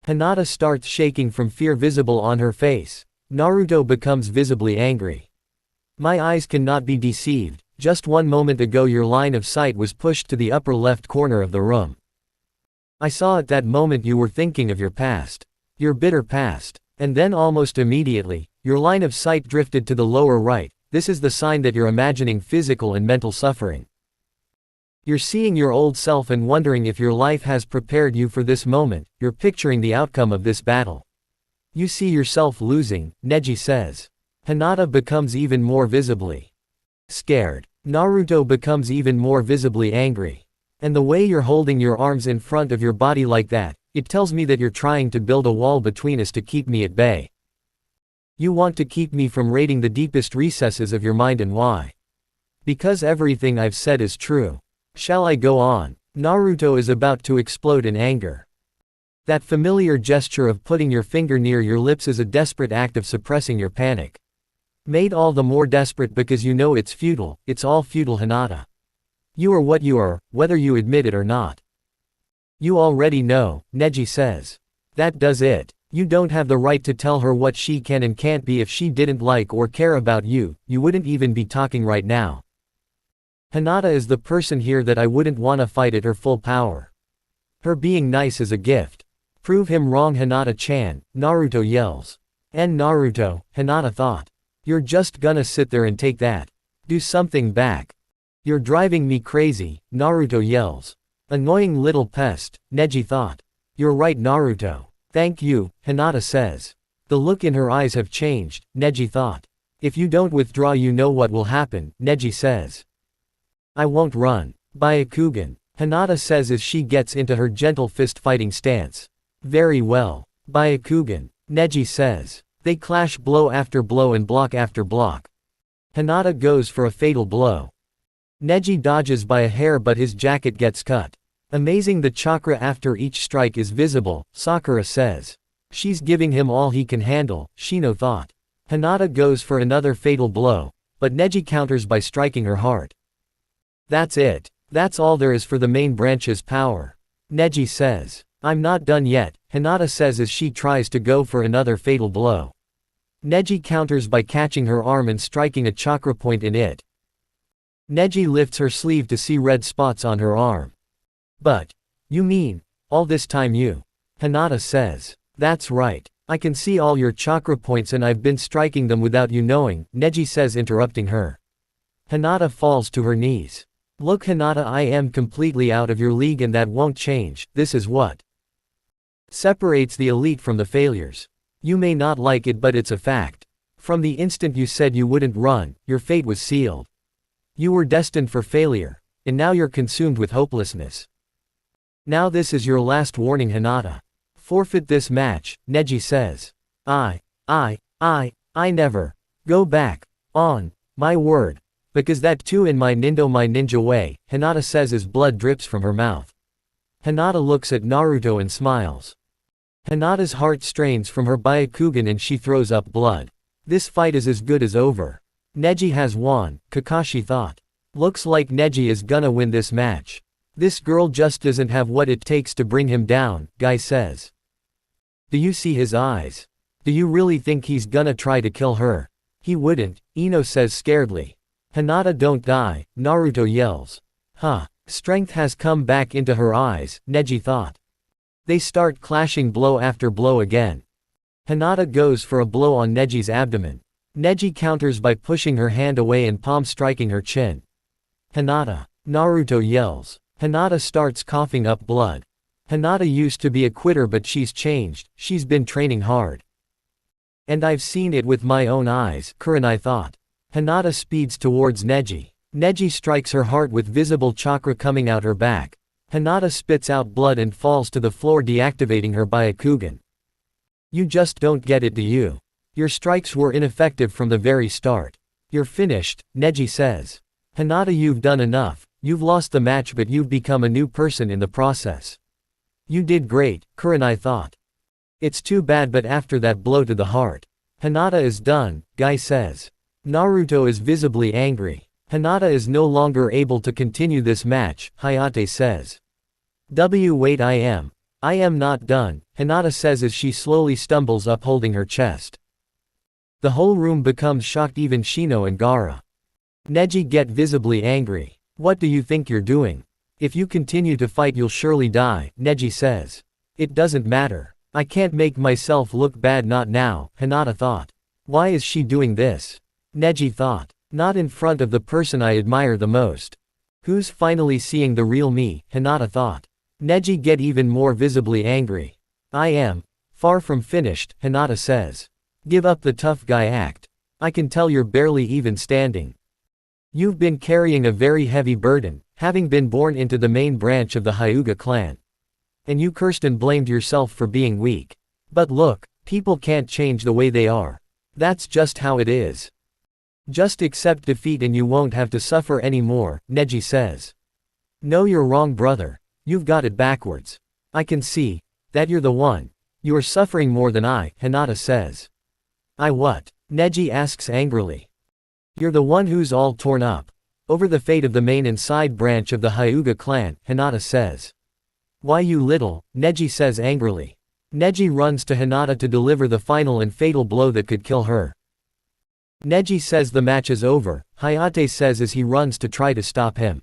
Hinata starts shaking from fear visible on her face. Naruto becomes visibly angry. My eyes cannot be deceived. Just one moment ago your line of sight was pushed to the upper left corner of the room. I saw at that moment you were thinking of your past. Your bitter past. And then almost immediately, your line of sight drifted to the lower right. This is the sign that you're imagining physical and mental suffering. You're seeing your old self and wondering if your life has prepared you for this moment, you're picturing the outcome of this battle. You see yourself losing, Neji says. Hinata becomes even more visibly scared. Naruto becomes even more visibly angry. And the way you're holding your arms in front of your body like that, it tells me that you're trying to build a wall between us to keep me at bay. You want to keep me from raiding the deepest recesses of your mind, and why? Because everything I've said is true. Shall I go on? Naruto is about to explode in anger. That familiar gesture of putting your finger near your lips is a desperate act of suppressing your panic. Made all the more desperate because you know it's futile, it's all futile, Hinata. You are what you are, whether you admit it or not. You already know, Neji says. That does it. You don't have the right to tell her what she can and can't be. If she didn't like or care about you, you wouldn't even be talking right now. Hinata is the person here that I wouldn't wanna fight at her full power. Her being nice is a gift. Prove him wrong, Hinata-chan, Naruto yells. And Naruto, Hinata thought. You're just gonna sit there and take that. Do something back. You're driving me crazy, Naruto yells. Annoying little pest, Neji thought. You're right, Naruto. Thank you, Hinata says. The look in her eyes have changed, Neji thought. If you don't withdraw, you know what will happen, Neji says. I won't run. Byakugan, Hinata says as she gets into her gentle fist-fighting stance. Very well. Byakugan, Neji says. They clash blow after blow and block after block. Hinata goes for a fatal blow. Neji dodges by a hair but his jacket gets cut. Amazing, the chakra after each strike is visible, Sakura says. She's giving him all he can handle, Shino thought. Hinata goes for another fatal blow, but Neji counters by striking her heart. That's it. That's all there is for the main branch's power. Neji says. I'm not done yet, Hinata says as she tries to go for another fatal blow. Neji counters by catching her arm and striking a chakra point in it. Neji lifts her sleeve to see red spots on her arm. But, you mean, all this time you? Hinata says. That's right. I can see all your chakra points and I've been striking them without you knowing, Neji says, interrupting her. Hinata falls to her knees. Look, Hinata, I am completely out of your league and that won't change. This is what separates the elite from the failures. You may not like it, but it's a fact. From the instant you said you wouldn't run, your fate was sealed. You were destined for failure, and now you're consumed with hopelessness. Now this is your last warning, Hinata. Forfeit this match, Neji says. I never go back on my word. Because that too in my ninja way, Hinata says as blood drips from her mouth. Hinata looks at Naruto and smiles. Hinata's heart strains from her Byakugan and she throws up blood. This fight is as good as over. Neji has won, Kakashi thought. Looks like Neji is gonna win this match. This girl just doesn't have what it takes to bring him down, Guy says. Do you see his eyes? Do you really think he's gonna try to kill her? He wouldn't, Ino says scaredly. Hinata, don't die, Naruto yells. Huh. Strength has come back into her eyes, Neji thought. They start clashing blow after blow again. Hinata goes for a blow on Neji's abdomen. Neji counters by pushing her hand away and palm striking her chin. Hinata. Naruto yells. Hinata starts coughing up blood. Hinata used to be a quitter but she's changed, she's been training hard. And I've seen it with my own eyes, Kurenai thought. Hinata speeds towards Neji. Neji strikes her heart with visible chakra coming out her back. Hinata spits out blood and falls to the floor, deactivating her Byakugan. You just don't get it, do you? Your strikes were ineffective from the very start. You're finished, Neji says. Hinata, you've done enough. You've lost the match but you've become a new person in the process. You did great, Kurenai thought. It's too bad, but after that blow to the heart, Hinata is done, Guy says. Naruto is visibly angry. Hinata is no longer able to continue this match, Hayate says. Wait, I am not done, Hinata says as she slowly stumbles up holding her chest. The whole room becomes shocked, even Shino and Gaara. Neji get visibly angry. What do you think you're doing? If you continue to fight you'll surely die, Neji says. It doesn't matter. I can't make myself look bad, not now, Hinata thought. Why is she doing this? Neji thought. Not in front of the person I admire the most. Who's finally seeing the real me, Hinata thought. Neji get even more visibly angry. I am. Far from finished, Hinata says. Give up the tough guy act. I can tell you're barely even standing. You've been carrying a very heavy burden, having been born into the main branch of the Hyuga clan. And you cursed and blamed yourself for being weak. But look, people can't change the way they are. That's just how it is. Just accept defeat and you won't have to suffer anymore, Neji says. No, you're wrong, brother. You've got it backwards. I can see that you're the one. You are suffering more than I, Hinata says. I what? Neji asks angrily. You're the one who's all torn up over the fate of the main and side branch of the Hyuga clan, Hinata says. Why, you little, Neji says angrily. Neji runs to Hinata to deliver the final and fatal blow that could kill her. Neji says the match is over, Hayate says as he runs to try to stop him.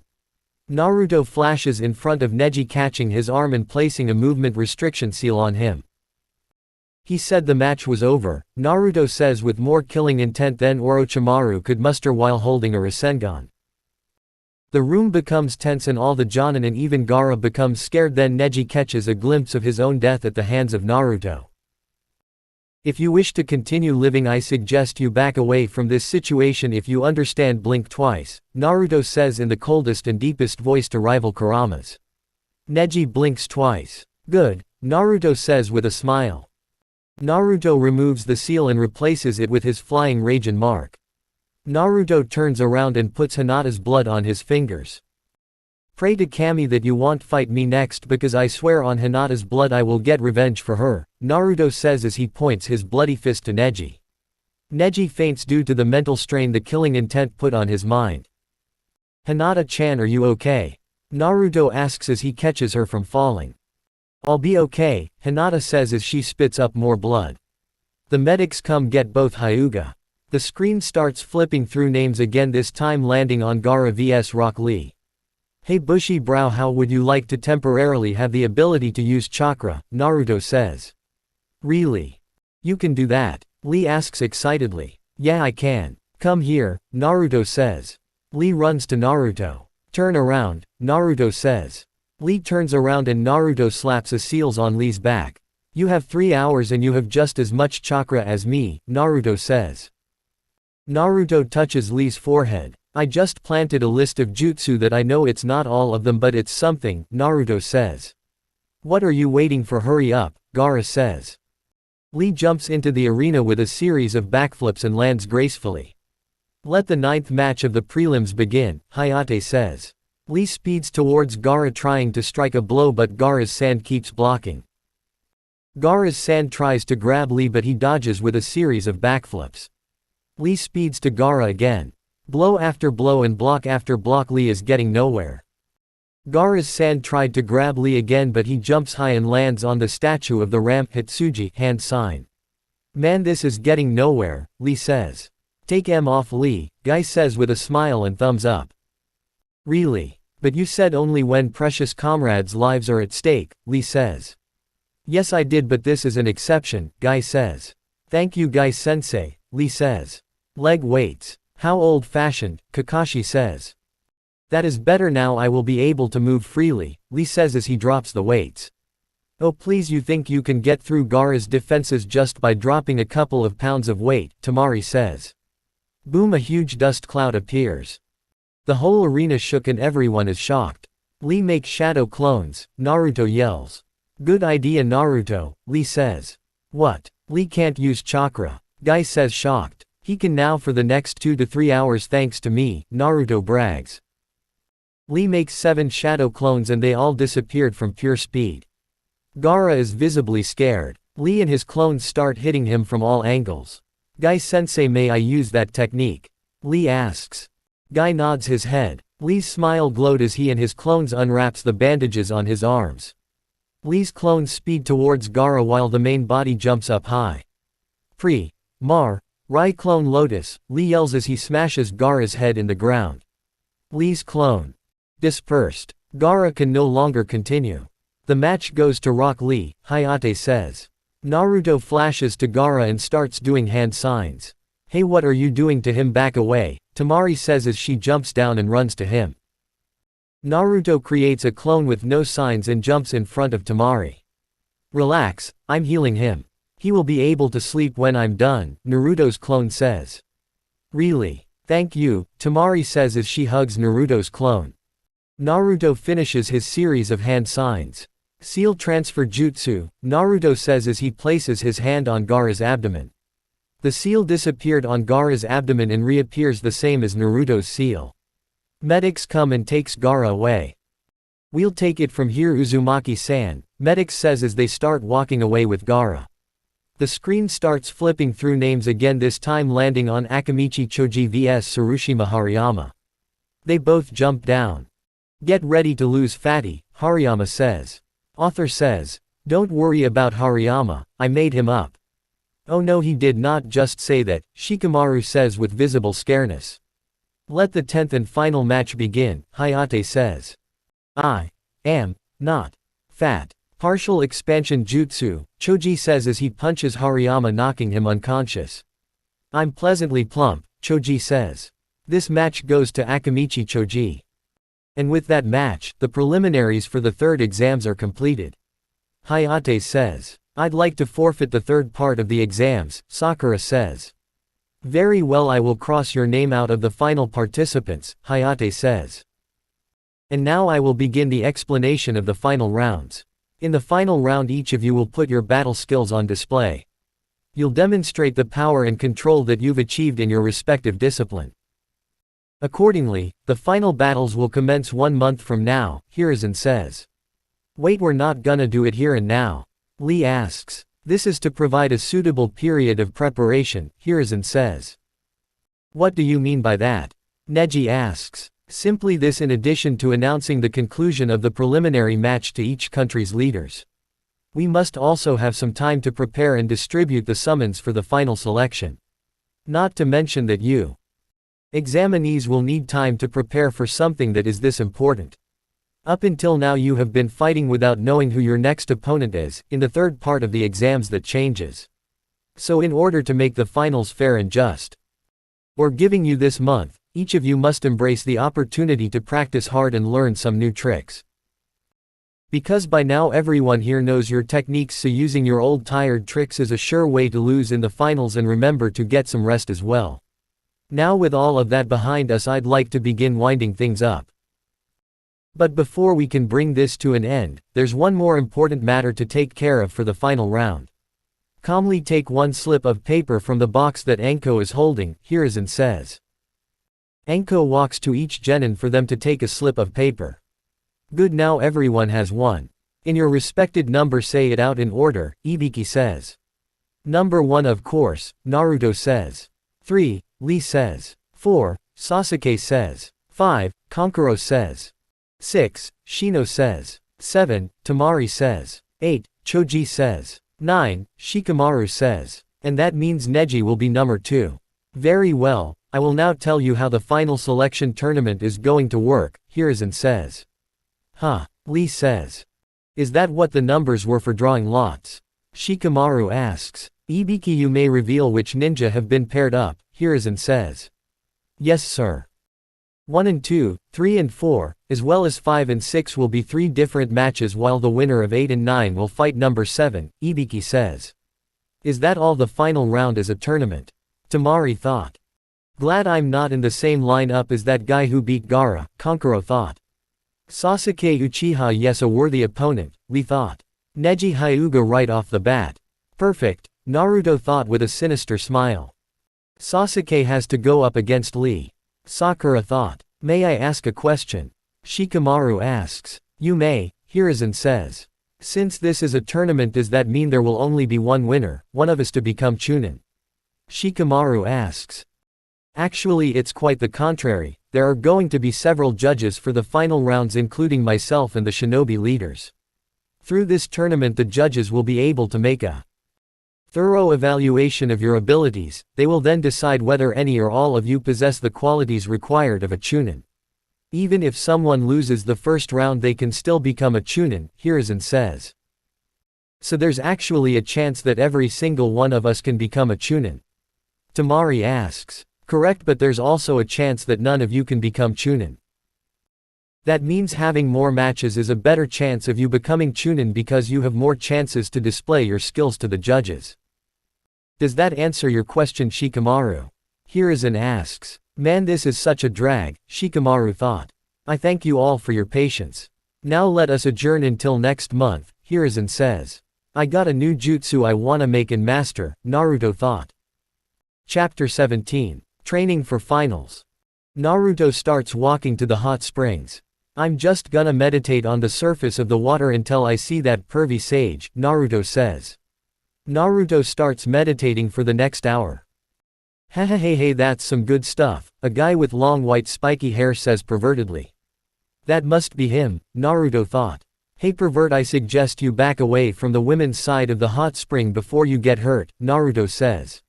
Naruto flashes in front of Neji, catching his arm and placing a movement restriction seal on him. He said the match was over, Naruto says with more killing intent than Orochimaru could muster while holding a Rasengan. The room becomes tense and all the Jonin and even Gaara becomes scared. Then Neji catches a glimpse of his own death at the hands of Naruto. If you wish to continue living, I suggest you back away from this situation. If you understand, blink twice, Naruto says in the coldest and deepest voice to rival Kurama's. Neji blinks twice. Good, Naruto says with a smile. Naruto removes the seal and replaces it with his flying Raijin mark. Naruto turns around and puts Hinata's blood on his fingers. Pray to Kami that you won't fight me next, because I swear on Hinata's blood I will get revenge for her, Naruto says as he points his bloody fist to Neji. Neji faints due to the mental strain the killing intent put on his mind. Hinata-chan, are you okay? Naruto asks as he catches her from falling. I'll be okay, Hinata says as she spits up more blood. The medics come get both Hyuga. The screen starts flipping through names again, this time landing on Gaara vs Rock Lee. Hey bushy brow, how would you like to temporarily have the ability to use chakra, Naruto says. Really? You can do that? Lee asks excitedly. Yeah, I can. Come here, Naruto says. Lee runs to Naruto. Turn around, Naruto says. Lee turns around and Naruto slaps a seals on Lee's back. You have 3 hours and you have just as much chakra as me, Naruto says. Naruto touches Lee's forehead. I just planted a list of jutsu that I know it's not all of them, but it's something, Naruto says. What are you waiting for? Hurry up, Gaara says. Lee jumps into the arena with a series of backflips and lands gracefully. Let the 9th match of the prelims begin, Hayate says. Lee speeds towards Gaara trying to strike a blow, but Gaara's sand keeps blocking. Gaara's sand tries to grab Lee, but he dodges with a series of backflips. Lee speeds to Gaara again. Blow after blow and block after block, Lee is getting nowhere. Gaara's sand tried to grab Lee again, but he jumps high and lands on the statue of the ramp Hitsuji hand sign. Man, this is getting nowhere, Lee says. Take M off Lee, Guy says with a smile and thumbs up. Really? But you said only when precious comrades' lives are at stake, Lee says. Yes I did, but this is an exception, Guy says. Thank you Guy sensei, Lee says. Leg weights. How old-fashioned, Kakashi says. That is better, now I will be able to move freely, Lee says as he drops the weights. Oh please, you think you can get through Gaara's defenses just by dropping a couple of pounds of weight, Tamari says. Boom, a huge dust cloud appears. The whole arena shook and everyone is shocked. Lee makes shadow clones, Naruto yells. Good idea Naruto, Lee says. What? Lee can't use chakra, Guy says shocked. He can now for the next 2 to 3 hours thanks to me, Naruto brags. Lee makes 7 shadow clones and they all disappeared from pure speed. Gaara is visibly scared. Lee and his clones start hitting him from all angles. Guy sensei, may I use that technique? Lee asks. Guy nods his head. Lee's smile glowed as he and his clones unwraps the bandages on his arms. Lee's clones speed towards Gaara while the main body jumps up high. Free. Mar. Rai clone Lotus, Lee yells as he smashes Gaara's head in the ground. Lee's clone. Dispersed. Gaara can no longer continue. The match goes to Rock Lee, Hayate says. Naruto flashes to Gaara and starts doing hand signs. Hey, what are you doing to him? Back away, Tamari says as she jumps down and runs to him. Naruto creates a clone with no signs and jumps in front of Temari. Relax, I'm healing him. He will be able to sleep when I'm done, Naruto's clone says. Really? Thank you, Temari says as she hugs Naruto's clone. Naruto finishes his series of hand signs. Seal transfer jutsu, Naruto says as he places his hand on Gaara's abdomen. The seal disappeared on Gaara's abdomen and reappears the same as Naruto's seal. Medics come and takes Gaara away. We'll take it from here, Uzumaki-san, Medics says as they start walking away with Gaara. The screen starts flipping through names again, this time landing on Akamichi Choji vs Tsurushima Hariyama. They both jump down. Get ready to lose, fatty, Hariyama says. Author says, don't worry about Hariyama, I made him up. Oh no, he did not just say that, Shikamaru says with visible scareness. Let the 10th and final match begin, Hayate says. I am not fat. Partial expansion jutsu, Choji says as he punches Hariyama, knocking him unconscious. I'm pleasantly plump, Choji says. This match goes to Akamichi Choji. And with that match, the preliminaries for the third exams are completed. Hayate says. I'd like to forfeit the third part of the exams, Sakura says. Very well, I will cross your name out of the final participants, Hayate says. And now I will begin the explanation of the final rounds. In the final round, each of you will put your battle skills on display. You'll demonstrate the power and control that you've achieved in your respective discipline. Accordingly, the final battles will commence 1 month from now, Hiruzen says. Wait, we're not gonna do it here and now. Lee asks. This is to provide a suitable period of preparation, Hiruzen says. What do you mean by that? Neji asks. Simply this, in addition to announcing the conclusion of the preliminary match to each country's leaders. We must also have some time to prepare and distribute the summons for the final selection. Not to mention that you examinees will need time to prepare for something that is this important. Up until now you have been fighting without knowing who your next opponent is, in the third part of the exams that changes. So in order to make the finals fair and just, or giving you this month, each of you must embrace the opportunity to practice hard and learn some new tricks. Because by now everyone here knows your techniques, so using your old tired tricks is a sure way to lose in the finals, and remember to get some rest as well. Now with all of that behind us, I'd like to begin winding things up. But before we can bring this to an end, there's one more important matter to take care of for the final round. Calmly take one slip of paper from the box that Anko is holding, Hiruzen says. Anko walks to each genin for them to take a slip of paper. Good, now everyone has one. In your respected number, say it out in order, Ibiki says. Number 1, of course, Naruto says. 3, Lee says. 4, Sasuke says. 5, Kankuro says. 6, Shino says. 7, Temari says. 8, Choji says. 9, Shikamaru says. And that means Neji will be number 2. Very well, I will now tell you how the final selection tournament is going to work, Hiruzen says. Huh, Lee says. Is that what the numbers were for drawing lots? Shikamaru asks. Ibiki, you may reveal which ninja have been paired up, Hiruzen says. Yes sir. 1 and 2, 3 and 4, as well as 5 and 6 will be 3 different matches, while the winner of 8 and 9 will fight number 7, Ibiki says. Is that all? The final round is a tournament? Temari thought. Glad I'm not in the same lineup as that guy who beat Gaara, Kankuro thought. Sasuke Uchiha, yes, a worthy opponent, Lee thought. Neji Hyuga right off the bat. Perfect, Naruto thought with a sinister smile. Sasuke has to go up against Lee. Sakura thought. May I ask a question? Shikamaru asks. You may, Hiruzen says. Since this is a tournament, does that mean there will only be one winner, one of us to become Chunin? Shikamaru asks. Actually, it's quite the contrary. There are going to be several judges for the final rounds, including myself and the shinobi leaders. Through this tournament, the judges will be able to make a thorough evaluation of your abilities. They will then decide whether any or all of you possess the qualities required of a Chunin. Even if someone loses the first round, they can still become a Chunin, Hiruzen says. So there's actually a chance that every single one of us can become a Chunin? Temari asks. Correct, but there's also a chance that none of you can become Chunin. That means having more matches is a better chance of you becoming Chunin because you have more chances to display your skills to the judges. Does that answer your question, Shikamaru? Hiruzen asks. Man, this is such a drag, Shikamaru thought. I thank you all for your patience. Now let us adjourn until next month, Hiruzen says. I got a new jutsu I wanna make and master, Naruto thought. Chapter 17. Training for Finals. Naruto starts walking to the hot springs. I'm just gonna meditate on the surface of the water until I see that pervy sage, Naruto says. Naruto starts meditating for the next hour. Hey, that's some good stuff, a guy with long white spiky hair says pervertedly. That must be him, Naruto thought. Hey pervert, I suggest you back away from the women's side of the hot spring before you get hurt, Naruto says.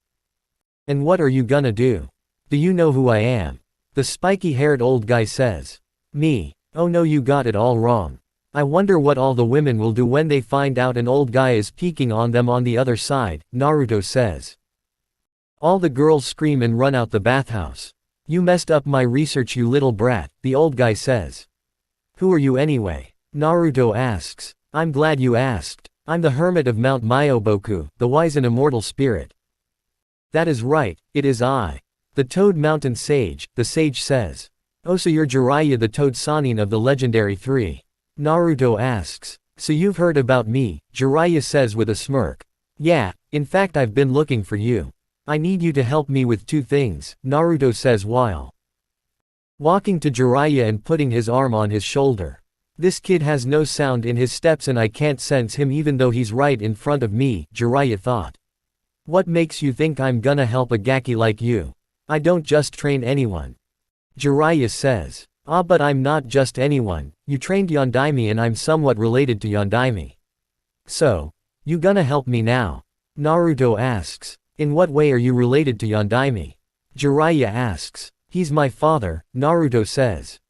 And what are you gonna do? Do you know who I am? The spiky-haired old guy says. Me. Oh no, you got it all wrong. I wonder what all the women will do when they find out an old guy is peeking on them on the other side, Naruto says. All the girls scream and run out the bathhouse. You messed up my research, you little brat, the old guy says. Who are you anyway? Naruto asks. I'm glad you asked. I'm the hermit of Mount Myoboku, the wise and immortal spirit. That is right, it is I. The Toad Mountain Sage, the sage says. Oh, so you're Jiraiya the Toad Sannin of the legendary 3. Naruto asks. So you've heard about me, Jiraiya says with a smirk. Yeah, in fact I've been looking for you. I need you to help me with 2 things, Naruto says while walking to Jiraiya and putting his arm on his shoulder. This kid has no sound in his steps and I can't sense him even though he's right in front of me, Jiraiya thought. What makes you think I'm gonna help a gaki like you? I don't just train anyone. Jiraiya says. Ah, but I'm not just anyone, you trained Yondaime and I'm somewhat related to Yondaime. So, you gonna help me now? Naruto asks. In what way are you related to Yondaime? Jiraiya asks. He's my father, Naruto says.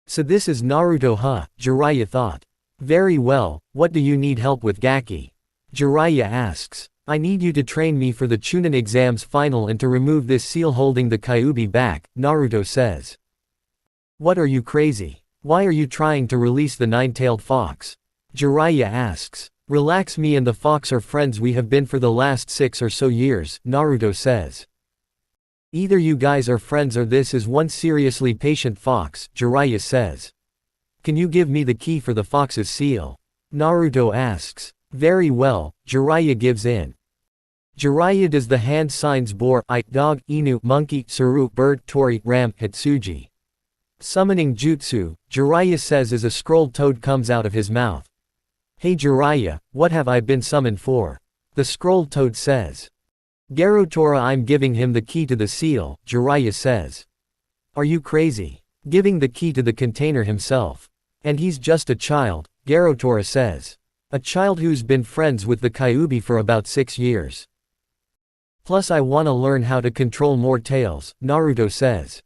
So this is Naruto, huh? Jiraiya thought. Very well, what do you need help with, gaki? Jiraiya asks. I need you to train me for the Chunin exams final and to remove this seal holding the Kyuubi back, Naruto says. What are you, crazy? Why are you trying to release the nine-tailed fox? Jiraiya asks. Relax, me and the fox are friends, we have been for the last 6 or so years, Naruto says. Either you guys are friends or this is one seriously patient fox, Jiraiya says. Can you give me the key for the fox's seal? Naruto asks. Very well, Jiraiya gives in. Jiraiya does the hand signs boar, dog, inu, monkey, suru, bird, tori, ram, hitsuji. Summoning jutsu, Jiraiya says as a scrolled toad comes out of his mouth. Hey Jiraiya, what have I been summoned for? The scrolled toad says. Garotora, I'm giving him the key to the seal, Jiraiya says. Are you crazy? Giving the key to the container himself. And he's just a child, Garotora says. A child who's been friends with the Kyuubi for about 6 years. Plus I wanna learn how to control more tails, Naruto says.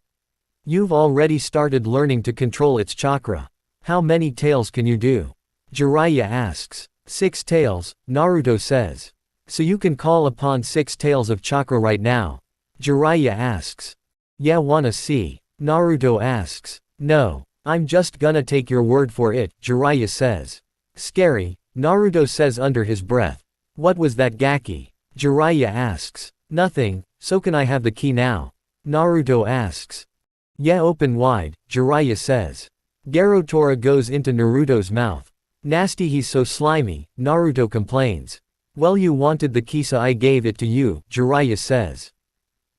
You've already started learning to control its chakra. How many tails can you do? Jiraiya asks. 6 tails, Naruto says. So you can call upon 6 tails of chakra right now? Jiraiya asks. Yeah, wanna see? Naruto asks. No. I'm just gonna take your word for it, Jiraiya says. Scary, Naruto says under his breath. What was that, gaki? Jiraiya asks. Nothing, so can I have the key now? Naruto asks. Yeah, open wide, Jiraiya says. Garotora goes into Naruto's mouth. Nasty, he's so slimy, Naruto complains. Well, you wanted the key so I gave it to you, Jiraiya says.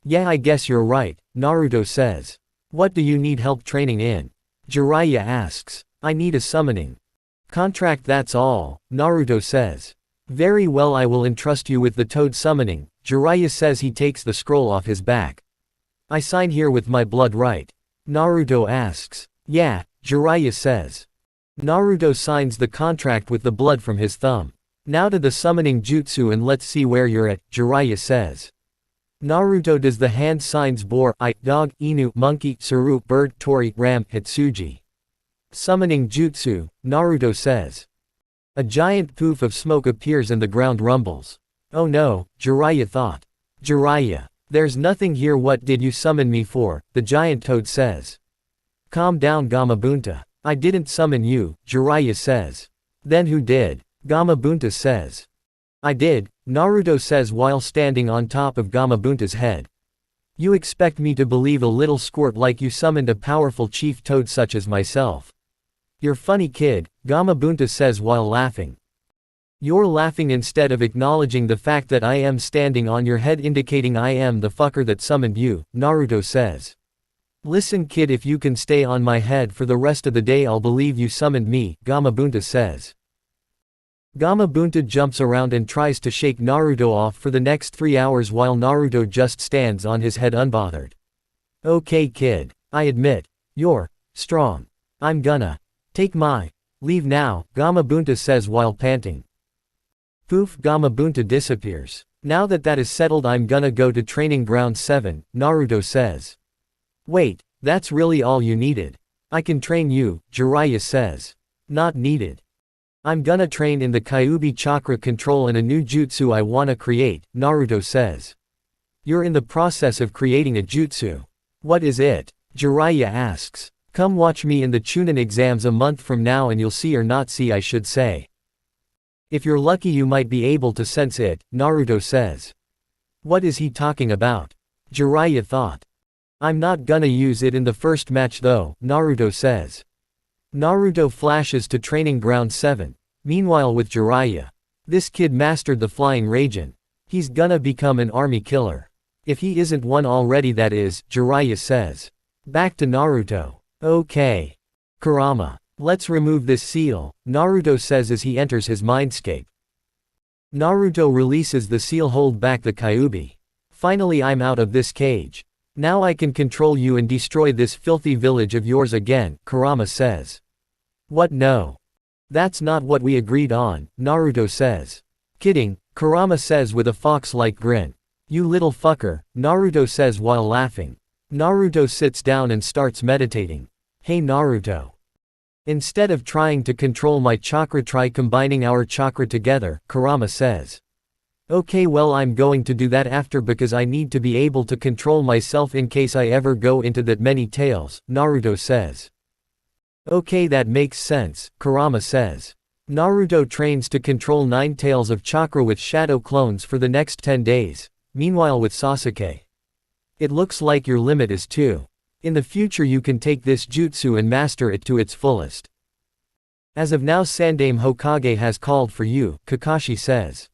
Yeah, I guess you're right, Naruto says. What do you need help training in? Jiraiya asks. I need a summoning contract, that's all, Naruto says. Very well, I will entrust you with the toad summoning, Jiraiya says. He takes the scroll off his back. I sign here with my blood, right? Naruto asks. Yeah, Jiraiya says. Naruto signs the contract with the blood from his thumb. Now to the summoning jutsu and let's see where you're at, Jiraiya says. Naruto does the hand signs boar, dog, inu, monkey, suru, bird, tori, ram, hitsuji. Summoning jutsu, Naruto says. A giant poof of smoke appears and the ground rumbles. Oh no, Jiraiya thought. Jiraiya. There's nothing here, what did you summon me for? The giant toad says. Calm down, Gamabunta. I didn't summon you, Jiraiya says. Then who did? Gamabunta says. I did, Naruto says while standing on top of Gamabunta's head. You expect me to believe a little squirt like you summoned a powerful chief toad such as myself? You're funny kid, Gamabunta says while laughing. You're laughing instead of acknowledging the fact that I am standing on your head indicating I am the fucker that summoned you, Naruto says. Listen kid, if you can stay on my head for the rest of the day I'll believe you summoned me, Gamabunta says. Gamabunta jumps around and tries to shake Naruto off for the next 3 hours while Naruto just stands on his head unbothered. Okay kid, I admit, you're strong. I'm gonna take my leave now, Gamabunta says while panting. Poof, Gamabunta disappears. Now that is settled I'm gonna go to training ground 7, Naruto says. Wait, that's really all you needed? I can train you, Jiraiya says. Not needed. I'm gonna train in the Kyuubi chakra control and a new jutsu I wanna create, Naruto says. You're in the process of creating a jutsu. What is it? Jiraiya asks. Come watch me in the Chunin exams a month from now and you'll see, or not see I should say. If you're lucky you might be able to sense it, Naruto says. What is he talking about? Jiraiya thought. I'm not gonna use it in the first match though, Naruto says. Naruto flashes to training ground 7. Meanwhile with Jiraiya. This kid mastered the flying Raijin. He's gonna become an army killer. If he isn't one already, that is, Jiraiya says. Back to Naruto. Okay. Kurama. Let's remove this seal, Naruto says as he enters his mindscape. Naruto releases the seal, hold back the Kyuubi. Finally I'm out of this cage. Now I can control you and destroy this filthy village of yours again, Kurama says. What, no? That's not what we agreed on, Naruto says. Kidding, Kurama says with a fox-like grin. You little fucker, Naruto says while laughing. Naruto sits down and starts meditating. Hey Naruto. Instead of trying to control my chakra, try combining our chakra together, Kurama says. Okay, well I'm going to do that after because I need to be able to control myself in case I ever go into that many tails, Naruto says. Okay, that makes sense, Kurama says. Naruto trains to control 9 tails of chakra with shadow clones for the next 10 days. Meanwhile with Sasuke. It looks like your limit is 2. In the future you can take this jutsu and master it to its fullest. As of now Sandaime Hokage has called for you, Kakashi says.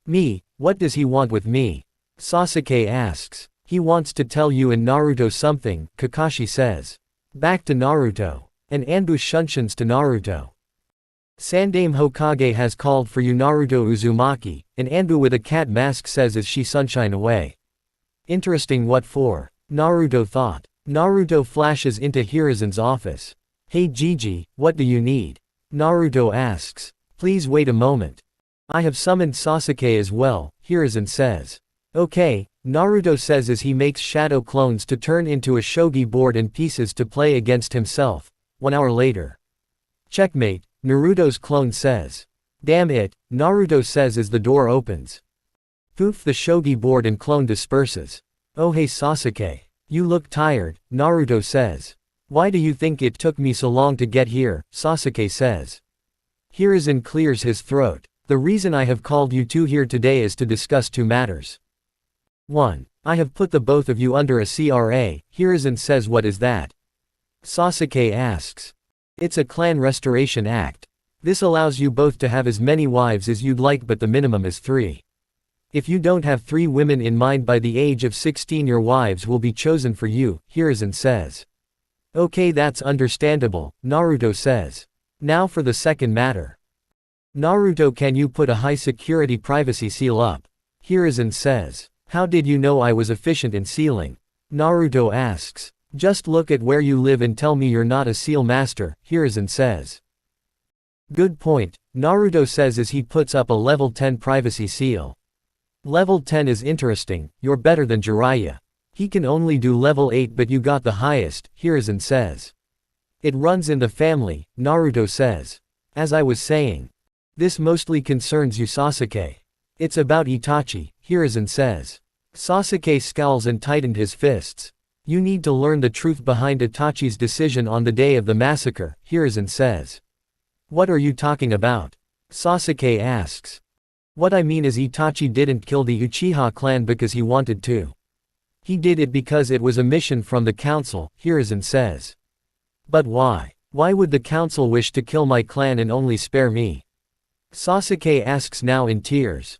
Me, what does he want with me? Sasuke asks. He wants to tell you and Naruto something, Kakashi says. Back to Naruto. An ambush shunshuns to Naruto. Sandaime Hokage has called for you, Naruto Uzumaki, an Anbu with a cat mask says as she sunshine away. Interesting, what for? Naruto thought. Naruto flashes into Hiruzen's office. Hey Gigi, what do you need? Naruto asks. Please wait a moment. I have summoned Sasuke as well, Hiruzen says. Okay, Naruto says as he makes shadow clones to turn into a shogi board and pieces to play against himself. 1 hour later. Checkmate, Naruto's clone says. Damn it, Naruto says as the door opens. Poof, the shogi board and clone disperses. Oh hey Sasuke. You look tired, Naruto says. Why do you think it took me so long to get here, Sasuke says. Hiruzen clears his throat. The reason I have called you two here today is to discuss 2 matters. 1. I have put the both of you under a CRA, Hiruzen says. What is that? Sasuke asks. It's a clan restoration act. This allows you both to have as many wives as you'd like, but the minimum is 3. If you don't have 3 women in mind by the age of 16, your wives will be chosen for you, Hiruzen says. Okay, that's understandable, Naruto says. Now for the second matter. Naruto, can you put a high security privacy seal up? Hiruzen says. How did you know I was efficient in sealing? Naruto asks. Just look at where you live and tell me you're not a seal master, Hiruzen says. Good point, Naruto says as he puts up a level 10 privacy seal. Level 10 is interesting, you're better than Jiraiya. He can only do level 8 but you got the highest, Hiruzen says. It runs in the family, Naruto says. As I was saying. This mostly concerns you, Sasuke. It's about Itachi, Hiruzen says. Sasuke scowls and tightened his fists. You need to learn the truth behind Itachi's decision on the day of the massacre, Hiruzen says. What are you talking about? Sasuke asks. What I mean is Itachi didn't kill the Uchiha clan because he wanted to. He did it because it was a mission from the council, Hiruzen says. But why? Why would the council wish to kill my clan and only spare me? Sasuke asks now in tears.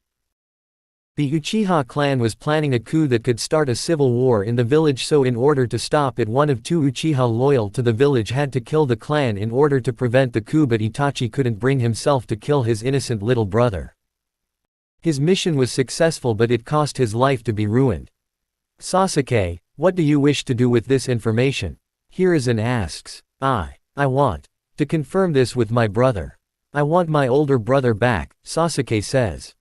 The Uchiha clan was planning a coup that could start a civil war in the village, so in order to stop it, one of two Uchiha loyal to the village had to kill the clan in order to prevent the coup, but Itachi couldn't bring himself to kill his innocent little brother. His mission was successful, but it cost his life to be ruined. Sasuke, what do you wish to do with this information? Hiruzen asks. I want to confirm this with my brother. I want my older brother back, Sasuke says.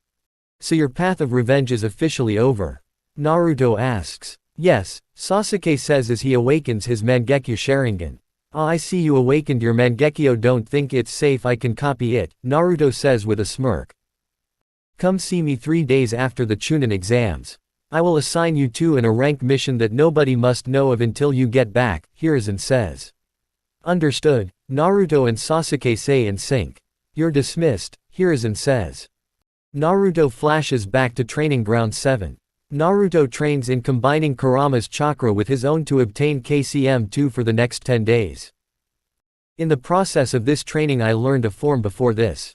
So your path of revenge is officially over? Naruto asks. Yes, Sasuke says as he awakens his Mangekyo Sharingan. I see you awakened your Mangekyo, don't think it's safe I can copy it, Naruto says with a smirk. Come see me 3 days after the Chunin exams. I will assign you to a rank mission that nobody must know of until you get back, Hiruzen says. Understood, Naruto and Sasuke say in sync. You're dismissed, Hiruzen says. Naruto flashes back to Training Ground 7. Naruto trains in combining Kurama's chakra with his own to obtain KCM2 for the next 10 days. In the process of this training I learned a form before this.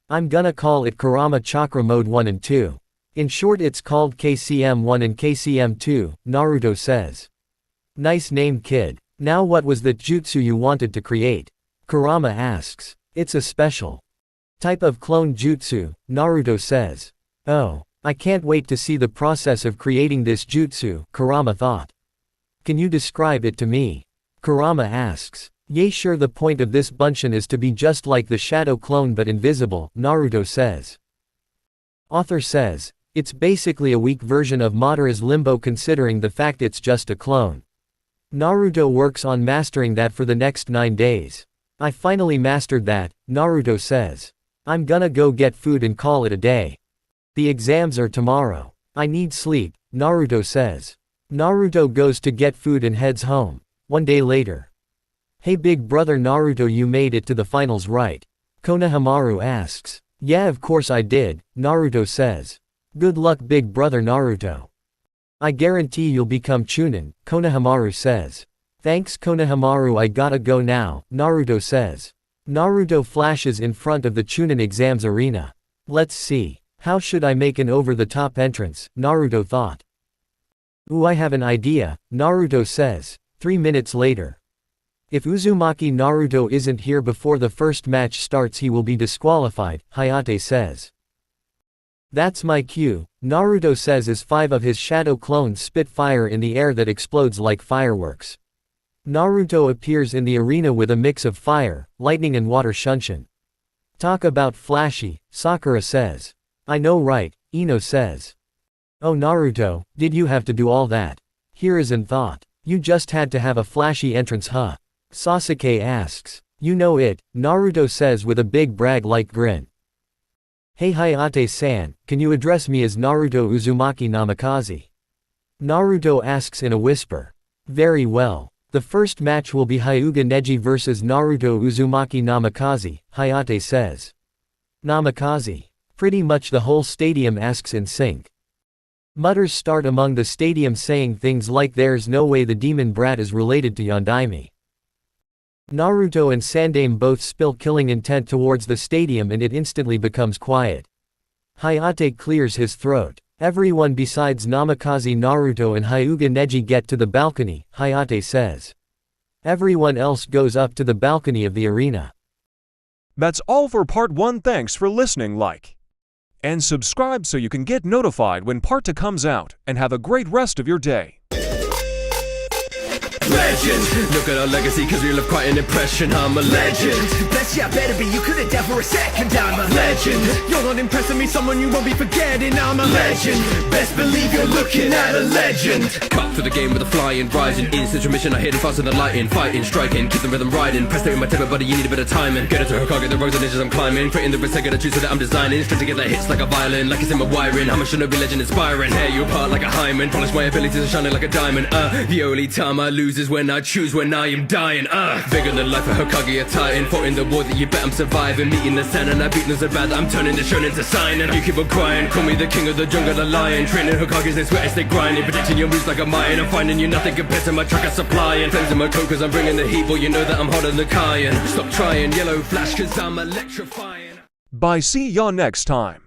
I'm gonna call it Kurama Chakra Mode 1 and 2. In short it's called KCM1 and KCM2, Naruto says. Nice name, kid. Now what was that jutsu you wanted to create? Kurama asks. It's a special type of clone jutsu, Naruto says. Oh, I can't wait to see the process of creating this jutsu, Kurama thought. Can you describe it to me? Kurama asks. Yeah, sure, the point of this bunshin is to be just like the shadow clone but invisible, Naruto says. Author says, it's basically a weak version of Madara's limbo considering the fact it's just a clone. Naruto works on mastering that for the next 9 days. I finally mastered that, Naruto says. I'm gonna go get food and call it a day. The exams are tomorrow. I need sleep, Naruto says. Naruto goes to get food and heads home. 1 day later. Hey big brother Naruto, you made it to the finals, right? Konohamaru asks. Yeah, of course I did, Naruto says. Good luck big brother Naruto. I guarantee you'll become Chunin, Konohamaru says. Thanks Konohamaru, I gotta go now, Naruto says. Naruto flashes in front of the Chunin exams arena. Let's see. How should I make an over-the-top entrance, Naruto thought. Ooh, I have an idea, Naruto says. 3 minutes later. If Uzumaki Naruto isn't here before the first match starts he will be disqualified, Hayate says. That's my cue, Naruto says as 5 of his shadow clones spit fire in the air that explodes like fireworks. Naruto appears in the arena with a mix of fire, lightning and water shunshin. Talk about flashy, Sakura says. I know right, Ino says. Oh Naruto, did you have to do all that? Hiruzen thought. You just had to have a flashy entrance, huh? Sasuke asks. You know it, Naruto says with a big brag-like grin. Hey Hayate-san, can you address me as Naruto Uzumaki Namikaze? Naruto asks in a whisper. Very well. The first match will be Hyuga Neji vs Naruto Uzumaki Namikaze, Hayate says. Namikaze. Pretty much the whole stadium asks in sync. Mutters start among the stadium saying things like there's no way the demon brat is related to Yondaime. Naruto and Sandaime both spill killing intent towards the stadium and it instantly becomes quiet. Hayate clears his throat. Everyone besides Namikaze, Naruto and Hyuga Neji get to the balcony, Hayate says. Everyone else goes up to the balcony of the arena. That's all for part 1. Thanks for listening. Like and subscribe so you can get notified when part 2 comes out, and have a great rest of your day. Legend. Look at our legacy, cause we left quite an impression. I'm a legend. Best yeah, better be, you couldn't doubt for a second. I'm a legend. You're not impressing me, someone you won't be forgetting. I'm a legend. Best believe you're looking at a legend. Cut through the game with a flying, rising. Instant remission, I hit it faster than lightning. Fighting, striking, keep the rhythm riding. Press in my temper, buddy, you need a bit of timing. Get it to Hokage, get the roads and ninjas I'm climbing. Creating the risk, I gotta choose so that I'm designing. String together hits like a violin, like it's in my wiring. I'm a shinobi legend inspiring. Hair you apart like a hymen. Polish my abilities to shining like a diamond. The only time I lose is when I choose, when I am dying. Bigger than life, a Hokage, a titan. Fought in the war that you bet I'm surviving. Meeting the sun and I beat them so bad that I'm turning the shonen into sign. And you keep on crying, call me the king of the jungle, the lion. Training Hokages, they sweat as they grinding. Protecting your moves like a mine. I'm finding you nothing compared to my truck I'm supplying. Flames in my coat cause I'm bringing the heat. Boy, you know that I'm hotter than Cayenne. Stop trying, yellow flash cause I'm electrifying. Bye, see ya next time.